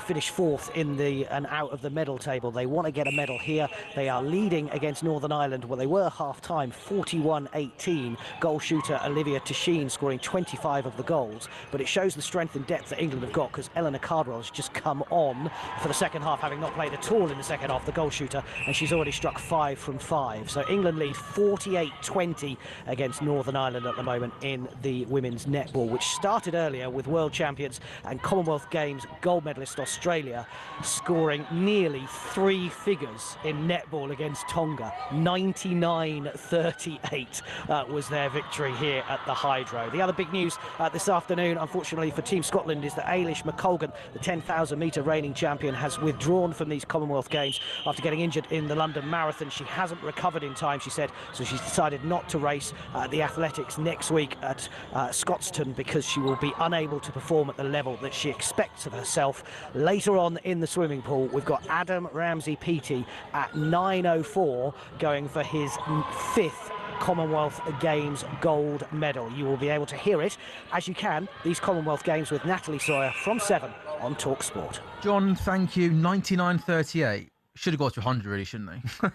finished 4th in and out of the medal table. They want to get a medal here. They are leading against Northern Ireland, where they were half-time 41-18. Goal shooter Olivia Tasheen scoring 25 of the goals, but it shows the strength and depth that England have got, because Eleanor Cardwell has just come on for the second half, having not played at all in the second half, the goal shooter, and she's already struck 5 from 5. So England lead 48-20 against Northern Ireland at the moment in the women's netball, which started earlier with world champions and Commonwealth Games gold medalist Australia scoring nearly 3 figures in netball against Tonga. 99-38 was their victory here at the Hydro. The other big news this afternoon, unfortunately for Team Scotland, is that Ailish McColgan, the 10,000 metre reigning champion, has withdrawn from these Commonwealth Games after getting injured in the London Marathon. She hasn't recovered in time, she said, so she's decided not to race the athletics next week at Scotstoun, because she will be unable to perform at the level that she expects of herself. Later on in the swimming pool, we've got Adam Ramsey-Peaty at 9:04 going for his 5th Commonwealth Games gold medal. You will be able to hear it, as you can, these Commonwealth Games with Natalie Sawyer from 7 on talkSPORT. John, thank you. 99-38. Should have got to 100, really, shouldn't they? If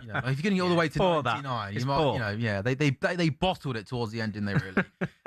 you're going to get all the way to 99, you might, they bottled it towards the end, didn't they, really?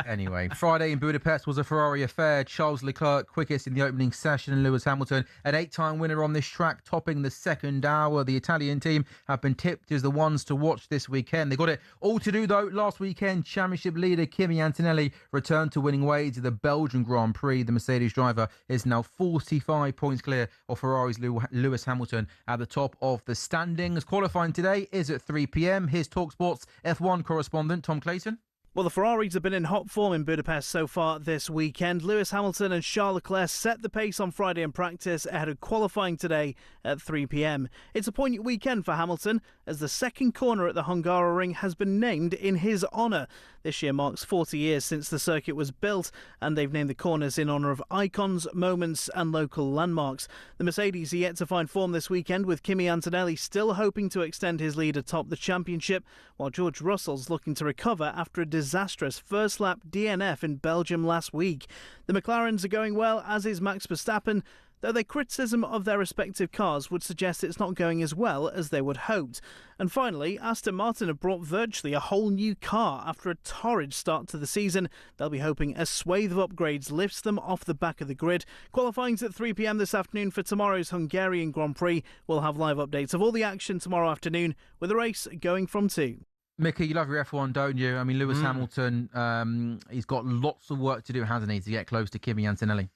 Anyway, Friday in Budapest was a Ferrari affair. Charles Leclerc quickest in the opening session, and Lewis Hamilton, an 8-time winner on this track, topping the second hour. The Italian team have been tipped as the ones to watch this weekend. They got it all to do, though. Last weekend, championship leader Kimi Antonelli returned to winning ways at the Belgian Grand Prix. The Mercedes driver is now 45 points clear of Ferrari's Lewis Hamilton at the top of the standings. Qualifying today is at 3 p.m. Here's talkSPORT's F1 correspondent Tom Clayton. Well, the Ferraris have been in hot form in Budapest so far this weekend. Lewis Hamilton and Charles Leclerc set the pace on Friday in practice ahead of qualifying today at 3 p.m. It's a poignant weekend for Hamilton, as the second corner at the Hungaroring has been named in his honour. This year marks 40 years since the circuit was built, and they've named the corners in honour of icons, moments and local landmarks. The Mercedes are yet to find form this weekend, with Kimi Antonelli still hoping to extend his lead atop the championship, while George Russell's looking to recover after a disastrous first-lap DNF in Belgium last week. The McLarens are going well, as is Max Verstappen, though their criticism of their respective cars would suggest it's not going as well as they would hoped. And finally, Aston Martin have brought virtually a whole new car after a torrid start to the season. They'll be hoping a swathe of upgrades lifts them off the back of the grid. Qualifying's at 3 p.m. this afternoon for tomorrow's Hungarian Grand Prix. We'll have live updates of all the action tomorrow afternoon, with the race going from 2. Mickey, you love your F1, don't you? I mean, Lewis Hamilton, he's got lots of work to do, hasn't he, to get close to Kimi Antonelli?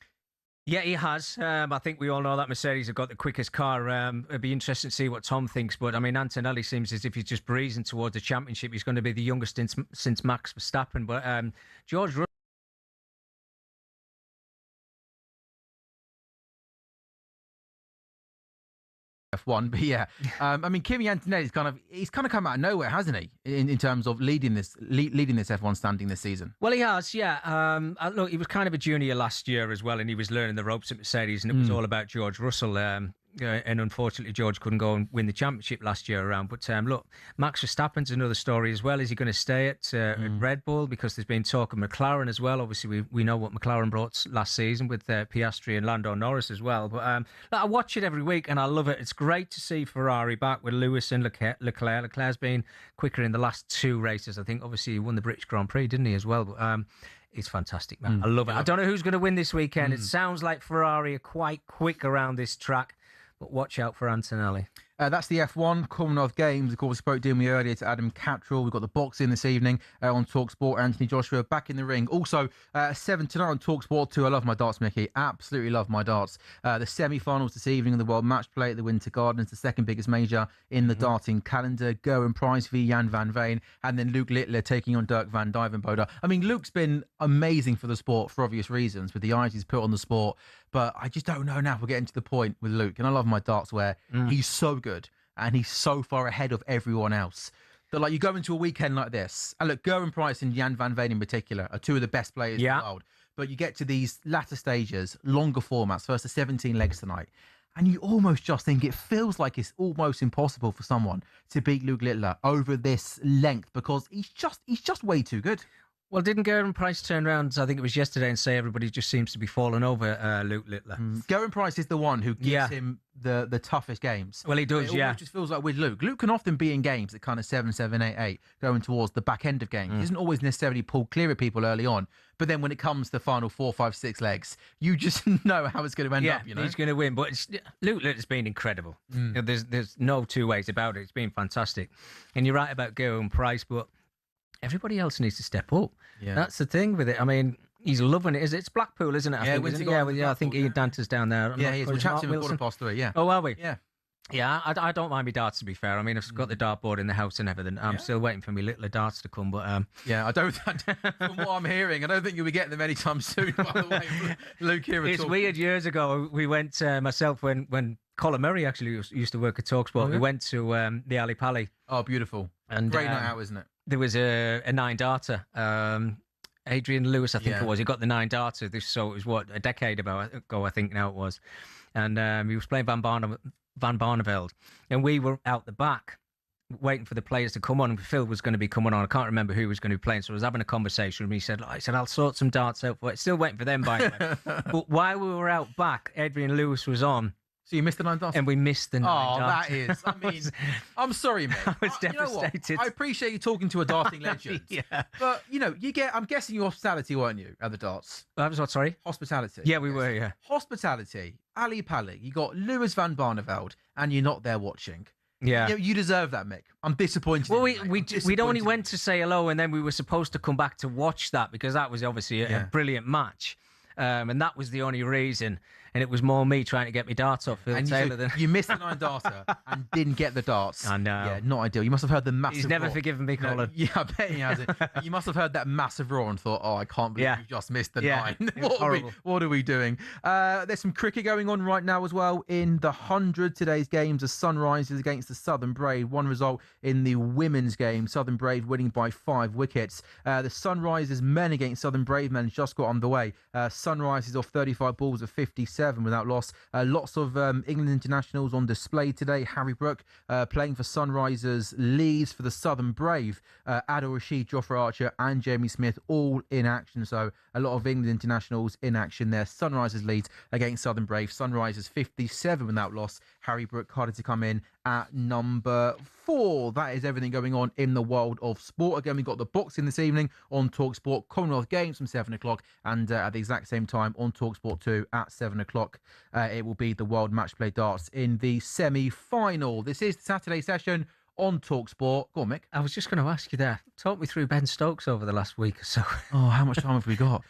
Yeah, he has. I think we all know that Mercedes have got the quickest car. It'd be interesting to see what Tom thinks. But, I mean, Antonelli seems as if he's just breezing towards the championship. He's going to be the youngest since Max Verstappen. But George Russell... F1, but yeah, I mean, Kimi Antonelli's he's kind of come out of nowhere, hasn't he? In terms of leading this F1 standing this season. Well, he has, yeah. Look, he was kind of a junior last year as well, and he was learning the ropes at Mercedes, and it was all about George Russell. And unfortunately, George couldn't go and win the championship last year around. But look, Max Verstappen's another story as well. Is he going to stay at Red Bull? Because there's been talk of McLaren as well. Obviously, we know what McLaren brought last season with Piastri and Lando Norris as well. But I watch it every week and I love it. It's great to see Ferrari back with Lewis and Leclerc. Leclerc's been quicker in the last 2 races. I think obviously he won the British Grand Prix, didn't he, as well? But it's fantastic, man. I love it. I don't know who's going to win this weekend. It sounds like Ferrari are quite quick around this track. But watch out for Antonelli. That's the F1 Commonwealth Games. Of course, we spoke to me earlier to Adam Cattrall. We've got the boxing this evening on talkSPORT. Anthony Joshua back in the ring. Also, 7 tonight on talkSPORT 2. I love my darts, Mickey. Absolutely love my darts. The semi-finals this evening of the World Match Play at the Winter Gardens, the second biggest major in the darting calendar. Gerwyn Price v Jan van Veen, and then Luke Littler taking on Dirk van Dijvenbode. I mean, Luke's been amazing for the sport for obvious reasons with the eyes he's put on the sport, but I just don't know now if we're getting to the point with Luke. And I love my darts where he's so good and he's so far ahead of everyone else that, like, you go into a weekend like this, and look, Gerwyn Price and Jan van Veen in particular are two of the best players in the world, but you get to these latter stages, longer formats, first to 17 legs tonight, and you almost just think it feels like it's almost impossible for someone to beat Luke Littler over this length because he's just way too good. Well, didn't Gerwyn Price turn around, I think it was yesterday, and say everybody just seems to be falling over Luke Littler? Gerwyn Price is the one who gives him the toughest games. Well, he does, It just feels like with Luke. Luke can often be in games at kind of 7, 7, 8, 8, going towards the back end of games. He doesn't always necessarily pull clear of people early on, but then when it comes to the final 4, 5, 6 legs, you just know how it's going to end up. You know, he's going to win. But Luke Littler's been incredible. You know, there's no two ways about it. It's been fantastic. And you're right about Gerwyn Price, but everybody else needs to step up. Yeah. That's the thing with it. I mean, he's loving it. It's Blackpool, isn't it? I think, Winter isn't it? I think Ian Danter's down there. Yeah, he is. We're chatting at 3:15. Yeah. Oh, are we? Yeah. Yeah, I don't mind my darts, to be fair. I mean, I've got the dartboard in the house and everything. I'm still waiting for my Littler darts to come, but yeah, I don't. From what I'm hearing, I don't think you'll be getting them anytime soon. By the way, Luke here. It's weird. Years ago, we went myself when Colin Murray actually used to work at talkSPORT. We went to the Ali Pali. Oh, beautiful! And great night out, isn't it? There was a 9-darter. Adrian Lewis, I think it was. He got the 9-darter. So it was a decade ago, I think now it was. And he was playing Van Barneveld, and we were out the back waiting for the players to come on. And Phil was going to be coming on. I can't remember who was going to be playing, so I was having a conversation with him. He said, I'll sort some darts out for it. Still waiting for them, by the way. But while we were out back, Adrian Lewis was on. So you missed the 9-darter? And we missed the 9-darter. Oh, that is. I mean, I'm sorry, mate. I was devastated. You know what? I appreciate you talking to a darting legend. But, I'm guessing you hospitality, weren't you, at the darts? I was what, sorry? Hospitality. Yeah, we were, yeah. Hospitality, Ali Pali. You got Lewis van Barneveld, and you're not there watching. Yeah. You deserve that, Mick. I'm disappointed. Well, we'd only went to say hello, and then we were supposed to come back to watch that because that was obviously a brilliant match. And that was the only reason. And it was more me trying to get my darts off Phil Taylor than... You missed the 9-darter and didn't get the darts. I know. Yeah, not ideal. You must have heard the massive He's never roar. forgiven me, Colin. Yeah, I bet he hasn't. You must have heard that massive roar and thought, I can't believe you just missed the 9. What are we doing? There's some cricket going on right now as well in the 100. Today's games are Sunrisers against the Southern Brave. One result in the women's game. Southern Brave winning by 5 wickets. The Sunrisers men against Southern Brave men just got underway. Sunrisers off 35 balls at 57 without loss. Lots of England internationals on display today. Harry Brook playing for Sunrisers leads for the Southern Brave. Adil Rashid, Jofra Archer and Jamie Smith all in action. So a lot of England internationals in action there. Sunrisers leads against Southern Brave. Sunrisers 57 without loss. Harry Brook harder to come in at number 4. That is everything going on in the world of sport. Again, we've got the boxing this evening on talkSPORT. Commonwealth Games from 7 o'clock, and at the exact same time on talkSPORT 2 at 7 o'clock. It will be the World Match Play Darts in the semi-final. This is the Saturday session on talkSPORT. Go on, Mick. I was just going to ask you there. Talk me through Ben Stokes over the last week or so. Oh, how much time have we got?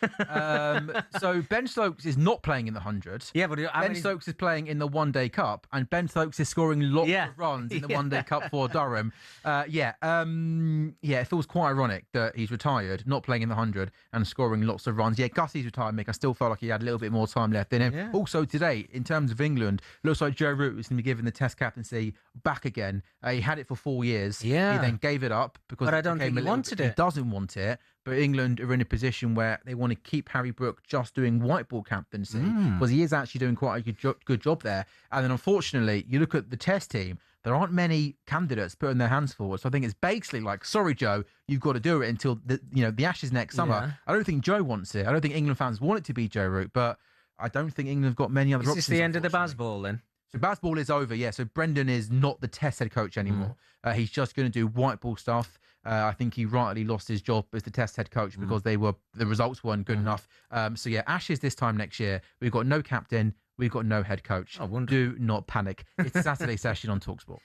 So Ben Stokes is not playing in the 100. Yeah, but Ben Stokes is playing in the One Day Cup, and Ben Stokes is scoring lots of runs in the One Day Cup for Durham. It feels quite ironic that he's retired, not playing in the 100, and scoring lots of runs. Yeah, Gussie's retired, Mick. I still felt like he had a little bit more time left in him. Yeah. Also today, in terms of England, looks like Joe Root is going to be given the Test captaincy back again. He had it for 4 years. Yeah. He then gave it up because but I don't think he wanted it. He doesn't want it. But England are in a position where they want to keep Harry Brook just doing white ball captaincy because he is actually doing quite a good job there. And then unfortunately, you look at the Test team, there aren't many candidates putting their hands forward. So I think it's basically like, sorry, Joe, you've got to do it until the Ashes next summer. Yeah. I don't think Joe wants it. I don't think England fans want it to be Joe Root, but I don't think England have got many other options. Is this the end of the Bazball then? So Bazball is over, yeah. So Brendan is not the Test head coach anymore. He's just going to do white ball stuff. I think he rightly lost his job as the Test head coach because the results weren't good enough. Ashes this time next year. We've got no captain. We've got no head coach. Do not panic. It's Saturday session on talkSPORT.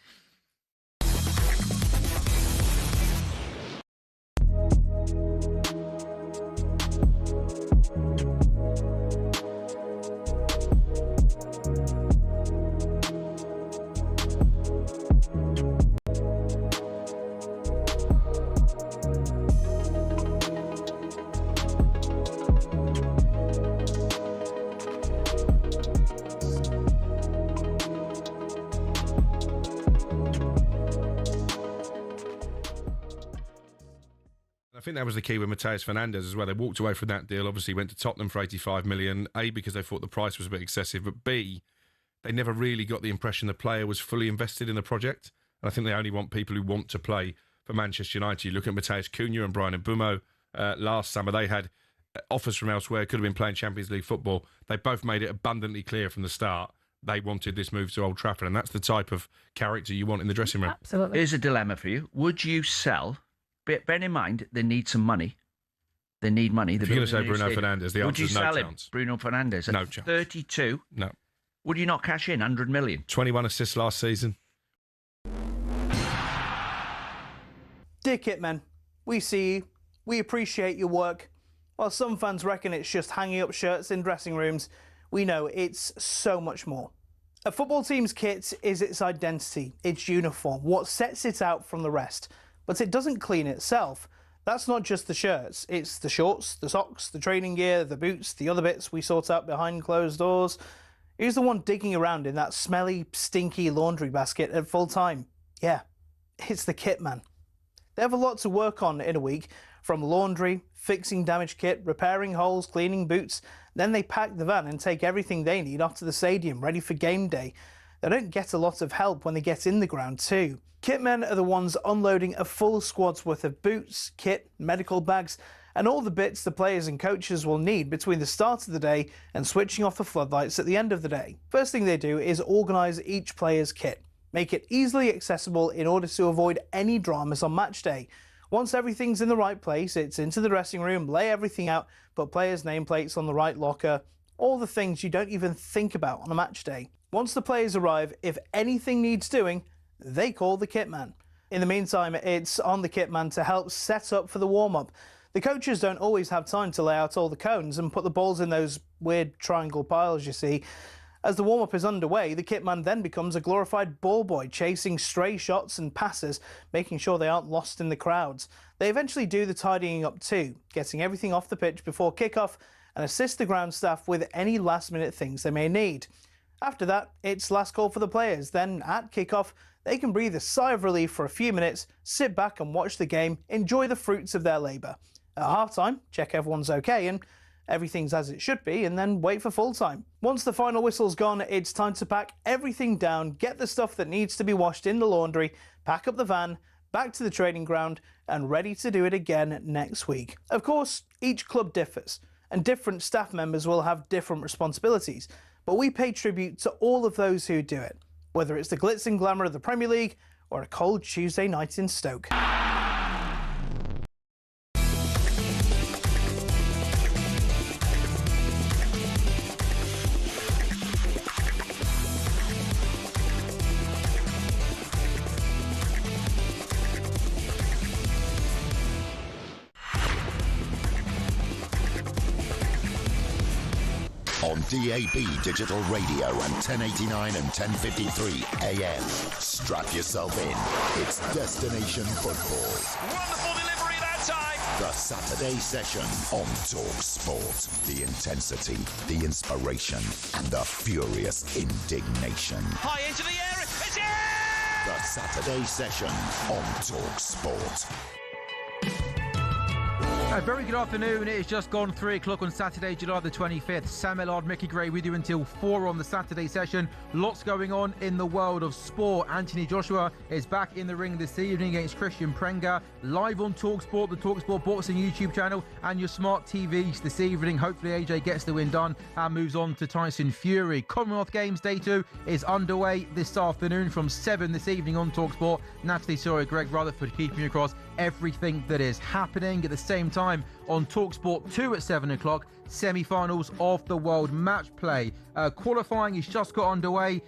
I think that was the key with Mateus Fernandes as well. They walked away from that deal, obviously went to Tottenham for 85 million, A, because they thought the price was a bit excessive, but B, they never really got the impression the player was fully invested in the project. And I think they only want people who want to play for Manchester United. You look at Mateus Cunha and Brian Mbeumo last summer, they had offers from elsewhere, could have been playing Champions League football. They both made it abundantly clear from the start they wanted this move to Old Trafford, and that's the type of character you want in the dressing room. Absolutely. Here's a dilemma for you. Would you sell... Bear in mind, they need some money. They need money. If you're going to say Bruno Fernandes, the answer is no chance. Would you sell him, Bruno Fernandes, at no chance. 32? No. Would you not cash in 100 million? 21 assists last season. Dear Kitman, we see you. We appreciate your work. While some fans reckon it's just hanging up shirts in dressing rooms, we know it's so much more. A football team's kit is its identity, its uniform, what sets it out from the rest. But it doesn't clean itself. That's not just the shirts. It's the shorts, the socks, the training gear, the boots, the other bits we sort out behind closed doors. Who's the one digging around in that smelly, stinky laundry basket at full time? Yeah, it's the kit man. They have a lot to work on in a week, from laundry, fixing damaged kit, repairing holes, cleaning boots. Then they pack the van and take everything they need off to the stadium, ready for game day. They don't get a lot of help when they get in the ground too. Kitmen are the ones unloading a full squad's worth of boots, kit, medical bags, and all the bits the players and coaches will need between the start of the day and switching off the floodlights at the end of the day. First thing they do is organise each player's kit, make it easily accessible in order to avoid any dramas on match day. Once everything's in the right place, it's into the dressing room, lay everything out, put players' nameplates on the right locker, all the things you don't even think about on a match day. Once the players arrive, if anything needs doing, they call the kit man. In the meantime, it's on the kit man to help set up for the warm-up. The coaches don't always have time to lay out all the cones and put the balls in those weird triangle piles you see. As the warm-up is underway, the kit man then becomes a glorified ball boy, chasing stray shots and passes, making sure they aren't lost in the crowds. They eventually do the tidying up too, getting everything off the pitch before kick-off and assist the ground staff with any last-minute things they may need. After that, it's last call for the players. Then, at kick-off, they can breathe a sigh of relief for a few minutes, sit back and watch the game, enjoy the fruits of their labour. At half-time, check everyone's okay and everything's as it should be, and then wait for full-time. Once the final whistle's gone, it's time to pack everything down, get the stuff that needs to be washed in the laundry, pack up the van, back to the training ground, and ready to do it again next week. Of course, each club differs, and different staff members will have different responsibilities, but we pay tribute to all of those who do it, whether it's the glitz and glamour of the Premier League or a cold Tuesday night in Stoke. On DAB Digital Radio and 1089 and 1053 AM. Strap yourself in. It's Destination Football. Wonderful delivery that time. The Saturday session on talkSPORT. The intensity, the inspiration, and the furious indignation. High into the air. It's in! The Saturday session on talkSPORT. A very good afternoon. It has just gone 3 o'clock on Saturday, July the 25th. Sam Ellard, Micky Gray with you until 4 on the Saturday session. Lots going on in the world of sport. Anthony Joshua is back in the ring this evening against Christian Prenga. Live on talkSPORT, the talkSPORT Boxing YouTube channel, and your smart TVs this evening. Hopefully AJ gets the win done and moves on to Tyson Fury. Commonwealth Games Day 2 is underway this afternoon from 7 this evening on talkSPORT. Natalie Sawyer, Greg Rutherford keeping you across everything that is happening. At the same time, time on talkSPORT 2 at 7 o'clock. Semi-finals of the World Match Play. Qualifying has just got underway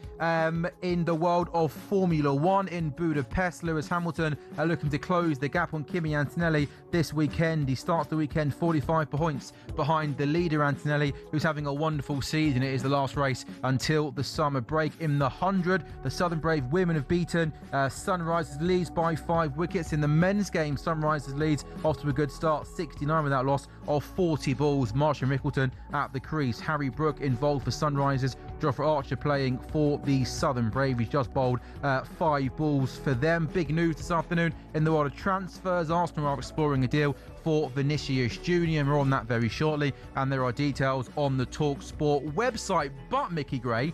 in the world of Formula One in Budapest. Lewis Hamilton looking to close the gap on Kimi Antonelli this weekend. He starts the weekend 45 points behind the leader Antonelli, who's having a wonderful season. It is the last race until the summer break. In the 100, the Southern Brave women have beaten Sunrisers Leeds by 5 wickets. In the men's game, Sunrisers Leeds off to a good start, 69 without loss of 40 balls. Marshall Mickleton at the crease. Harry Brook involved for Sunrisers. Joffrey Archer playing for the Southern Brave. He's just bowled 5 balls for them. Big news this afternoon in the world of transfers. Arsenal are exploring a deal for Vinicius Junior. More on that very shortly. And there are details on the talkSPORT website. But Mickey Gray,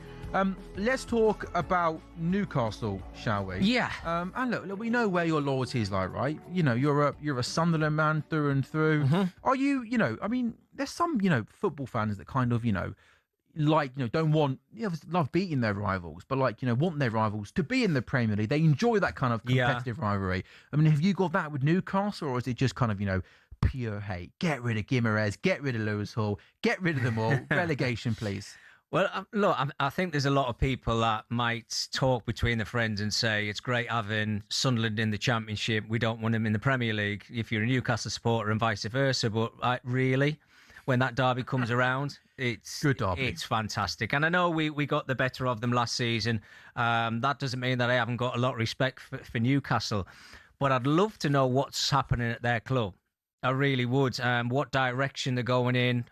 let's talk about Newcastle, shall we? Yeah. And look, we know where your loyalty is like, right? You know, you're a Sunderland man through and through. Are you? You know, I mean, there's some football fans that kind of don't want, love beating their rivals, but want their rivals to be in the Premier League. They enjoy that kind of competitive rivalry. I mean, have you got that with Newcastle, or is it just kind of pure hate? Get rid of Guimaraes, get rid of Lewis Hall, get rid of them all. Relegation, please. Well, look, I think there's a lot of people that might talk between the friends and say it's great having Sunderland in the Championship. We don't want them in the Premier League if you're a Newcastle supporter and vice versa. But really, when that derby comes around, it's good derby. It's fantastic. And I know we got the better of them last season. That doesn't mean that I haven't got a lot of respect for Newcastle. But I'd love to know what's happening at their club. I really would. What direction they're going in.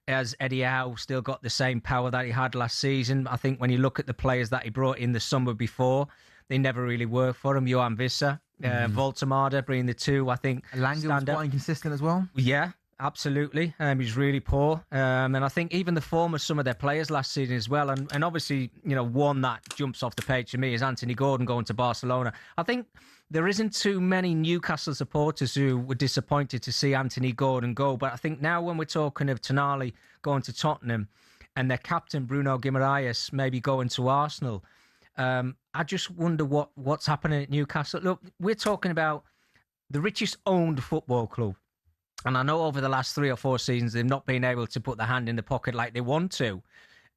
Has Eddie Howe still got the same power that he had last season? I think when you look at the players that he brought in the summer before, they never really worked for him. Johan Visser, Voltemada being the two, I think. Lange was quite inconsistent as well. Yeah, absolutely. He's really poor. And I think even the form of some of their players last season as well. And obviously, one that jumps off the page to me is Anthony Gordon going to Barcelona. I think there isn't too many Newcastle supporters who were disappointed to see Anthony Gordon go. But I think now when we're talking of Tonali going to Tottenham and their captain, Bruno Guimaraes, maybe going to Arsenal, I just wonder what's happening at Newcastle. Look, we're talking about the richest owned football club. And I know over the last 3 or 4 seasons, they've not been able to put their hand in the pocket like they want to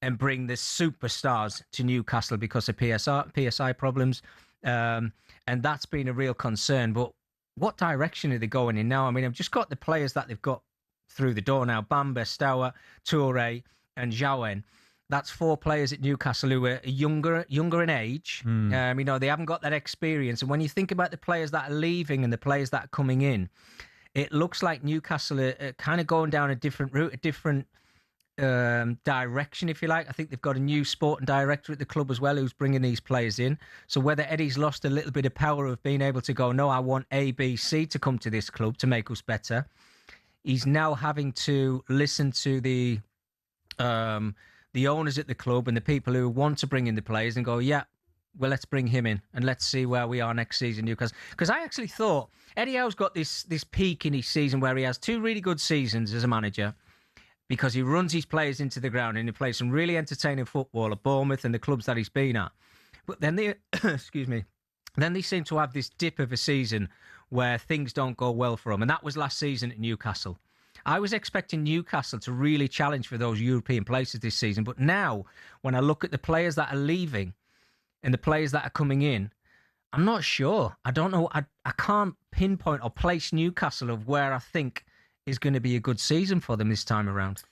and bring the superstars to Newcastle because of PSI problems. And that's been a real concern. But what direction are they going in now? I mean, I've just got the players that they've got through the door now. Bamba, Stour, Toure and Jowen. That's 4 players at Newcastle who are younger in age. They haven't got that experience. And when you think about the players that are leaving and the players that are coming in, it looks like Newcastle are kind of going down a different route, a different direction, if you like. I think they've got a new sporting director at the club as well who's bringing these players in. So whether Eddie's lost a little bit of power of being able to go, no, I want A, B, C to come to this club to make us better, he's now having to listen to the owners at the club and the people who want to bring in the players and go, yeah, well, let's bring him in and let's see where we are next season, Newcastle. Because I actually thought Eddie Howe's got this peak in his season where he has 2 really good seasons as a manager because he runs his players into the ground and he plays some really entertaining football at Bournemouth and the clubs that he's been at. But then they, then they seem to have this dip of a season where things don't go well for them. And that was last season at Newcastle. I was expecting Newcastle to really challenge for those European places this season. But now, when I look at the players that are leaving and the players that are coming in, I'm not sure. I don't know. I can't pinpoint or place Newcastle of where I think is going to be a good season for them this time around.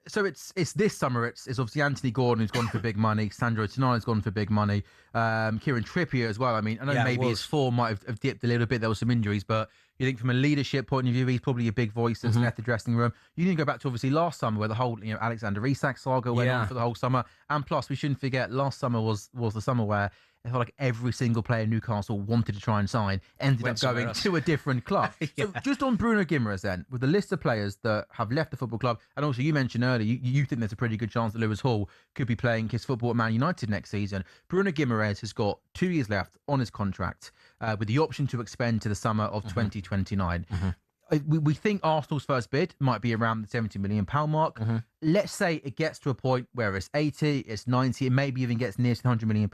So it's this summer. It's obviously Anthony Gordon who's gone for big money. Sandro Tonali's gone for big money. Kieran Trippier as well. I mean, I know maybe his form might have dipped a little bit. There were some injuries, but you think from a leadership point of view, he's probably a big voice that's left the dressing room. You can go back to obviously last summer where the whole Alexander Isak saga went on for the whole summer. And plus, we shouldn't forget last summer was the summer where it felt like every single player in Newcastle wanted to try and sign, ended up going to a different club. So just on Bruno Guimaraes then, with the list of players that have left the football club, and also you mentioned earlier, you think there's a pretty good chance that Lewis Hall could be playing his football at Man United next season. Bruno Guimaraes has got 2 years left on his contract with the option to expand to the summer of 2029. we think Arsenal's first bid might be around the £70 million mark. Let's say it gets to a point where it's 80, it's 90, it maybe even gets near to £100 million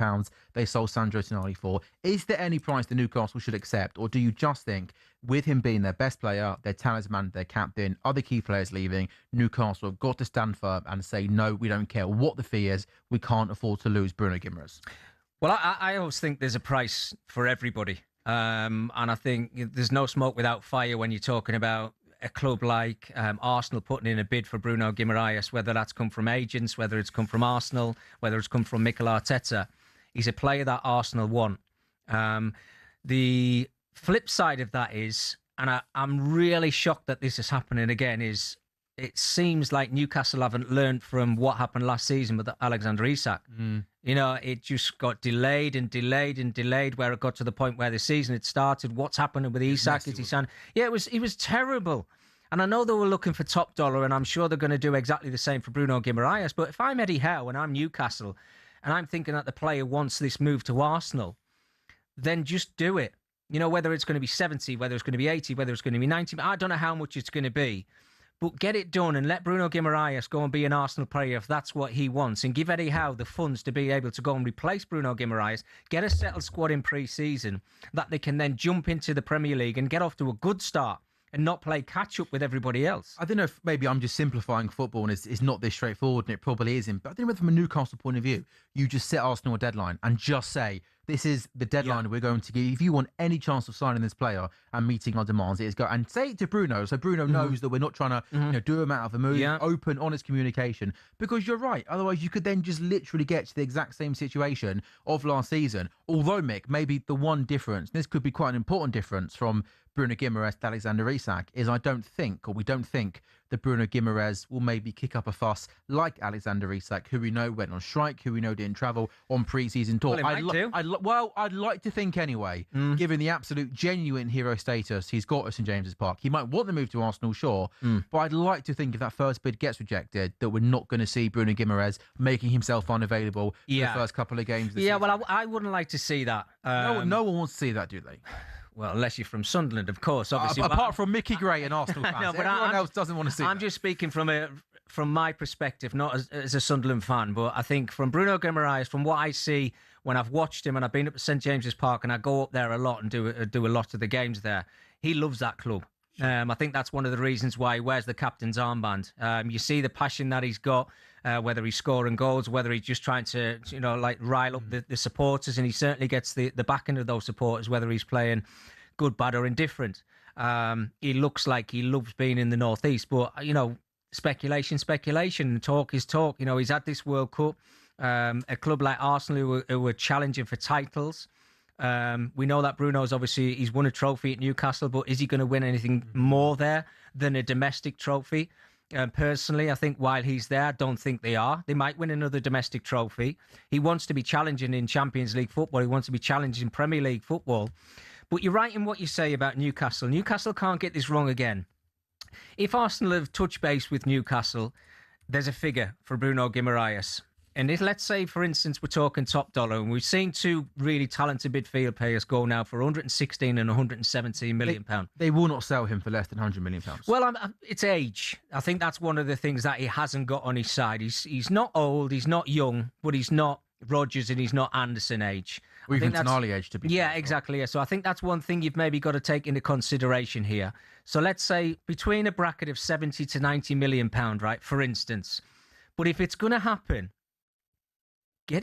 they sold Sandro Tonali for. Is there any price that Newcastle should accept? Or do you just think, with him being their best player, their talisman, their captain, other key players leaving, Newcastle have got to stand firm and say, no, we don't care what the fee is, we can't afford to lose Bruno Guimaraes? Well, I always think there's a price for everybody. And I think there's no smoke without fire when you're talking about a club like Arsenal putting in a bid for Bruno Guimaraes, whether that's come from agents, whether it's come from Arsenal, whether it's come from Mikel Arteta. He's a player that Arsenal want. The flip side of that is, and I'm really shocked that this is happening again, is it seems like Newcastle haven't learned from what happened last season with Alexander Isak. You know, it just got delayed and delayed and delayed, where it got to the point where the season had started. What's happening with Isak? Is he signed? Yeah, it was terrible. And I know they were looking for top dollar, and I'm sure they're going to do exactly the same for Bruno Guimaraes. But if I'm Eddie Howe and I'm Newcastle, and I'm thinking that the player wants this move to Arsenal, then just do it. You know, whether it's going to be 70, whether it's going to be 80, whether it's going to be 90, I don't know how much it's going to be. But get it done and let Bruno Guimaraes go and be an Arsenal player if that's what he wants, and give Eddie Howe the funds to be able to go and replace Bruno Guimaraes, get a settled squad in pre-season that they can then jump into the Premier League and get off to a good start and not play catch-up with everybody else. I don't know if maybe I'm just simplifying football and it's not this straightforward, and it probably isn't, but I think from a Newcastle point of view, you just set Arsenal a deadline and just say, this is the deadline we're going to give. If you want any chance of signing this player and meeting our demands, it is go and say it to Bruno, so Bruno knows that we're not trying to do him out of a move. Open, honest communication. Because you're right. Otherwise, you could then just literally get to the exact same situation of last season. Although, Mick, maybe the one difference, this could be quite an important difference from Bruno Guimaraes to Alexander Isak, is we don't think that Bruno Guimaraes will maybe kick up a fuss like Alexander Isak, who we know went on strike, who we know didn't travel on pre-season tour. Well, I'd like to think anyway, given the absolute genuine hero status he's got at St James's Park. He might want the move to Arsenal, sure, but I'd like to think if that first bid gets rejected, that we're not going to see Bruno Guimaraes making himself unavailable for the first couple of games. Well, I wouldn't like to see that. No one wants to see that, do they? Well, unless you're from Sunderland, of course. Obviously, apart from Mickey Gray and Arsenal fans, no, everyone else doesn't want to see that. I'm just speaking from my perspective, not as a Sunderland fan, but I think from Bruno Guimaraes, from what I see when I've watched him, and I've been up at St James's Park, and I go up there a lot and do a lot of the games there. He loves that club. I think that's one of the reasons why he wears the captain's armband. You see the passion that he's got, whether he's scoring goals, whether he's just trying to, rile up the supporters, and he certainly gets the backing of those supporters, whether he's playing good, bad, or indifferent. He looks like he loves being in the Northeast, but speculation, talk is talk. He's had this World Cup. A club like Arsenal who were challenging for titles. We know that Bruno's he's won a trophy at Newcastle, but is he going to win anything more there than a domestic trophy? Personally, I think while he's there, I don't think they are. They might win another domestic trophy. He wants to be challenging in Champions League football. He wants to be challenging in Premier League football. But you're right in what you say about Newcastle. Newcastle can't get this wrong again. If Arsenal have touched base with Newcastle, there's a figure for Bruno Guimaraes. And if, let's say, for instance, we're talking top dollar, and we've seen two really talented midfield players go now for 116 and 117 million pounds. They will not sell him for less than 100 million pounds. Well, it's age. I think that's one of the things that he hasn't got on his side. He's not old, he's not young, but he's not Rodgers and he's not Anderson age. Or even Tonali age, to be fair. Exactly. Yeah. So I think that's one thing you've maybe got to take into consideration here. So let's say between a bracket of 70 to 90 million pound, right, for instance. But if it's going to happen,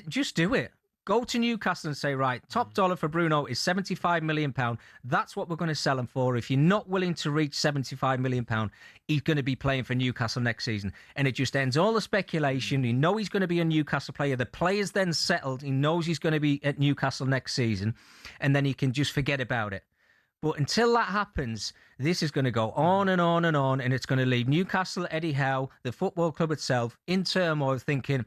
just do it. Go to Newcastle and say, right, top dollar for Bruno is £75 million. That's what we're going to sell him for. If you're not willing to reach £75 million, he's going to be playing for Newcastle next season. And it just ends all the speculation. You know he's going to be a Newcastle player. The player's then settled. He knows he's going to be at Newcastle next season. And then he can just forget about it. But until that happens, this is going to go on and on and on. And it's going to leave Newcastle, Eddie Howe, the football club itself, in turmoil, thinking,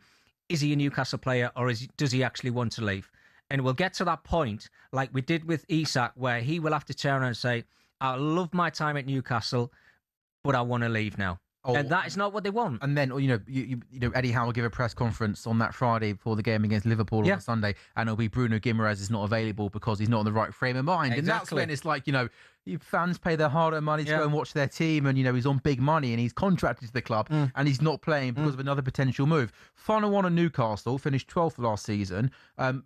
is he a Newcastle player or does he actually want to leave? And we'll get to that point, like we did with Isak, where he will have to turn around and say, I love my time at Newcastle, but I want to leave now. And that is not what they want. And then, you know, Eddie Howe will give a press conference on that Friday before the game against Liverpool on Sunday, and it'll be Bruno Guimaraes is not available because he's not in the right frame of mind. And that's when it's like, you know, fans pay their hard-earned money to go and watch their team, and, you know, he's on big money and he's contracted to the club and he's not playing because of another potential move. Final one on Newcastle, finished 12th last season.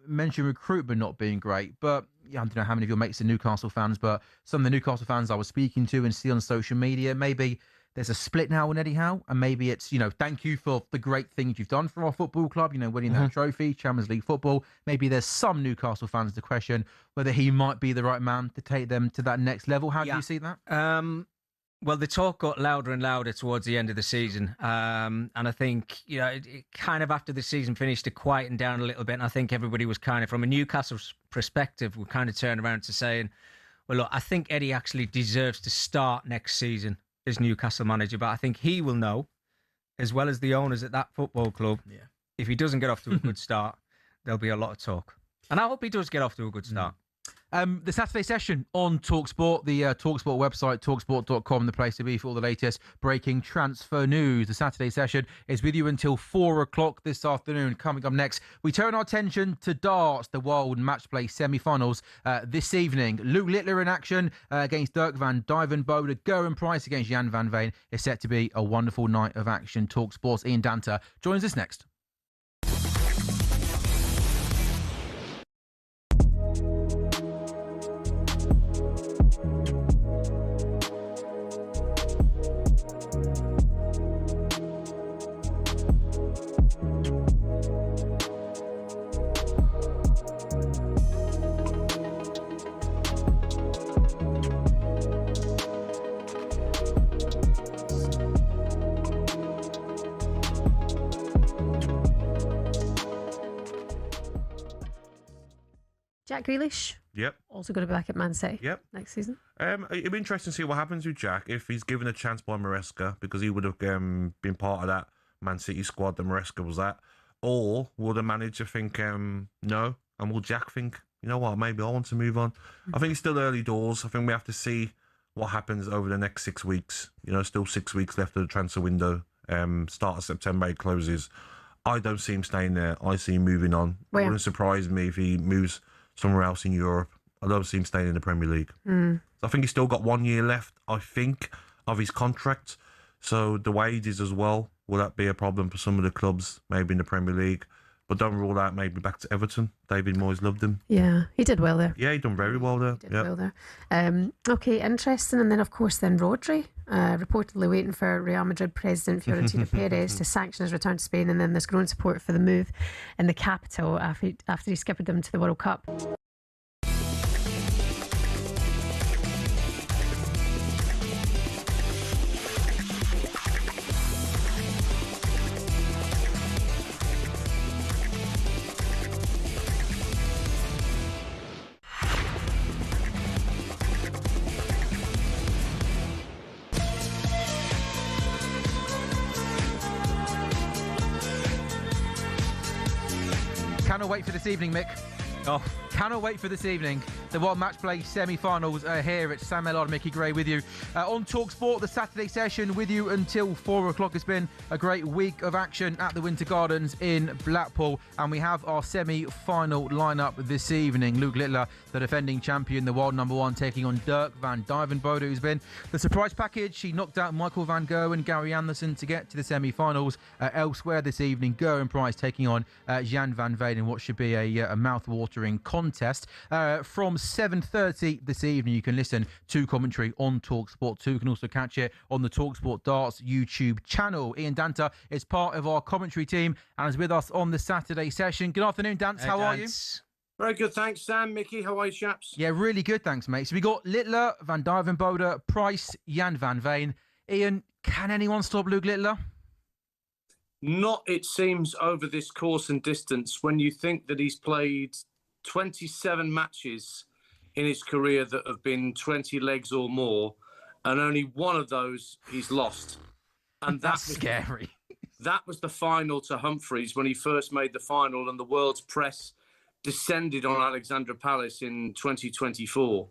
Mentioned recruitment not being great, but I don't know how many of your mates are Newcastle fans, but some of the Newcastle fans I was speaking to and see on social media, maybe there's a split now on Eddie Howe, and maybe it's, you know, thank you for the great things you've done for our football club, you know, winning that trophy, Champions League football. Maybe there's some Newcastle fans to question whether he might be the right man to take them to that next level. How do you see that? Well, the talk got louder and louder towards the end of the season. And I think, you know, it kind of after the season finished, it quietened down a little bit. And I think everybody was kind of, from a Newcastle perspective, we kind of turned around to saying, well, look, I think Eddie actually deserves to start next season as Newcastle manager. But I think he will know, as well as the owners at that football club, if he doesn't get off to a good start, there'll be a lot of talk. And I hope he does get off to a good start. The Saturday session on talkSPORT, the talkSPORT website, talksport.com, the place to be for all the latest breaking transfer news. The Saturday session is with you until 4 o'clock this afternoon. Coming up next, we turn our attention to darts, the World Match Play semi-finals this evening. Luke Littler in action against Dirk van Dijvenbode. Gerwyn Price against Jan van Veen. It's set to be a wonderful night of action. talkSPORT's Ian Danter joins us next. Jack Grealish. Yep. Also going to be back at Man City. Yep. Next season. It'd be interesting to see what happens with Jack if he's given a chance by Maresca, because he would have been part of that Man City squad that Maresca was at. Or will the manager think, no? And will Jack think, you know what, maybe I want to move on? I think it's still early doors. I think we have to see what happens over the next 6 weeks. You know, still 6 weeks left of the transfer window. Start of September, it closes. I don't see him staying there. I see him moving on. Where? It wouldn't surprise me if he moves somewhere else in Europe. I don't see him staying in the Premier League. So I think he's still got 1 year left, I think, of his contract. So the wages as well, will that be a problem for some of the clubs, maybe in the Premier League? But don't rule out maybe back to Everton. David Moyes loved him. Yeah, he did well there. Yeah, he done very well there. He did well there. Okay, interesting. And then, of course, Rodri, reportedly waiting for Real Madrid president Florentino Perez to sanction his return to Spain. And then there's growing support for the move in the capital after he skipped them to the World Cup. Cannot wait for this evening, Mick. Cannot wait for this evening. The World Match Play semi-finals are here. It's Sam Ellard, Micky Gray with you on talkSPORT. The Saturday session with you until 4 o'clock. It's been a great week of action at the Winter Gardens in Blackpool, and we have our semi-final lineup this evening. Luke Littler, the defending champion, the world number one, taking on Dirk van Dijvenbode, who's been the surprise package. He knocked out Michael van Gerwen and Gary Anderson to get to the semi-finals. Elsewhere this evening, Gerwyn Price taking on Jan van Veen in what should be a mouth-watering contest. From 7:30 this evening, you can listen to commentary on talkSPORT 2. You can also catch it on the talkSPORT Darts YouTube channel. Ian Danter is part of our commentary team and is with us on the Saturday session. Good afternoon, Dance. How are you? Very good, thanks, Sam. Micky, how are you, chaps? Yeah, really good, thanks, mate. So we got Littler, van Dijvenbode, Price, Jan van Veen. Ian, can anyone stop Luke Littler? Not, it seems, over this course and distance, when you think that he's played 27 matches in his career that have been 20 legs or more, and only one of those he's lost. And that's scary. That was the final to Humphreys when he first made the final, and the world's press descended on Alexandra Palace in 2024.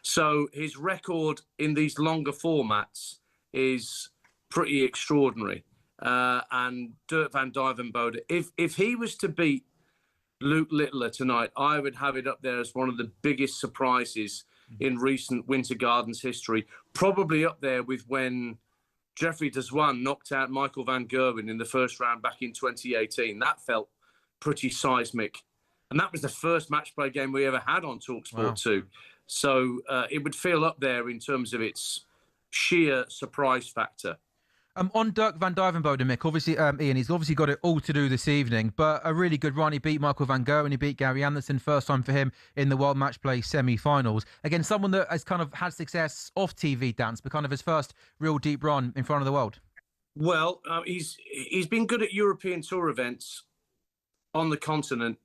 So his record in these longer formats is pretty extraordinary. And Dirk van Dijvenbode, if he was to beat Luke Littler tonight, I would have it up there as one of the biggest surprises in recent Winter Gardens history. Probably up there with when Jeffrey Deswan knocked out Michael van Gerwen in the first round back in 2018. That felt pretty seismic. And that was the first match play game we ever had on talkSPORT 2. So it would feel up there in terms of its sheer surprise factor. On Dirk van Dijvenbode, Mick, obviously, Ian, he's obviously got it all to do this evening, but a really good run. He beat Michael van Gerwen, he beat Gary Anderson, first time for him in the World Match Play semi-finals. Again, someone that has kind of had success off TV, dance, but kind of his first real deep run in front of the world. Well, he's been good at European Tour events on the continent.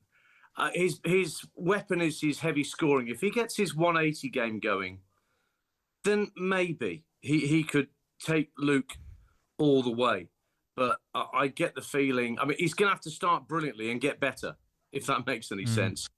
His weapon is his heavy scoring. If he gets his 180 game going, then maybe he could take Luke all the way. But I get the feeling, I mean, he's going to have to start brilliantly and get better, if that makes any sense.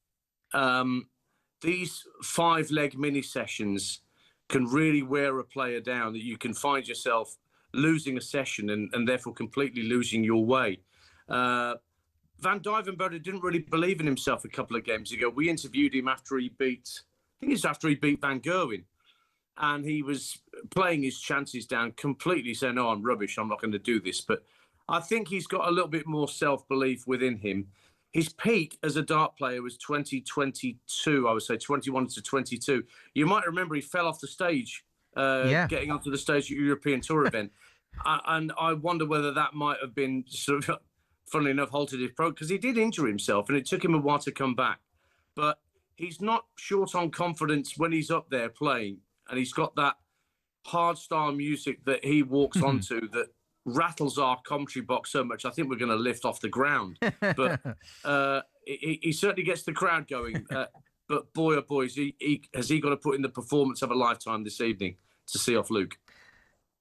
These 5-leg mini sessions can really wear a player down, that you can find yourself losing a session and therefore completely losing your way. Van Dijvenbode didn't really believe in himself a couple of games ago. We interviewed him after he beat Van Gerwen. And he was playing his chances down completely, saying, "No, I'm rubbish. I'm not going to do this." But I think he's got a little bit more self-belief within him. His peak as a dart player was 2022, I would say, 21 to 22. You might remember he fell off the stage, getting onto the stage at the European Tour event. And I wonder whether that might have been sort of, funnily enough, halted his pro, because he did injure himself and it took him a while to come back. But he's not short on confidence when he's up there playing. And he's got that hard style music that he walks onto that rattles our commentary box so much, I think we're going to lift off the ground. But he certainly gets the crowd going. But boy, oh boy, has he got to put in the performance of a lifetime this evening to see off Luke.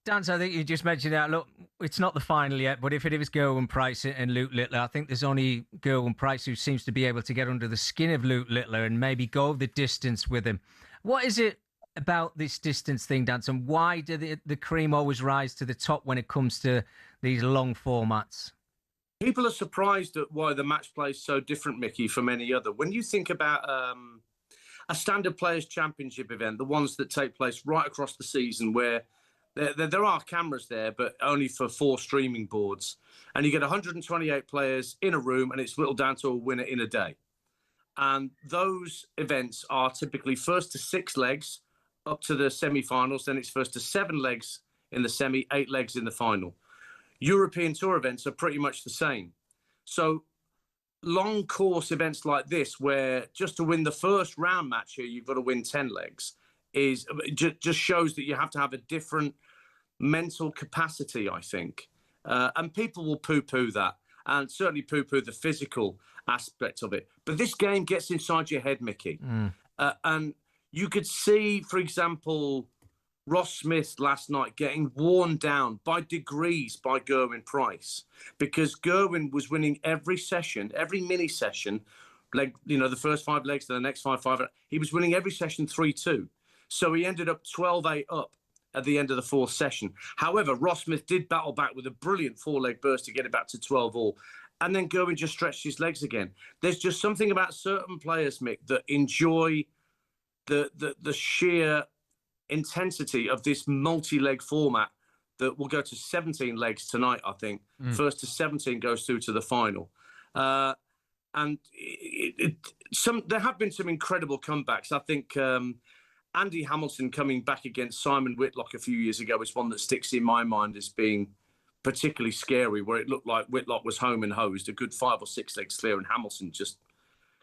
Dan, I think you just mentioned that. Look, it's not the final yet, but if it is Gerwyn Price and Luke Littler, I think there's only Gerwyn Price who seems to be able to get under the skin of Luke Littler and maybe go the distance with him. What is it about this distance thing, Dan, and why do the cream always rise to the top when it comes to these long formats? People are surprised at why the match play is so different, Mickey, from any other. When you think about a standard players championship event, the ones that take place right across the season, where there are cameras there, but only for 4 streaming boards, and you get 128 players in a room, and it's whittled down to a winner in a day. And those events are typically first to 6 legs, up to the semi-finals, then it's first to 7 legs in the semi, 8 legs in the final. European Tour events are pretty much the same. So long course events like this, where just to win the first round match here, you've got to win 10 legs, is just shows that you have to have a different mental capacity, I think. And people will poo-poo that, and certainly poo-poo the physical aspect of it. But this game gets inside your head, Mickey. And you could see, for example, Ross Smith last night getting worn down by degrees by Gerwyn Price, because Gerwyn was winning every session, every mini session, like, you know, the first 5 legs to the next 5. He was winning every session 3-2. So he ended up 12-8 up at the end of the 4th session. However, Ross Smith did battle back with a brilliant 4-leg burst to get it back to 12-all. And then Gerwyn just stretched his legs again. There's just something about certain players, Mick, that enjoy the sheer intensity of this multi-leg format that will go to 17 legs tonight, I think. First to 17 goes through to the final. And there have been some incredible comebacks. I think Andy Hamilton coming back against Simon Whitlock a few years ago is one that sticks in my mind as being particularly scary, where it looked like Whitlock was home and hosed, a good 5 or 6 legs clear, and Hamilton just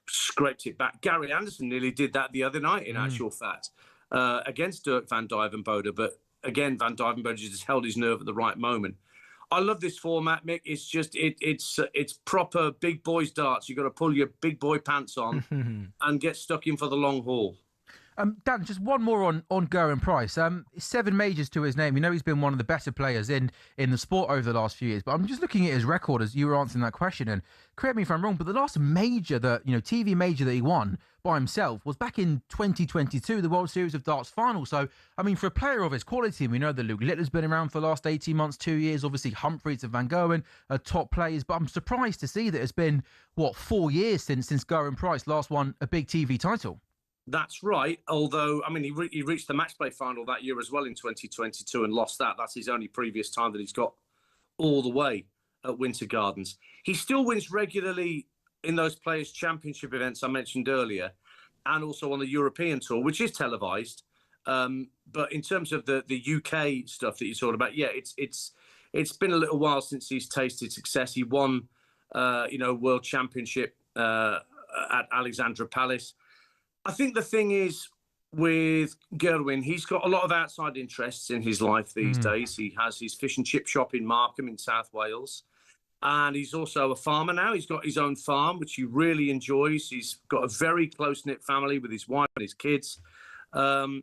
scraped it back. Gary Anderson nearly did that the other night, in actual fact, against Dirk van Dijvenbode. But again, Van Dijvenbode just held his nerve at the right moment. I love this format, Mick. It's just it's proper big boys darts. You've got to pull your big boy pants on and get stuck in for the long haul. Dan, just one more on Gerwyn Price. 7 majors to his name. You know he's been one of the better players in the sport over the last few years. But I'm just looking at his record as you were answering that question. And correct me if I'm wrong, but the last major TV major that he won by himself was back in 2022, the World Series of Darts final. So, I mean, for a player of his quality, we know that Luke Littler's been around for the last 18 months, 2 years. Obviously, Humphreys and Van Gerwen are top players. But I'm surprised to see that it's been, 4 years since Gerwyn Price last won a big TV title. That's right. Although, I mean, he reached the match play final that year as well in 2022 and lost that. That's his only previous time that he's got all the way at Winter Gardens. He still wins regularly in those Players' Championship events I mentioned earlier, and also on the European Tour, which is televised. But in terms of the UK stuff that you're talking about, yeah, it's been a little while since he's tasted success. He won, World Championship at Alexandra Palace. I think the thing is with Gerwyn, he's got a lot of outside interests in his life these days. He has his fish and chip shop in Markham in South Wales. And he's also a farmer now. He's got his own farm, which he really enjoys. He's got a very close-knit family with his wife and his kids. I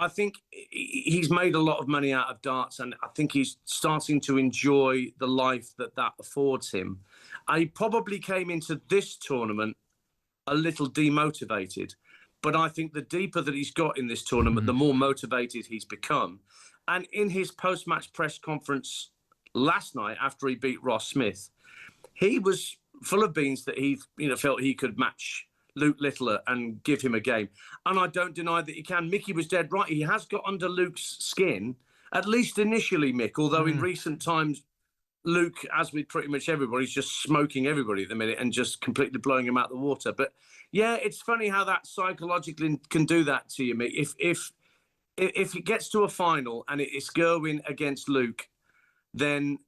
think he's made a lot of money out of darts, and I think he's starting to enjoy the life that affords him. And he probably came into this tournament a little demotivated, but I think the deeper that he's got in this tournament, the more motivated he's become. And in his post-match press conference last night, after he beat Ross Smith, he was full of beans that he felt he could match Luke Littler and give him a game. And I don't deny that he can. Mickey was dead right. He has got under Luke's skin, at least initially, Mick, although in recent times, Luke, as with pretty much everybody, is just smoking everybody at the minute and just completely blowing him out the water. But yeah, it's funny how that psychologically can do that to you, Mick. If it gets to a final and it's Gerwyn against Luke, then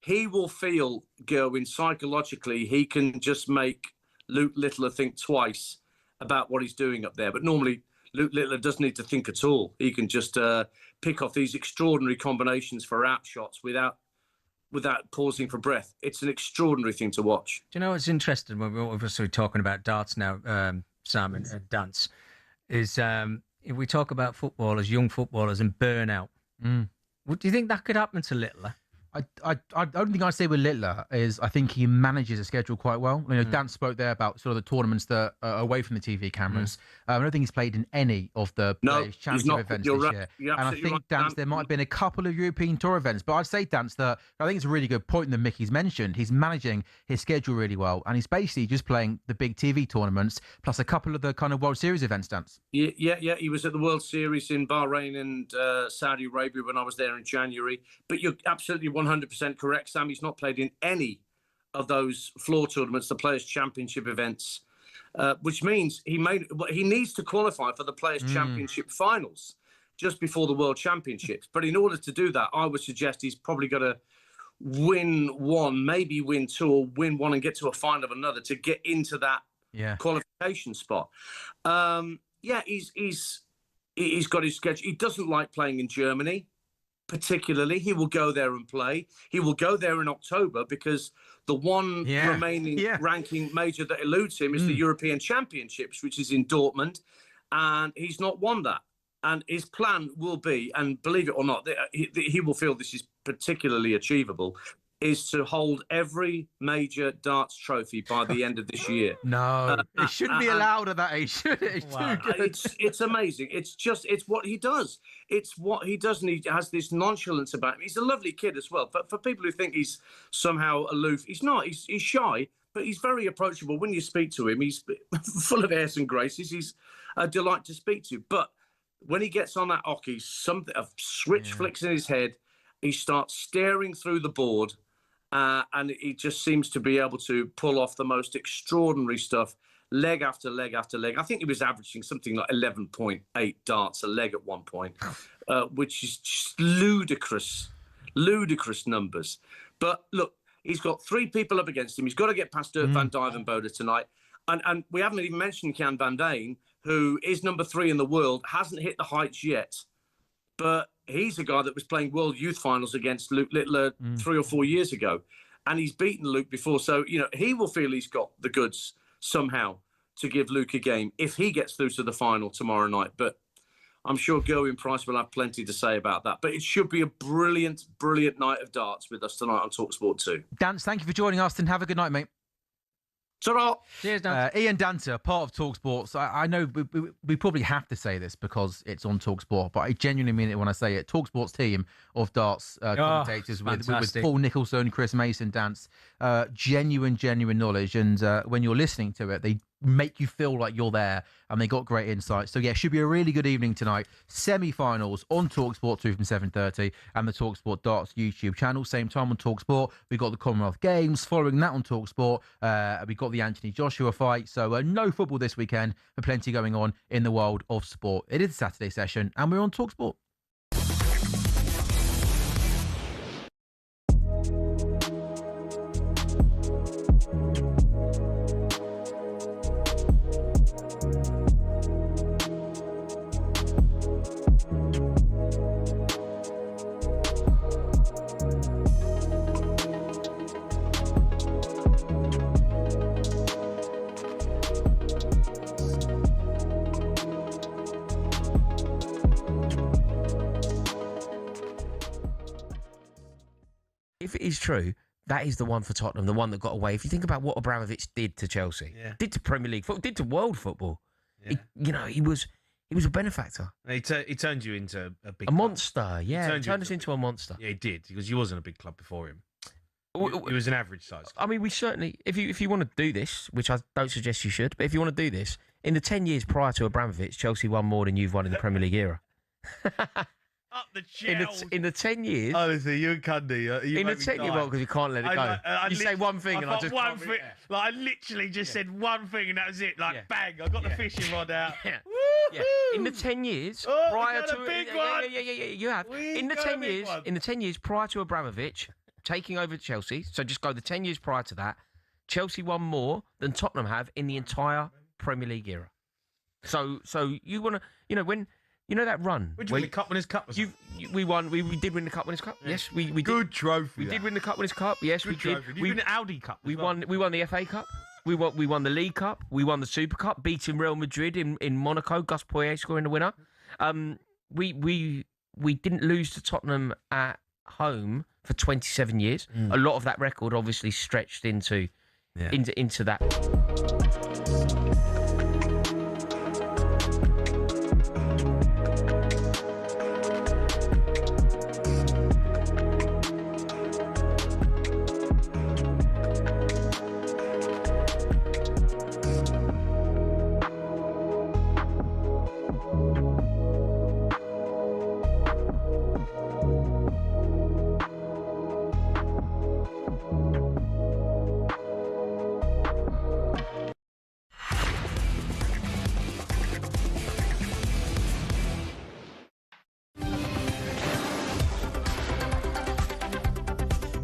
he will feel, Gerwyn, psychologically, he can just make Luke Littler think twice about what he's doing up there. But normally, Luke Littler doesn't need to think at all. He can just pick off these extraordinary combinations for out shots without pausing for breath. It's an extraordinary thing to watch. Do you know what's interesting when we're obviously talking about darts now, Sam, and dance, is if we talk about footballers, young footballers, and burnout, do you think that could happen to Littler? I don't think I'd say with Littler is I think he manages a schedule quite well. Dan spoke there about sort of the tournaments that are away from the TV cameras. I don't think he's played in any of the championship events this year. And I think, Dan, there might have been a couple of European Tour events, but I'd say, Dan, that I think it's a really good point that Mickey's mentioned. He's managing his schedule really well, and he's basically just playing the big TV tournaments plus a couple of the kind of World Series events, Dan. Yeah. He was at the World Series in Bahrain and Saudi Arabia when I was there in January. But you're absolutely 100% correct, Sam. He's not played in any of those floor tournaments, the Players' Championship events, which means he needs to qualify for the Players' Championship finals just before the World Championships. But in order to do that, I would suggest he's probably got to win one, maybe win two, or win one and get to a final of another to get into that qualification spot. He's got his schedule. He doesn't like playing in Germany. Particularly, he will go there and play. He will go there in October because the one remaining ranking major that eludes him is the European Championships, which is in Dortmund, and he's not won that. And his plan will be, and believe it or not, he will feel this is particularly achievable, is to hold every major darts trophy by the end of this year. No, it shouldn't be allowed at that age, should it? It's amazing. It's what he does. It's what he does, and he has this nonchalance about him. He's a lovely kid as well. But for people who think he's somehow aloof, he's not. He's shy, but he's very approachable. When you speak to him, he's full of airs and graces. He's a delight to speak to. But when he gets on that hockey, a switch flicks in his head. He starts staring through the board. And he just seems to be able to pull off the most extraordinary stuff, leg after leg after leg. I think he was averaging something like 11.8 darts a leg at one point, which is just ludicrous numbers. But look, he's got 3 people up against him. He's got to get past Dirk van Duijvenbode tonight. And we haven't even mentioned Jan van Deen, who is number 3 in the world, hasn't hit the heights yet. But he's a guy that was playing World Youth Finals against Luke Littler 3 or 4 years ago. And he's beaten Luke before. So, he will feel he's got the goods somehow to give Luke a game if he gets through to the final tomorrow night. But I'm sure Gerwyn Price will have plenty to say about that. But it should be a brilliant, brilliant night of darts with us tonight on talkSPORT 2. Dance, thank you for joining us and have a good night, mate. Ta-ra! Cheers, Dan. Ian Dancer, part of talkSPORT. So I know we probably have to say this because it's on talkSPORT, but I genuinely mean it when I say it. talkSPORT's team of darts commentators with Paul Nicholson, Chris Mason, Dance, genuine knowledge. And when you're listening to it, they make you feel like you're there, and they got great insights. So yeah, it should be a really good evening tonight. Semi-finals on talkSPORT 2 from 7:30 and the talkSPORT Darts YouTube channel. Same time on talkSPORT. We've got the Commonwealth Games. Following that on talkSPORT, we've got the Anthony Joshua fight. So no football this weekend, but plenty going on in the world of sport. It is a Saturday session, and we're on talkSPORT. If it is true, that is the one for Tottenham, the one that got away. If you think about what Abramovich did to Chelsea, did to Premier League football, did to world football, he was a benefactor. He turned you into a big a monster. Yeah, He turned us into a monster. Yeah, he did, because you wasn't a big club before him. It was an average size. I mean, we certainly, if you want to do this, which I don't suggest you should, but if you want to do this, in the 10 years prior to Abramovich, Chelsea won more than you've won in the Premier League era. Up the shells. In the 10 years. Honestly, you and Cundy. In the 10 years, well, because you can't let it go. You say one thing and I just one thing. Like, I literally just said one thing and that was it. Like, bang, I got the fishing rod out. Yeah. In the 10 years prior to you have. In the 10 years prior to Abramovich taking over Chelsea, so just go the 10 years prior to that, Chelsea won more than Tottenham have in the entire Premier League era. So you want to, when that run. Would you win the Cup Winners' Cup? We won. We did win the Cup Winners' Cup. Yes, we did. Good trophy. We did win the Cup Winners' Cup. Yes, we did. We won the Audi Cup. We won the FA Cup. We won the League Cup. We won the Super Cup, beating Real Madrid in Monaco. Gus Poyet scoring the winner. We didn't lose to Tottenham at home for 27 years. A lot of that record obviously stretched into that.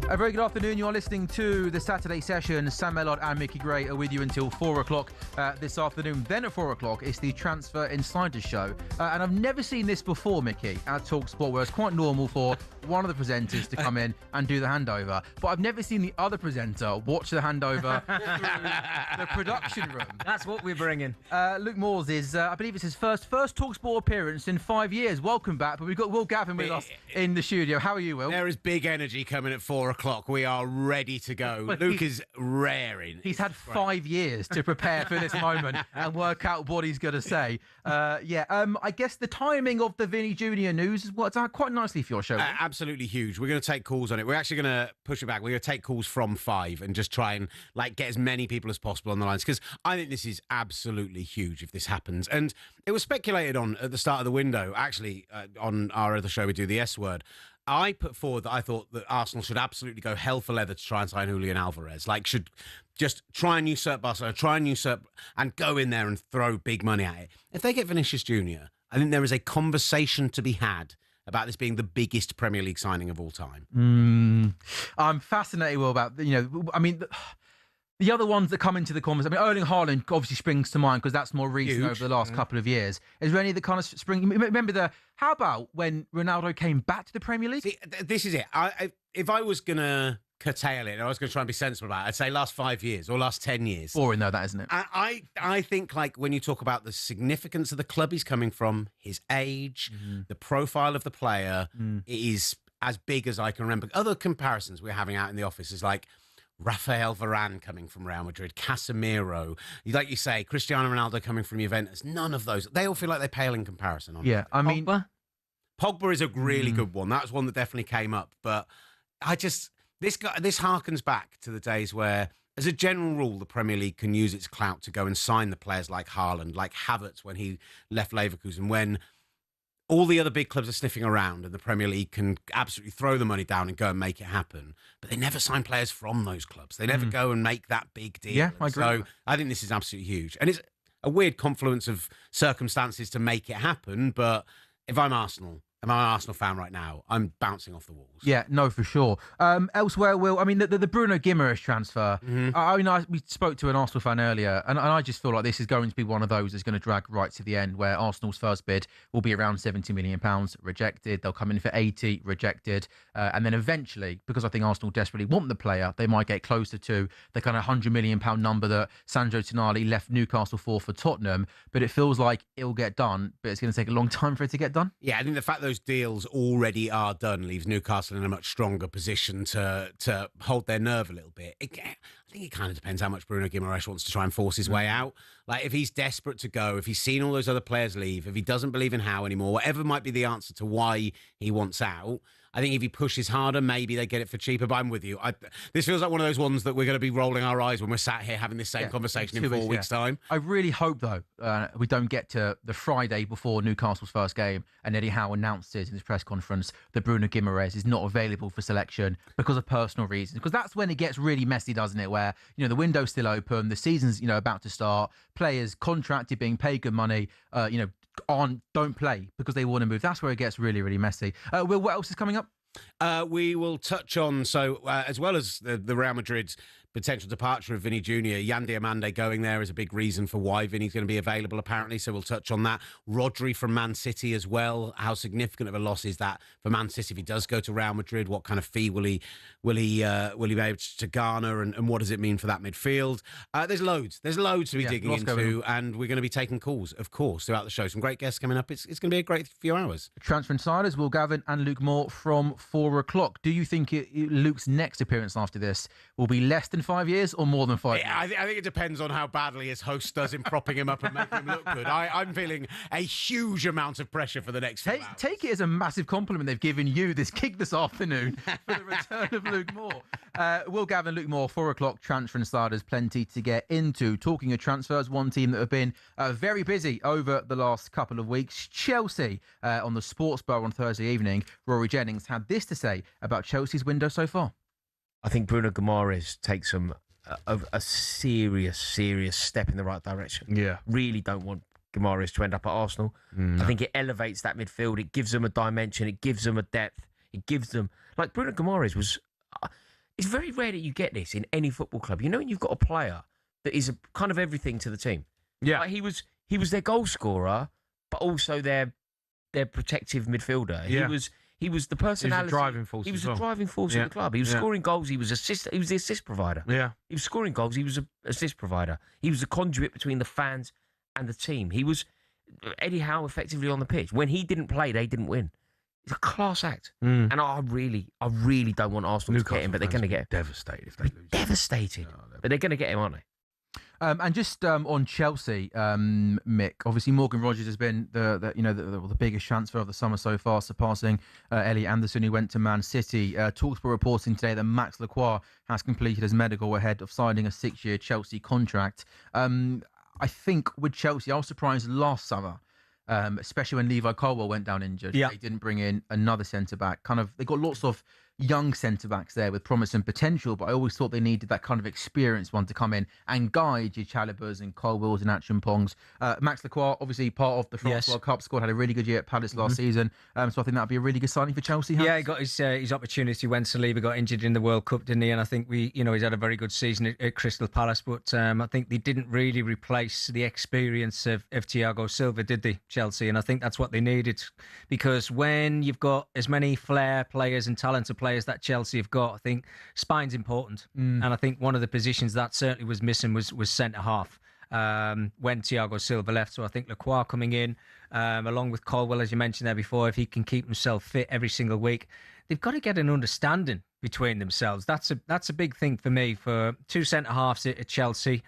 A very good afternoon. You are listening to the Saturday session. Sam Ellard and Micky Gray are with you until 4 o'clock this afternoon. Then at 4 o'clock, it's the Transfer Insider Show. And I've never seen this before, Micky, at talkSPORT, where it's quite normal for one of the presenters to come in and do the handover. But I've never seen the other presenter watch the handover through the production room. That's what we're bringing. Luke Moores is, I believe it's his first talkSPORT appearance in 5 years. Welcome back. But we've got Will Gavin with us in the studio. How are you, Will? There is big energy coming at 4 o'clock. We are ready to go. Luke is raring. He's had 5 years to prepare for this moment and work out what he's going to say. I guess the timing of the Vinny Jr. news has worked out quite nicely for your show. Absolutely huge. We're going to take calls on it. We're actually going to push it back. We're going to take calls from 5 and just try and get as many people as possible on the lines, because I think this is absolutely huge if this happens. And it was speculated on at the start of the window, actually, on our other show we do, the S Word. I put forward that I thought that Arsenal should absolutely go hell for leather to try and sign Julian Alvarez. Should just try and usurp Barcelona, and go in there and throw big money at it. If they get Vinicius Jr., I think there is a conversation to be had about this being the biggest Premier League signing of all time. I'm fascinated, Will, about, the other ones that come into the conversation. Erling Haaland obviously springs to mind because that's more recent over the last couple of years. Is there any that kind of spring? Remember how about when Ronaldo came back to the Premier League? See, this is it. If I was going to curtail it, I was going to try and be sensible about it, I'd say last 5 years or last 10 years. Boring though, that isn't it? I think, like, when you talk about the significance of the club he's coming from, his age, the profile of the player, it is as big as I can remember. Other comparisons we're having out in the office is like Rafael Varane coming from Real Madrid, Casemiro, like you say, Cristiano Ronaldo coming from Juventus. None of those. They all feel like they pale in comparison. Honestly. Yeah, I mean... Pogba is a really good one. That's one that definitely came up. But this harkens back to the days where, as a general rule, the Premier League can use its clout to go and sign the players like Haaland, like Havertz when he left Leverkusen, when all the other big clubs are sniffing around and the Premier League can absolutely throw the money down and go and make it happen. But they never sign players from those clubs. They never go and make that big deal. Yeah, I agree. So I think this is absolutely huge. And it's a weird confluence of circumstances to make it happen. But if I'm an Arsenal fan right now, I'm bouncing off the walls. Yeah, no, for sure. Elsewhere, Will, I mean, the Bruno Guimaraes transfer, we spoke to an Arsenal fan earlier, and I just feel like this is going to be one of those that's going to drag right to the end, where Arsenal's first bid will be around £70 million, rejected. They'll come in for 80, rejected. And then eventually, because I think Arsenal desperately want the player, they might get closer to the kind of £100 million number that Sandro Tonali left Newcastle for Tottenham. But it feels like it'll get done, but it's going to take a long time for it to get done. Yeah, I think the fact those deals already are done leaves Newcastle in a much stronger position to hold their nerve a little bit. I think it kind of depends how much Bruno Guimaraes wants to try and force his way out. Like, if he's desperate to go, if he's seen all those other players leave, if he doesn't believe in Howe anymore, whatever might be the answer to why he wants out, I think if he pushes harder, maybe they get it for cheaper. But I'm with you. This feels like one of those ones that we're going to be rolling our eyes when we're sat here having this same conversation in 4 weeks' time. I really hope, though, we don't get to the Friday before Newcastle's first game and Eddie Howe announces in his press conference that Bruno Guimaraes is not available for selection because of personal reasons. Because that's when it gets really messy, doesn't it? Where, the window's still open, the season's, about to start, players contracted, being paid good money, don't play because they want to move. That's where it gets really, really messy. Will, what else is coming up? We will touch on, as well as the Real Madrid's potential departure of Vinny Jr., Yan Diomande going there is a big reason for why Vinny's going to be available, apparently, so we'll touch on that. Rodri from Man City as well. How significant of a loss is that for Man City if he does go to Real Madrid? What kind of fee will he be able to garner, and what does it mean for that midfield? There's loads to be digging into, and we're going to be taking calls, of course, throughout the show. Some great guests coming up. It's going to be a great few hours. Transfer Insiders, Will Gavin and Luke Moore from 4 o'clock. Do you think Luke's next appearance after this will be less than 5 years or more than 5 years? I think it depends on how badly his host does in propping him up and making him look good. I'm feeling a huge amount of pressure for the next few hours. Take it as a massive compliment they've given you this gig this afternoon for the return of Luke Moore. Will Gavin, Luke Moore, 4 o'clock, Transfer Insiders, plenty to get into. Talking of transfers, one team that have been very busy over the last couple of weeks, Chelsea. On the Sports Bar on Thursday evening, Rory Jennings had this to say about Chelsea's window so far. I think Bruno Guimaraes takes a serious step in the right direction. Yeah. Really don't want Guimaraes to end up at Arsenal. I think it elevates that midfield. It gives them a dimension. It gives them a depth. It gives them... Like, Bruno Guimaraes was... It's very rare that you get this in any football club. When you've got a player that is kind of everything to the team. Yeah. Like, he was their goal scorer, but also their protective midfielder. Yeah. He was the personality. He was a driving force. He was as well. a driving force of the club. He was scoring goals. He was the assist provider. Yeah. He was scoring goals. He was an assist provider. He was the conduit between the fans and the team. He was Eddie Howe effectively on the pitch. When he didn't play, they didn't win. It's a class act. And I really don't want Arsenal to get him, but they're going to get him. Devastated if they lose. Devastated. But they're going to get him, aren't they? And just on Chelsea, Mick, obviously Morgan Rogers has been the biggest transfer of the summer so far, surpassing Elliot Anderson, who went to Man City. talkSPORT reporting today that Max Lacroix has completed his medical ahead of signing a 6-year Chelsea contract. I think with Chelsea, I was surprised last summer, especially when Levi Colwill went down injured. Yeah. They didn't bring in another centre-back. They got lots of young centre-backs there with promise and potential, but I always thought they needed that kind of experienced one to come in and guide your Chalobahs and Colwills and Achampongs. Max Lacroix, obviously part of the France World Cup squad, had a really good year at Palace last season, so I think that would be a really good signing for Chelsea. Yeah, he got his opportunity when Saliba got injured in the World Cup, didn't he? And I think he's had a very good season at Crystal Palace, but I think they didn't really replace the experience of Thiago Silva, did they, Chelsea? And I think that's what they needed, because when you've got as many flair players and talented players players that Chelsea have got, I think spine's important. And I think one of the positions that certainly was missing was centre-half. When Thiago Silva left. So I think Lacroix coming in, along with Colwell, as you mentioned there before, if he can keep himself fit every single week, they've got to get an understanding between themselves. That's a big thing for me, for two centre-halves at Chelsea.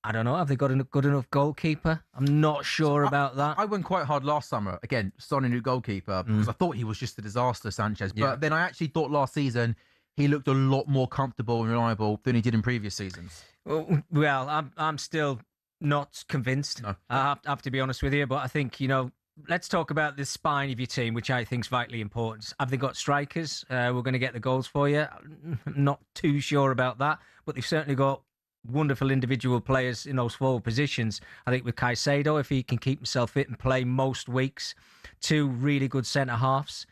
I don't know. Have they got a good enough goalkeeper? I'm not sure about that. I went quite hard last summer. Again, starting a new goalkeeper, because I thought he was just a disaster, Sanchez. But then I actually thought last season he looked a lot more comfortable and reliable than he did in previous seasons. Well, I'm still not convinced. No. I have to be honest with you, but I think, let's talk about the spine of your team, which I think is vitally important. Have they got strikers? We're going to get the goals for you. I'm not too sure about that, but they've certainly got wonderful individual players in those forward positions. I think with Caicedo, if he can keep himself fit and play most weeks, two really good centre-halves,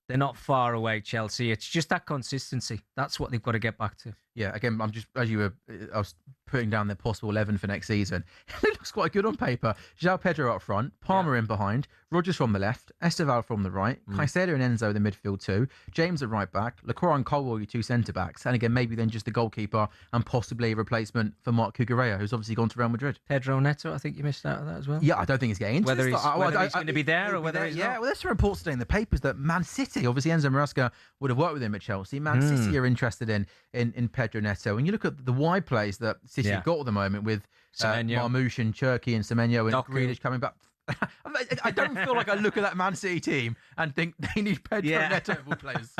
they're not far away, Chelsea. It's just that consistency. That's what they've got to get back to. Yeah, again, I was putting down their possible 11 for next season. It looks quite good on paper. João Pedro up front, Palmer in behind, Rodgers from the left, Esteval from the right, Caicedo and Enzo the midfield too, James at right back, Lacroix and Colwell your two centre-backs, and again, maybe then just the goalkeeper and possibly a replacement for Marc Cucurella, who's obviously gone to Real Madrid. Pedro Neto, I think you missed out of that as well. Yeah, I don't think he's getting into whether this. He's going to be there or whether he's not. Yeah, well, there's some reports today in the papers that Man City, obviously Enzo Maresca would have worked with him at Chelsea. Man City are interested in Pedro Neto. And you look at the wide plays that City have got at the moment with Marmoush and Cherki and Semenyo and Grealish coming back. I don't feel like I look at that Man City team and think they need Pedro Neto players.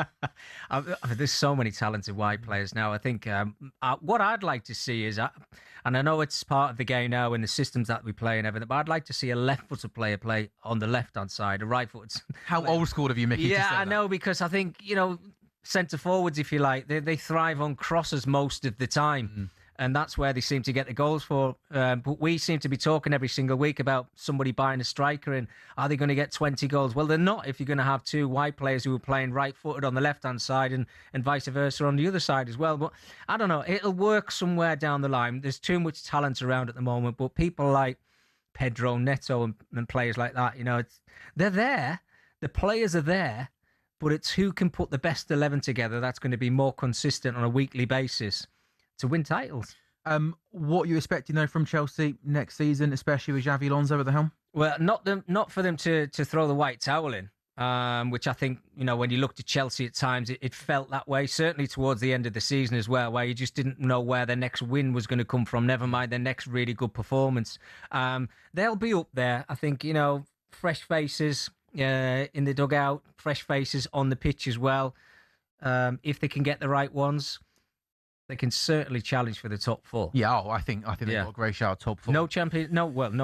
There's so many talented wide players now. I think what I'd like to see is, and I know it's part of the game now and the systems that we play and everything, but I'd like to see a left-footed player play on the left-hand side, a right-footed. How old school of you, Mickey? Yeah, I know, because I think, centre forwards, if you like, they thrive on crosses most of the time. And that's where they seem to get the goals for. But we seem to be talking every single week about somebody buying a striker and are they going to get 20 goals? Well, they're not if you're going to have two wide players who are playing right-footed on the left-hand side and vice versa on the other side as well. But I don't know. It'll work somewhere down the line. There's too much talent around at the moment. But people like Pedro Neto and players like that, they're there. The players are there. But it's who can put the best 11 together that's going to be more consistent on a weekly basis to win titles. What are you expecting, though, from Chelsea next season, especially with Xavi Alonso at the helm? Well, not for them to throw the white towel in, which I think, when you looked at Chelsea at times, it felt that way, certainly towards the end of the season as well, where you just didn't know where their next win was going to come from, never mind their next really good performance. They'll be up there. I think, fresh faces in the dugout, fresh faces on the pitch as well. If they can get the right ones, they can certainly challenge for the top four. Yeah, I think they've got a great shout, top four. No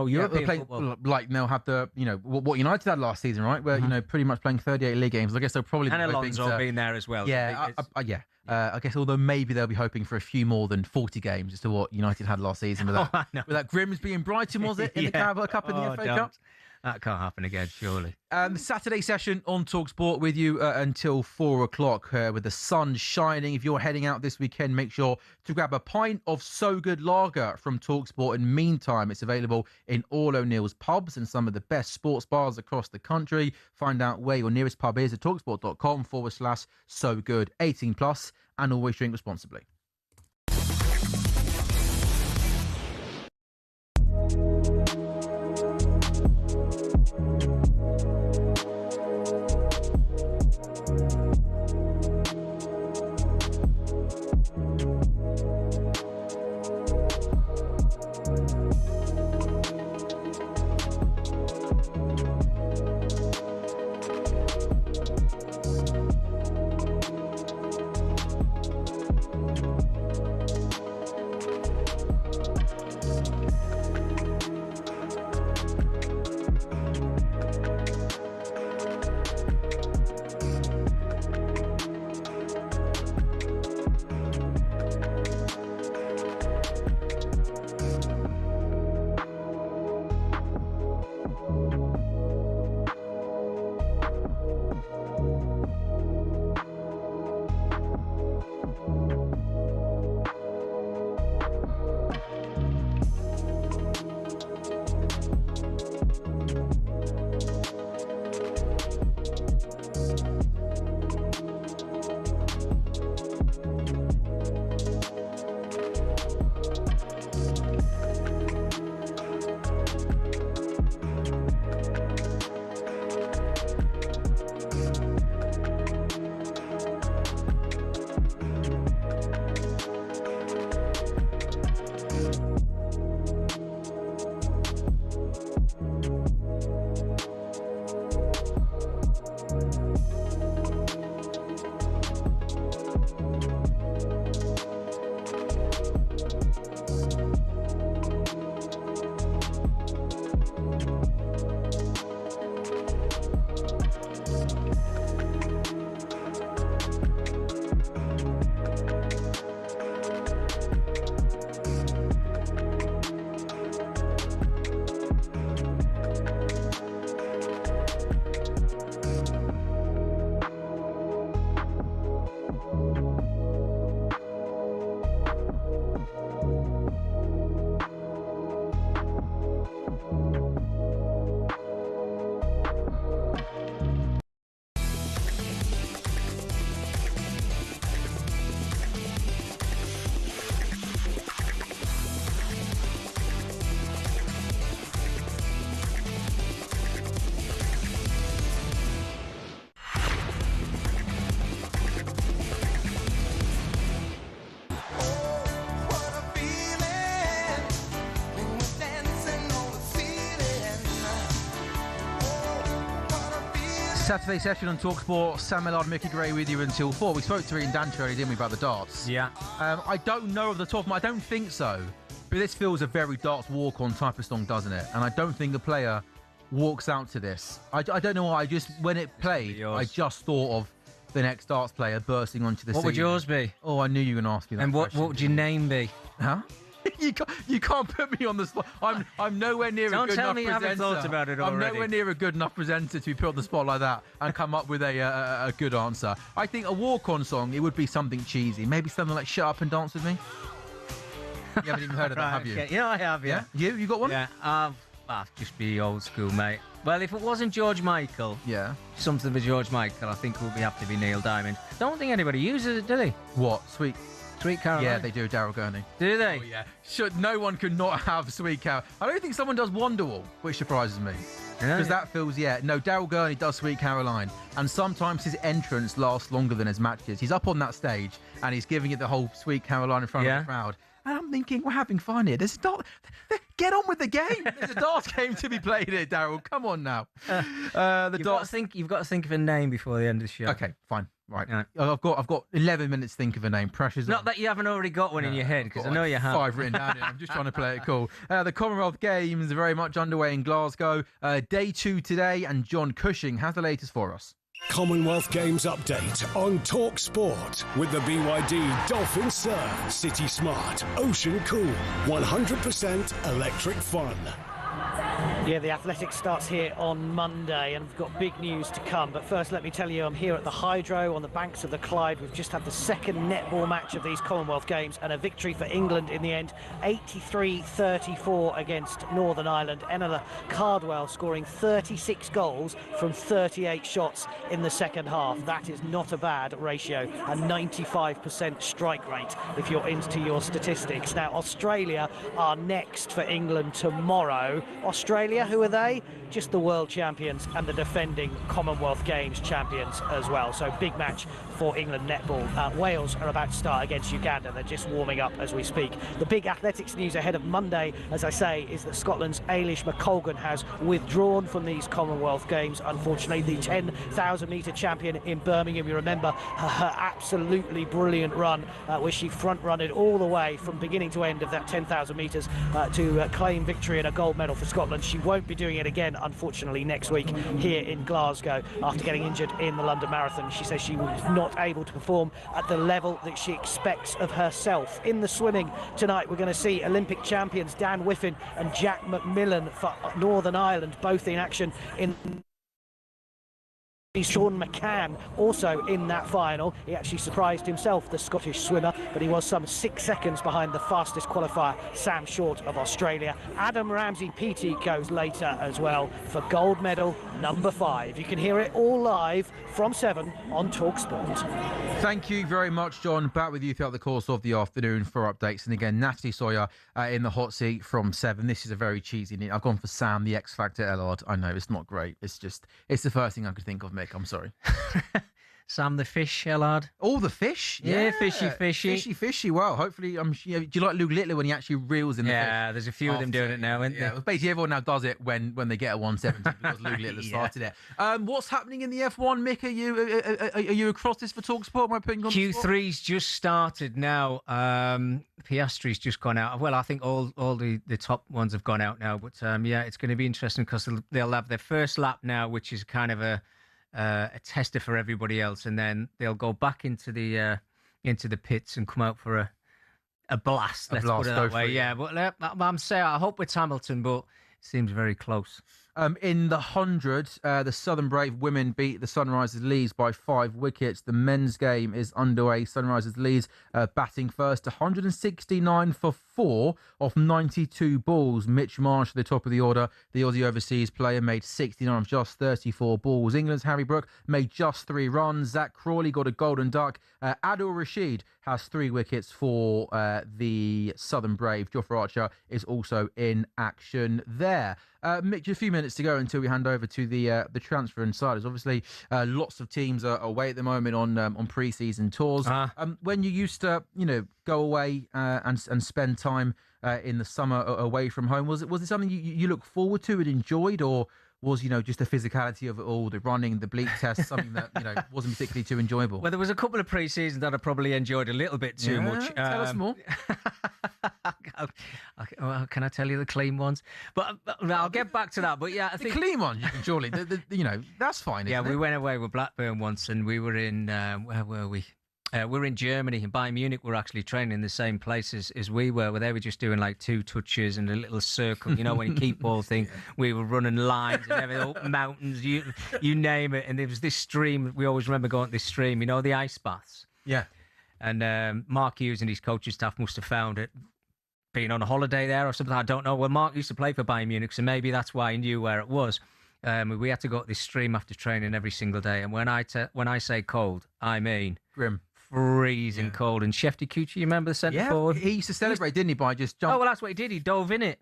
European football. Like they'll have the, what United had last season, right? Where, pretty much playing 38 league games. I guess they'll probably and Alonso being there as well. Yeah, I guess although maybe they'll be hoping for a few more than 40 games as to what United had last season with that Grimsby and Brighton, was it, in the Carabao Cup and the FA Cup? That can't happen again, surely. Saturday session on talkSPORT with you until 4 o'clock with the sun shining. If you're heading out this weekend, make sure to grab a pint of So Good Lager from talkSPORT. In the meantime, it's available in all O'Neill's pubs and some of the best sports bars across the country. Find out where your nearest pub is at talksport.com/so good. 18 plus, and always drink responsibly. Saturday session on talkSPORT. Sam Ellard, Micky Gray with you until 4. We spoke to Ian Dancher earlier, didn't we, about the darts? Yeah. I don't know off the top of my... I don't think so. But this feels a very darts walk-on type of song, doesn't it? And I don't think the player walks out to this. I don't know why. When it played, I just thought of the next darts player bursting onto the scene. What would yours be? Oh, I knew you were going to ask me that And what would your name be? Huh? You can't put me on the spot. I'm nowhere near a good enough presenter. Don't tell me you haven't thought about it already. I'm nowhere near a good enough presenter to be put on the spot like that and come up with a good answer. I think a walk-on song, it would be something cheesy. Maybe something like Shut Up and Dance With Me. You haven't even heard of that, have you? Okay. Yeah, I have, yeah. You got one? Yeah, I'll just be old school, mate. Well, if it wasn't George Michael, something for George Michael, I think it would have to be Neil Diamond. Don't think anybody uses it, do they? What? Sweet Caroline? Yeah, they do, Daryl Gurney. Do they? Oh, yeah. No one could not have Sweet Caroline. I don't think someone does Wonderwall, which surprises me. Because that feels, no, Daryl Gurney does Sweet Caroline. And sometimes his entrance lasts longer than his matches. He's up on that stage and he's giving it the whole Sweet Caroline in front of the crowd. And I'm thinking, we're having fun here. Get on with the game. There's a darts game to be played here, Daryl. Come on now. You've got to think of a name before the end of the show. Okay, fine. Right. Yeah. I've got 11 minutes to think of a name. Pressure's not that you haven't already got one in your head, because I know you have. 5 written down here. I'm just trying to play it cool. The Commonwealth Games are very much underway in Glasgow. Day 2 today, and John Cushing has the latest for us. Commonwealth Games update on talkSPORT with the BYD Dolphin Surf, City Smart, Ocean Cool, 100% electric fun. Yeah, the athletics starts here on Monday and we've got big news to come. But first, let me tell you, I'm here at the Hydro on the banks of the Clyde. We've just had the second netball match of these Commonwealth Games and a victory for England in the end, 83-34 against Northern Ireland. Enola Cardwell scoring 36 goals from 38 shots in the second half. That is not a bad ratio, a 95% strike rate if you're into your statistics. Now, Australia are next for England tomorrow. Australia, who are they? Just the world champions and the defending Commonwealth Games champions as well. So big match for England netball. Wales are about to start against Uganda. They're just warming up as we speak. The big athletics news ahead of Monday, as I say, is that Scotland's Eilish McColgan has withdrawn from these Commonwealth Games. Unfortunately, the 10,000 metre champion in Birmingham, you remember her absolutely brilliant run where she front-run it all the way from beginning to end of that 10,000 metres to claim victory and a gold medal for Scotland. She won't be doing it again, unfortunately, next week here in Glasgow after getting injured in the London Marathon. She says she was not able to perform at the level that she expects of herself. In the swimming tonight, we're going to see Olympic champions Dan Whiffen and Jack McMillan for Northern Ireland, both in action in Sean McCann also in that final. He actually surprised himself, the Scottish swimmer, but he was some 6 seconds behind the fastest qualifier, Sam Short of Australia. Adam Ramsey PT goes later as well for gold medal number 5. You can hear it all live from 7 on talkSPORT. Thank you very much, John. Back with you throughout the course of the afternoon for updates. And again, Natalie Sawyer in the hot seat from 7. This is a very cheesy name. I've gone for Sam, the X Factor Ellard. I know, it's not great. It's the first thing I could think of, Mick. I'm sorry. Sam the Fish, Ellard. Oh, the fish? Yeah, fishy. Fishy. Well, hopefully, do you like Luke Littler when he actually reels in the fish? Yeah, there's a few of them doing it now, isn't there? Well, basically, everyone now does it when they get a 170 because Luke Littler started it. What's happening in the F1, Mick? Are you across this for talkSPORT? Am I putting on Q3's just started now. Piastri's just gone out. Well, I think all the top ones have gone out now. But it's going to be interesting because they'll have their first lap now, which is kind of a tester for everybody else, and then they'll go back into the pits and come out for a blast. Let's put it that way. Yeah, but I'm saying I hope it's Hamilton, but it seems very close. In the 100, the Southern Brave women beat the Sunrisers Leeds by 5 wickets. The men's game is underway. Sunrisers Leeds batting first, 169 for 4 off 92 balls. Mitch Marsh at the top of the order. The Aussie overseas player made 69 of just 34 balls. England's Harry Brook made just 3 runs. Zach Crawley got a golden duck. Adil Rashid has 3 wickets for the Southern Brave. Jofra Archer is also in action there. Mick, just a few minutes to go until we hand over to the transfer insiders. Obviously, lots of teams are away at the moment on pre-season tours. When you used to, go away and spend time in the summer away from home, was it something you look forward to and enjoyed, or was, just the physicality of it all, the running, the bleep test, something that, wasn't particularly too enjoyable? Well, there was a couple of pre-seasons that I probably enjoyed a little bit too much. Tell us more. Well, can I tell you the clean ones? But I'll get back to that. But yeah, I think the clean ones, you can surely, that's fine. Yeah, isn't we it? went away with Blackburn once, and we were in where were we? We were in Germany, and Bayern Munich were actually training in the same place as we were, where they were just doing like 2 touches and a little circle, when you keep ball thing. Yeah. We were running lines and everything, up mountains, you name it. And there was this stream, we always remember going to this stream, the ice baths. Yeah. And Mark Hughes and his coaching staff must have found it, being on a holiday there or something, I don't know. Well, Mark used to play for Bayern Munich, so maybe that's why he knew where it was. We had to go to this stream after training every single day. And when I say cold, I mean... Grim. Freezing cold. And Shefty Kuchi, you remember the centre forward? He used to celebrate, didn't he, by just jumping? Oh, well, that's what he did. He dove in it.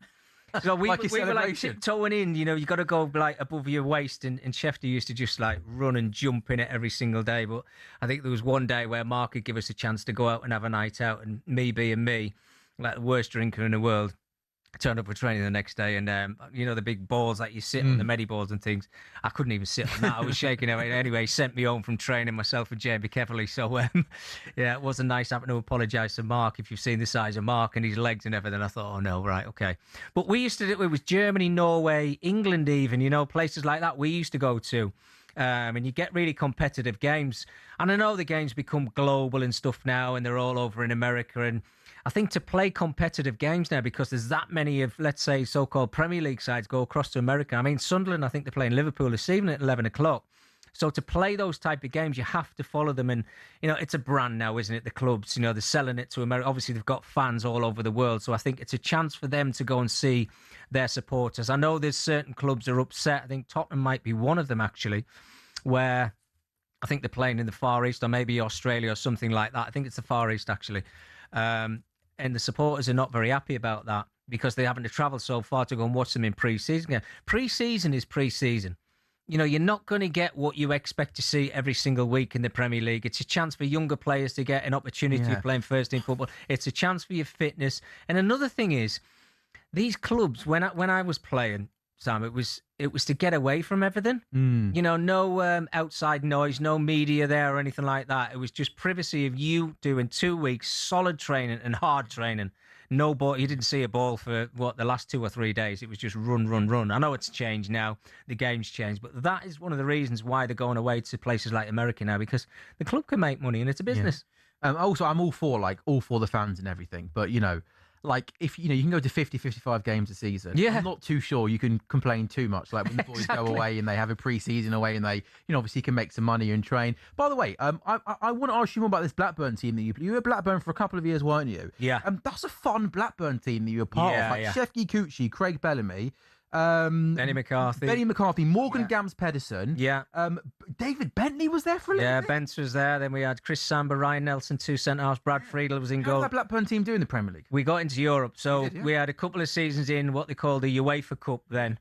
So we were like tiptoeing in, you got to go like above your waist. And Shefty used to just like run and jump in it every single day. But I think there was one day where Mark could give us a chance to go out and have a night out. And me being me, like the worst drinker in the world, I turned up for training the next day, and the big balls that you sit on, the medi balls and things. I couldn't even sit on that. I was shaking out. Anyway, he sent me home from training, myself and Jamie Keverley. So yeah, it wasn't nice having to apologise to Mark. If you've seen the size of Mark and his legs and everything, I thought, oh no, right, okay. But we used to do it was Germany, Norway, England, even places like that. We used to go to. And you get really competitive games. And I know the games become global and stuff now, and they're all over in America. And I think to play competitive games now, because there's that many of, let's say, so-called Premier League sides go across to America. I mean, Sunderland, I think they're playing Liverpool this evening at 11 o'clock. So to play those type of games, you have to follow them. And, it's a brand now, isn't it? The clubs, they're selling it to America. Obviously, they've got fans all over the world. So I think it's a chance for them to go and see their supporters. I know there's certain clubs are upset. I think Tottenham might be one of them, actually, where I think they're playing in the Far East or maybe Australia or something like that. I think it's the Far East, actually. And the supporters are not very happy about that because they're having to travel so far to go and watch them in pre-season. Pre-season is pre-season. You're not going to get what you expect to see every single week in the Premier League. It's a chance for younger players to get an opportunity of playing first-team football. It's a chance for your fitness. And another thing is, these clubs, when I was playing, Sam, it was to get away from everything. No outside noise, no media there or anything like that. It was just privacy of you doing 2 weeks solid training and hard training. No ball. You didn't see a ball for the last 2 or 3 days. It was just run, run, run. I know it's changed now. The game's changed, but that is one of the reasons why they're going away to places like America now, because the club can make money and it's a business. Yeah. Also, I'm all for the fans and everything, but if you can go to 50, 55 games a season. Yeah. I'm not too sure you can complain too much. Like when the boys go away and they have a pre-season away and they, obviously can make some money and train. By the way, I want to ask you more about this Blackburn team that you were at Blackburn for a couple of years, weren't you? Yeah. That's a fun Blackburn team that you were part of. Like Shefty Kuchi, Craig Bellamy. Benny McCarthy, Morgan Gams Pedersen. Yeah. David Bentley was there for a little bit. Yeah, Bentz was there. Then we had Chris Samba, Ryan Nelson, 2 centre-halves. Brad Friedel was in goal. How did that Blackburn team do in the Premier League? We got into Europe. So we had a couple of seasons in what they call the UEFA Cup then.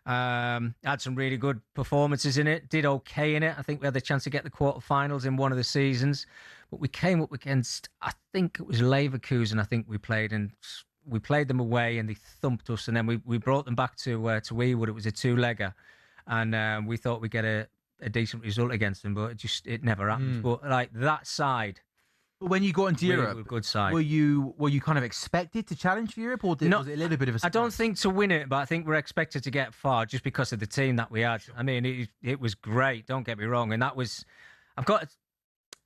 Had some really good performances in it. Did okay in it. I think we had the chance to get the quarterfinals in one of the seasons. But we came up against, I think it was Leverkusen, I think we played, and we played them away and they thumped us, and then we brought them back to Ewood. It was a 2-legger, and we thought we'd get a decent result against them, but it never happened. But like that side, when you got into Europe, were a good side. Were you kind of expected to challenge for Europe, or was it a little bit of a surprise? I don't think to win it, but I think we're expected to get far just because of the team that we had. Sure. I mean, it was great. Don't get me wrong, and that was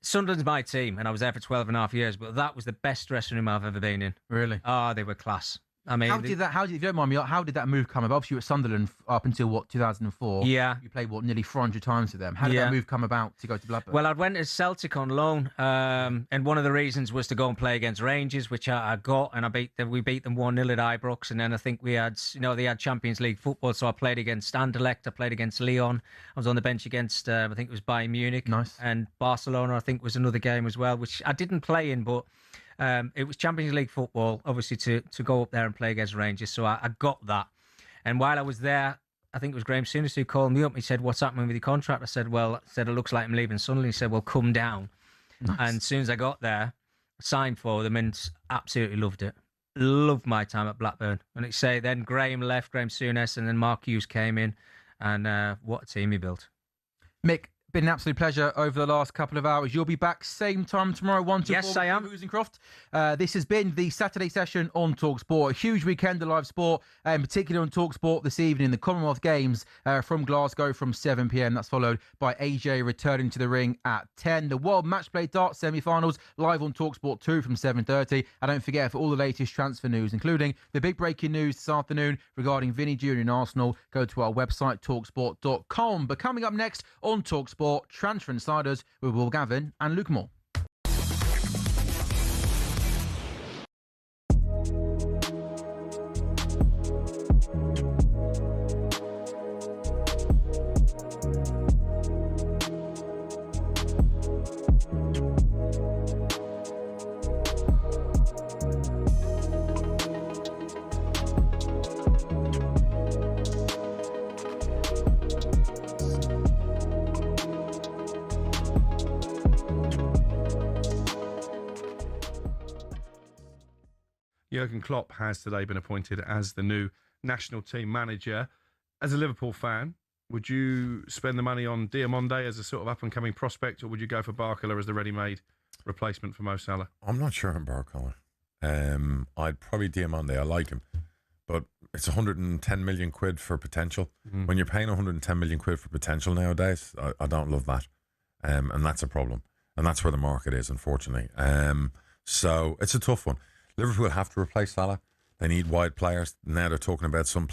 Sunderland's my team, and I was there for 12 and a half years, but that was the best dressing room I've ever been in. Really? Oh, they were class. I mean, if you don't mind me, how did that move come about? Obviously, you were at Sunderland up until 2004. Yeah. You played nearly 400 times with them. How did that move come about to go to Blackburn? Well, I went to Celtic on loan, and one of the reasons was to go and play against Rangers, which I got, and we beat them 1-0 at Ibrox, and then I think we had, they had Champions League football, so I played against Anderlecht, I played against Lyon, I was on the bench against, I think it was Bayern Munich. Nice. And Barcelona, I think, was another game as well, which I didn't play in, but it was Champions League football, obviously, to go up there and play against Rangers. So I got that. And while I was there, I think it was Graham Souness who called me up. He said, "What's happening with your contract?" I said, it looks like I'm leaving Sunderland. He said, "Well, come down." Nice. And as soon as I got there, I signed for them and absolutely loved it. Loved my time at Blackburn. And then Graham left, Graham Souness, and then Mark Hughes came in. and what a team he built. Mick, been an absolute pleasure over the last couple of hours. You'll be back same time tomorrow, 1 to 4. Yes, I am. Croft. This has been the Saturday session on talkSPORT. A huge weekend of live sport, in particular on talkSPORT this evening. The Commonwealth Games from Glasgow from 7 p.m. That's followed by AJ returning to the ring at 10. The World Match Play Darts semi-finals live on talkSPORT 2 from 7:30. And don't forget, for all the latest transfer news, including the big breaking news this afternoon regarding Vinny Jr. and Arsenal, go to our website, talksport.com. But coming up next on talkSPORT, Transfer Insiders with Will Gavin and Luke Moore. Jurgen Klopp has today been appointed as the new national team manager. As a Liverpool fan, would you spend the money on Diamonde as a sort of up-and-coming prospect, or would you go for Barcola as the ready-made replacement for Mo Salah? I'm not sure on Barcola. I'd probably Diamonde. I like him. But it's 110 million quid for potential. When you're paying 110 million quid for potential nowadays, I don't love that. And that's a problem. And that's where the market is, unfortunately. So it's a tough one. Liverpool have to replace Salah. They need wide players. Now they're talking about some